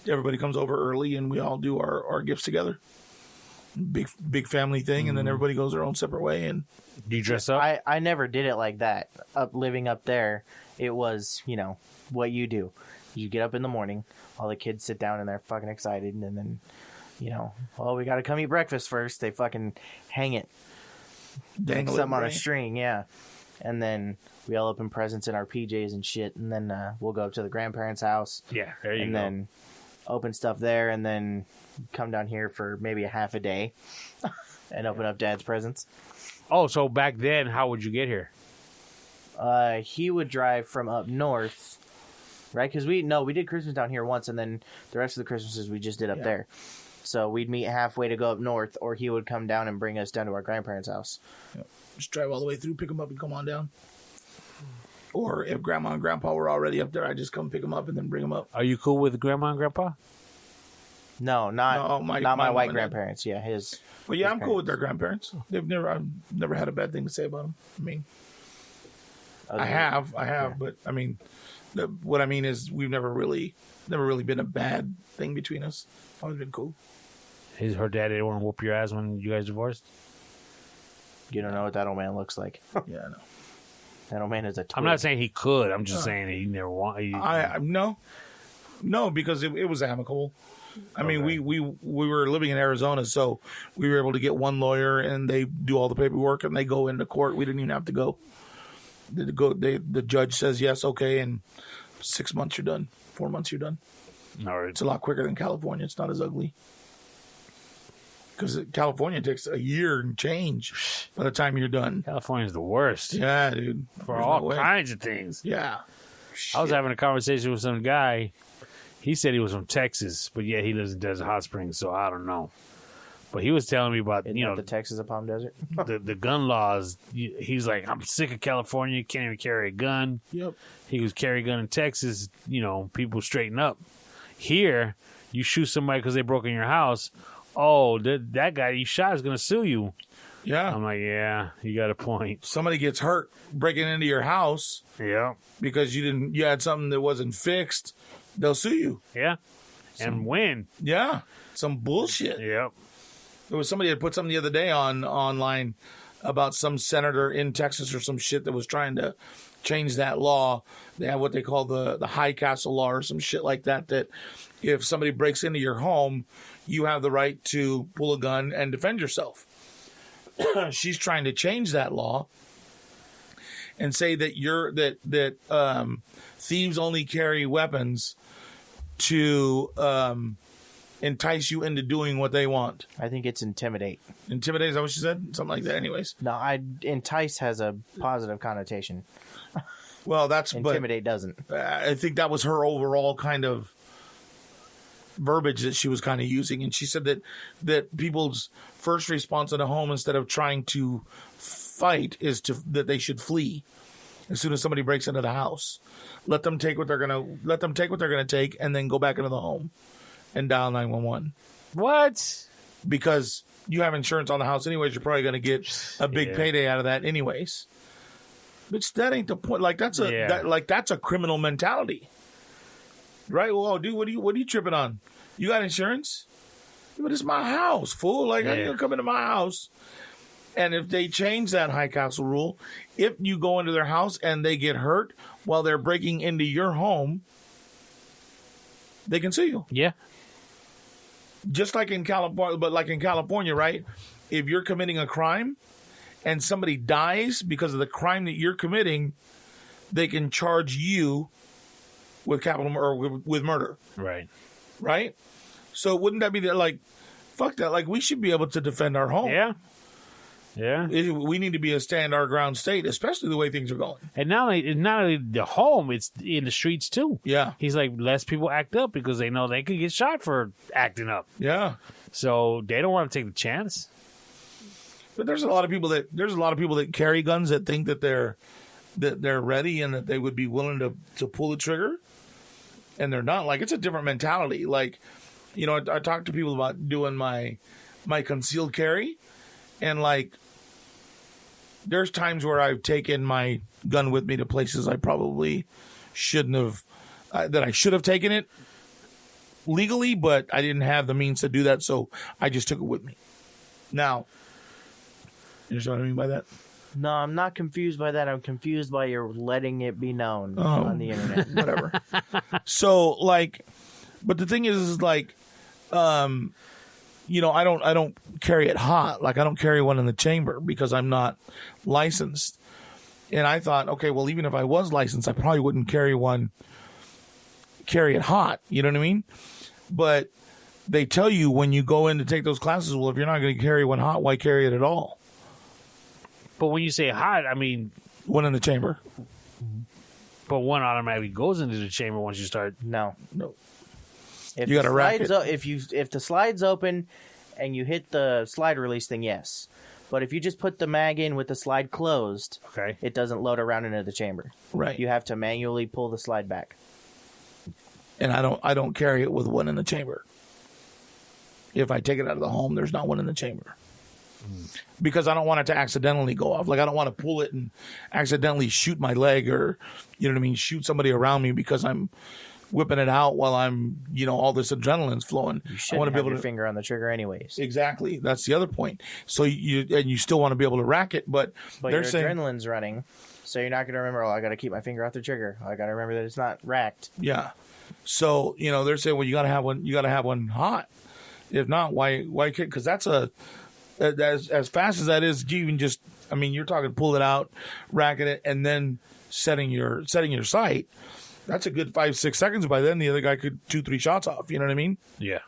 everybody comes over early and we all do our gifts together. Big family thing, and then everybody goes their own separate way. And Do you dress up? I never did it like that. Living up there, it was, what you do. You get up in the morning, all the kids sit down and they're fucking excited, and then, well, we got to come eat breakfast first. They fucking hang it. dangle Something on a right? string, yeah. And then we all open presents in our PJs and shit, and then we'll go up to the grandparents' house. Yeah, there you and go. then open stuff there, and then come down here for maybe a half a day and open up Dad's presents. Oh, so back then, how would you get here? He would drive from up north, right? Because we did Christmas down here once, and then the rest of the Christmases we just did up there. So we'd meet halfway to go up north, or he would come down and bring us down to our grandparents' house. Just drive all the way through, pick them up, and come on down. Or if Grandma and Grandpa were already up there, I just come pick them up and then bring them up. Are you cool with Grandma and Grandpa? No, not my my mom white and dad. grandparents. Yeah, his. Well, yeah, his I'm cool with their grandparents. I've never had a bad thing to say about them. I mean, I have, but I mean, what I mean is we've never really been a bad thing between us. Always been cool. Her dad didn't want to whoop your ass when you guys divorced? You don't know what that old man looks like. Yeah, I know. That old man is a twig. I'm not saying he could. I'm just saying he never wanted. No, because it was amicable. I mean, we were living in Arizona, so we were able to get one lawyer, and they do all the paperwork, and they go into court. We didn't even have to go. The judge says yes, okay, and 6 months you're done. 4 months you're done. All right. It's a lot quicker than California. It's not as ugly. Because California takes a year and change by the time you're done. California's the worst Yeah, dude. for There's all no way. kinds of things. Yeah. I was having a conversation with some guy. He said he was from Texas, but yeah, he lives in Desert Hot Springs, so I don't know. But he was telling me about, Isn't that the Texas of Palm Desert? the gun laws. He's like, I'm sick of California. Can't even carry a gun. Yep. He was carry a gun in Texas. People straighten up. Here, you shoot somebody because they broke in your house. Oh, that guy you shot is going to sue you. Yeah. I'm like, yeah, you got a point. Somebody gets hurt breaking into your house Yeah. because you had something that wasn't fixed, they'll sue you. Yeah. And win. Yeah. Some bullshit. Yep. There was somebody that put something the other day online about some senator in Texas or some shit that was trying to change that law. They have what they call the High Castle law or some shit like that if somebody breaks into your home, you have the right to pull a gun and defend yourself. She's trying to change that law and say that thieves only carry weapons to entice you into doing what they want. I think it's intimidate. Intimidate, is that what she said? Something like that, anyways. No, entice has a positive connotation. Well, Intimidate doesn't. I think that was her overall kind of verbiage that she was kind of using. And she said that people's first response in a home, instead of trying to fight, is that they should flee as soon as somebody breaks into the house. Let them take what they're gonna take, and then go back into the home and dial 911. What? Because you have insurance on the house anyways, you're probably gonna get a big payday out of that anyways. But that ain't the point. Like that's a criminal mentality, right? Well, dude, what are you tripping on? You got insurance? But it's my house, fool. Like how you gonna come into my house? And if they change that High Castle rule, if you go into their house and they get hurt while they're breaking into your home, they can sue you. Yeah. Just like in California, but like in California, right? If you're committing a crime and somebody dies because of the crime that you're committing, they can charge you with capital or with murder. Right. Right? So wouldn't that be like, fuck that? Like we should be able to defend our home. Yeah. Yeah. We need to be a stand our ground state, especially the way things are going. And not only the home, it's in the streets too. Yeah. He's like, less people act up because they know they could get shot for acting up. Yeah. So they don't want to take the chance. But there's a lot of people that carry guns that think that they're ready and that they would be willing to pull the trigger, and they're not. Like it's a different mentality. Like, I talk to people about doing my concealed carry, and like there's times where I've taken my gun with me to places I probably shouldn't have, that I should have taken it legally, but I didn't have the means to do that, so I just took it with me. Now, you understand what I mean by that? No, I'm not confused by that. I'm confused by your letting it be known on the internet. Whatever. So, like, but the thing is like, you know, I don't carry it hot. Like, I don't carry one in the chamber because I'm not licensed. And I thought, okay, well, even if I was licensed, I probably wouldn't carry it hot. You know what I mean? But they tell you when you go in to take those classes, well, if you're not going to carry one hot, why carry it at all? But when you say hot, I mean one in the chamber. But one automatically goes into the chamber once you start. No. If You gotta rack it. If the slide's open and you hit the slide release thing, yes. But if you just put the mag in with the slide closed, Okay. it doesn't load around into the chamber. Right. You have to manually pull the slide back. And I don't carry it with one in the chamber. If I take it out of the home, there's not one in the chamber. Because I don't want it to accidentally go off. Like, I don't want to pull it and accidentally shoot my leg or, you know what I mean, shoot somebody around me because I'm whipping it out while I'm, you know, all this adrenaline's flowing. You I shouldn't want to be have able your to finger on the trigger anyways. Exactly. That's the other point. So you still want to be able to rack it, but But they're your saying, adrenaline's running, so you're not going to remember, I got to keep my finger off the trigger. I got to remember that it's not racked. yeah. So, you know, they're saying, well, you got to have one hot. If not, why because that's as fast as that is, you even just, I mean, you're talking pull it out, racking it, and then setting your sight. That's a good 5-6 seconds. By then, the other guy could 2-3 shots off. You know what I mean? Yeah.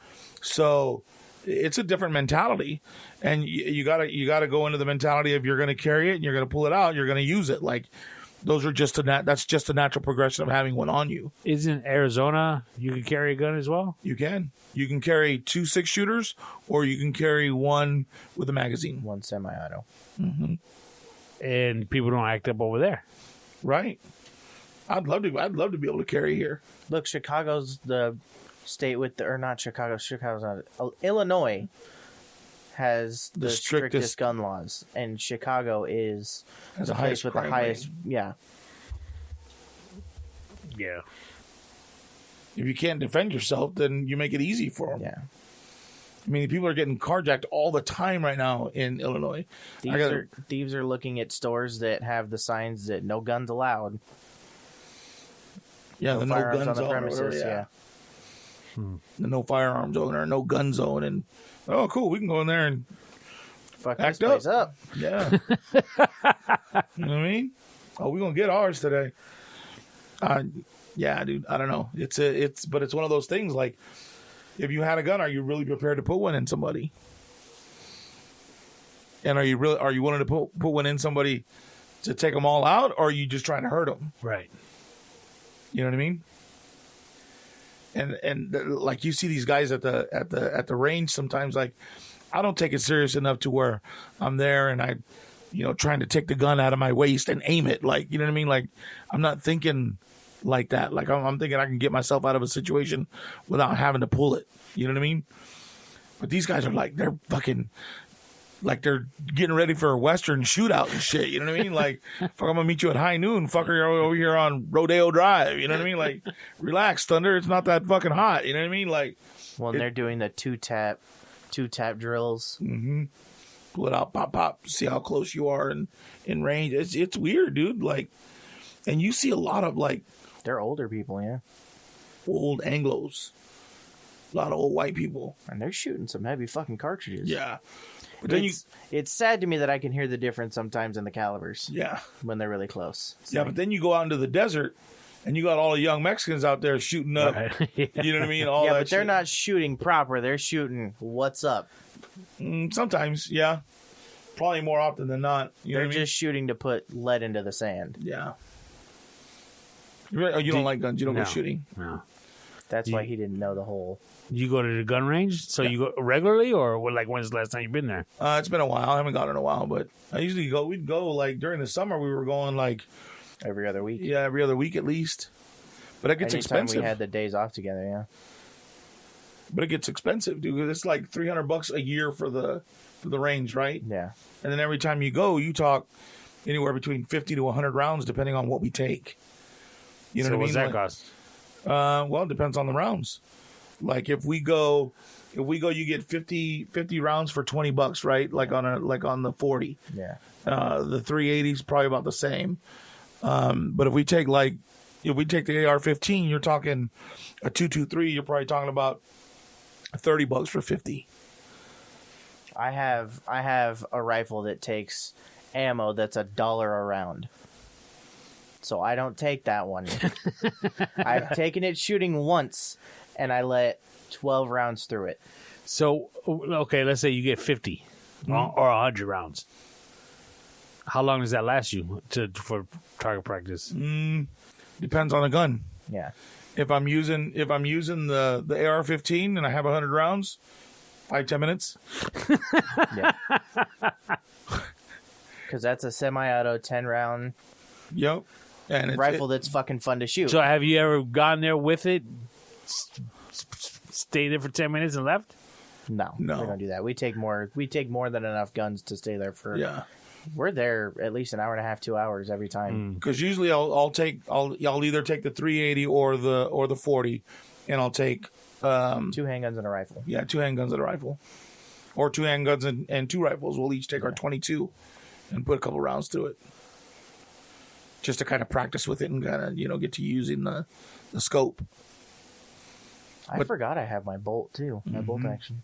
So it's a different mentality, and you gotta go into the mentality of you're going to carry it and you're going to pull it out. You're going to use it. Like, those are that's just a natural progression of having one on you. Isn't Arizona you can carry a gun as well? You can carry 2 6-shooters, or you can carry one with a magazine. One semi-auto. And people don't act up over there. Right. I'd love to be able to carry here. Look, Chicago's the state with the, or not Chicago, Chicago's not, Illinois has the strictest gun laws, and Chicago is the place with the highest, Yeah. If you can't defend yourself, then you make it easy for them. Yeah. I mean, people are getting carjacked all the time right now in Illinois. Thieves are looking at stores that have the signs that no guns allowed. Yeah, the no firearms gun on the zone. premises. Yeah. The no firearm zone or no gun zone. And, oh, cool, we can go in there and Fuck act this place up. Yeah. You know what I mean? Oh, we're going to get ours today. Yeah, dude, I don't know. But it's one of those things, like, if you had a gun, are you really prepared to put one in somebody? And are you willing to put one in somebody to take them all out, or are you just trying to hurt them? Right. You know what I mean? And like, you see these guys at the range sometimes, like, I don't take it serious enough to where I'm there and I, you know, trying to take the gun out of my waist and aim it. Like, you know what I mean? Like, I'm not thinking like that. Like, I'm thinking I can get myself out of a situation without having to pull it. You know what I mean? But these guys are like, they're fucking, like, they're getting ready for a Western shootout and shit. You know what I mean? Like, fuck, I'm gonna meet you at high noon. Fucker, you're over here on Rodeo Drive. You know what I mean? Like, relax, Thunder. It's not that fucking hot. You know what I mean? Like, When they're doing the two tap drills. Mm-hmm. Pull it out, pop, pop. See how close you are in range. It's weird, dude. Like, and you see a lot of, like, They're older people, yeah. old Anglos. A lot of old white people. And they're shooting some heavy fucking cartridges. Yeah. But then it's sad to me that I can hear the difference sometimes in the calibers. Yeah. When they're really close. Yeah, but then you go out into the desert and you got all the young Mexicans out there shooting up. Right. Yeah. You know what I mean? All yeah, that but they're shit. not shooting proper. They're shooting what's up. Sometimes, yeah. Probably more often than not. You know They're what I mean? just shooting to put lead into the sand. Yeah. You don't like guns. You don't go shooting. No. That's why he didn't know the whole. You go to the gun range? So you go regularly, or like when's the last time you've been there? It's been a while. I haven't gone in a while, but I usually go. We'd go, like, during the summer. We were going, like, Every other week. yeah, every other week at least. But it gets Anytime expensive. we had the days off together, yeah. But it gets expensive, dude. It's like $300 a year for the range, right? Yeah. And then every time you go, you talk anywhere between 50 to 100 rounds, depending on what we take. You know So what I mean? what's that cost? Well, it depends on the rounds. Like if we go, you get 50 rounds for $20, right? Like on the 40. Yeah. The 380 is probably about the same. But if we take the AR-15, you're talking a 223. You're probably talking about $30 for 50. I have a rifle that takes ammo that's $1 a round. So I don't take that one. I've taken it shooting once, and I let 12 rounds through it. So, okay, let's say you get 50 or 100 rounds. How long does that last you for target practice? Depends on the gun. Yeah. If I'm using the AR-15 and I have 100 rounds, 5-10 minutes. Yeah. Because that's a semi-auto 10-round Yep. And rifle that's fucking fun to shoot. So have you ever gone there with it, stayed there for 10 minutes and left? No, we don't do that. We take more than enough guns to stay there for. Yeah. We're there at least an hour and a half, 2 hours every time. Because usually I'll either take the 380 or the 40, and I'll take 2 handguns and a rifle. Yeah, 2 handguns and a rifle, or 2 handguns and 2 rifles. We'll each take our 22 and put a couple rounds through it, just to kind of practice with it and kind of get to using the scope. I forgot I have my bolt too. My bolt action.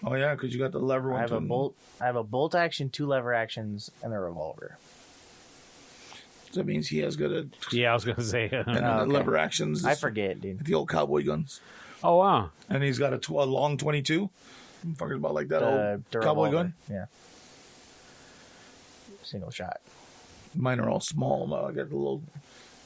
Oh yeah, because you got the lever one. I have a bolt action, 2 lever actions, and a revolver. So that means he has good at. Yeah, I was gonna say. The lever actions. I forget, dude. The old cowboy guns. Oh wow! And he's got a long 22. Fucking about like that old cowboy gun. Yeah. Single shot. Mine are all small. I got the little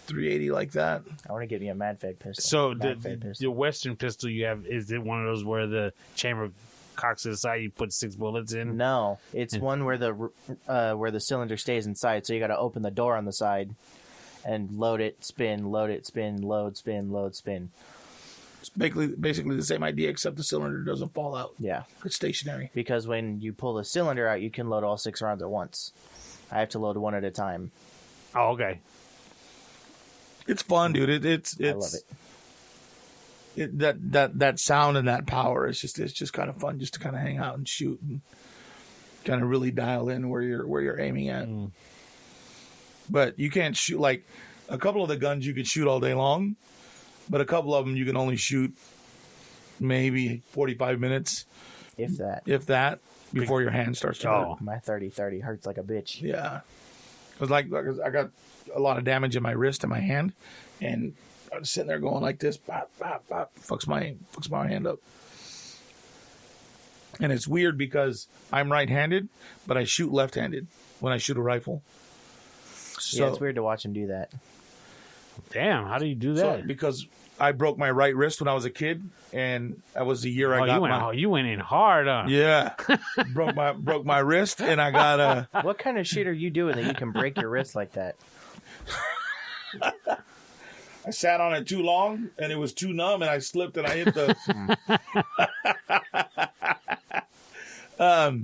380 like that. I want to get me a Mad Fed pistol. So the Western pistol you have, is it one of those where the chamber cocks to the side, you put 6 bullets in? No, it's one where the cylinder stays inside. So you got to open the door on the side and load it, spin, load it, spin, load, spin, load, spin. It's basically the same idea, except the cylinder doesn't fall out. Yeah. It's stationary. Because when you pull the cylinder out, you can load all 6 rounds at once. I have to load one at a time. Oh, okay. It's fun, dude. I love it. That sound and that power it's just kind of fun just to kind of hang out and shoot and kind of really dial in where you're aiming at. But you can't shoot, like a couple of the guns you could shoot all day long, but a couple of them you can only shoot maybe 45 minutes, if that, before your hand starts to hurt. My 30-30 hurts like a bitch. Yeah, because like I got a lot of damage in my wrist and my hand, and I was sitting there going like this, bop, bop, bop, fucks my hand up. And it's weird because I'm right-handed, but I shoot left-handed when I shoot a rifle. So, yeah, it's weird to watch him do that. Damn, how do you do that? Because I broke my right wrist when I was a kid, and that was the year I got you went in hard, huh? Yeah, broke my wrist, and I got a. What kind of shit are you doing that you can break your wrist like that? I sat on it too long, and it was too numb, and I slipped, and I hit the.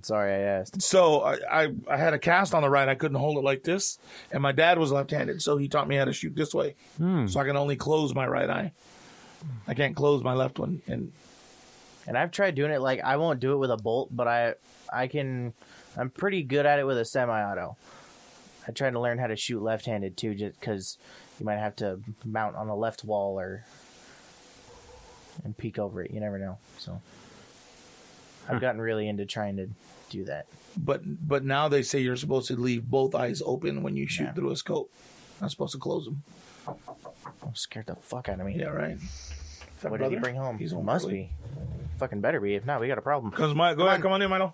Sorry, I asked. So I had a cast on the right. I couldn't hold it like this, and my dad was left-handed, so he taught me how to shoot this way. So I can only close my right eye. I can't close my left one. And I've tried doing it. Like, I won't do it with a bolt, but I can. I'm pretty good at it with a semi-auto. I tried to learn how to shoot left-handed too, just because you might have to mount on the left wall and peek over it. You never know. So I've gotten really into trying to do that. But now they say you're supposed to leave both eyes open when you shoot through a scope. Not supposed to close them. Scared the fuck out of me. Yeah, right. What did he bring home? He's home. Must be. Fucking better be. If not, we got a problem. Go ahead, come on in, Milo.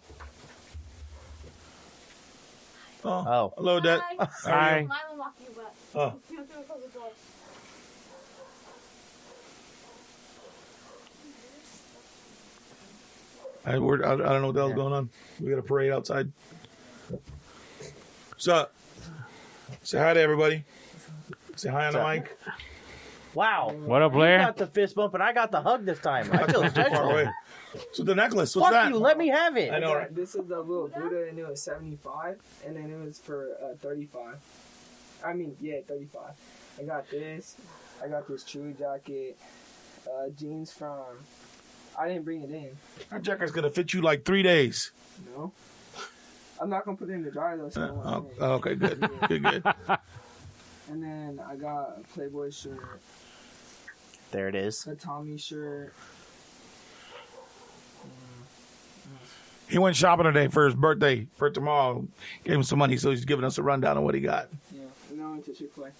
Oh. Hello, Dad. Hi. Milo locked you up. Oh. You have to close the door. I don't know what the hell's going on. We got a parade outside. So, say hi to everybody. Say hi on the mic. Wow. What up, You Blair? got the fist bump, and I got the hug this time. I feel Far special. away. So the necklace, what's Fuck that? you. Let me have it. I know, right? This is the little Buddha, and it was 75, and then it was for 35. I mean, yeah, 35. I got this. I got this Chewy jacket. jeans from. I didn't bring it in. That jacket's gonna fit you like 3 days. No. I'm not gonna put it in the dryer though. So it won't change. Okay, good, good. And then I got a Playboy shirt, There it is. a Tommy shirt. He went shopping today for his birthday for tomorrow. Gave him some money, so he's giving us a rundown of what he got. Yeah, and then I went to Chick-fil-A.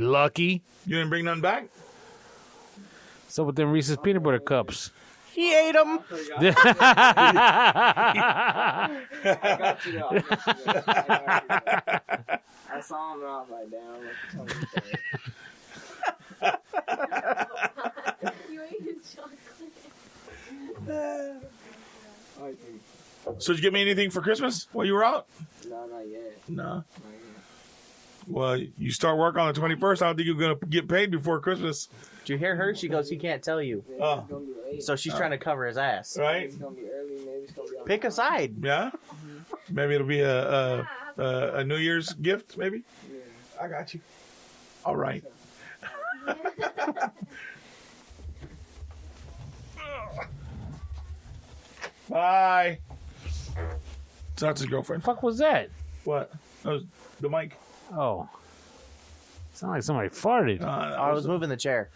Lucky. You didn't bring nothing back? So with them Reese's peanut butter cups. He ate them. I got you though. I saw him and I was like, damn, You ate his chocolate. So did you get me anything for Christmas while you were out? No, not yet. No. Not yet. Well, you start work on the 21st. I don't think you're going to get paid before Christmas. Did you hear her? She goes, he can't tell you. Maybe Oh. it's gonna be late. So she's trying to cover his ass. Right? It's gonna be early. Maybe it's gonna be on Pick a time. side. Yeah? Maybe it'll be a New Year's gift, maybe? Yeah. I got you. All right. Bye. So that's his girlfriend. Fuck was that? What? That was the mic. Oh. Sound like somebody farted. I was moving the chair.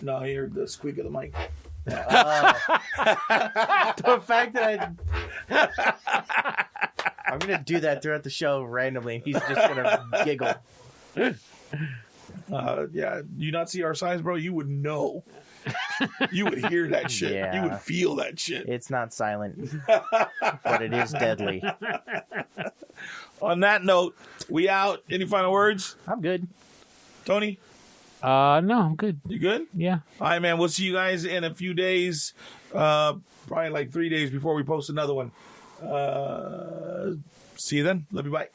No, he heard the squeak of the mic. The fact that I'm gonna do that throughout the show randomly. He's just gonna giggle. Yeah, you not see our signs, bro? You would know. You would hear that shit. Yeah. You would feel that shit. It's not silent, but it is deadly. On that note, we out. Any final words? I'm good. Tony, No, I'm good. you good? Yeah. All right, man. We'll see you guys in a few days. Probably like 3 days before we post another one. See you then. Love you. Bye.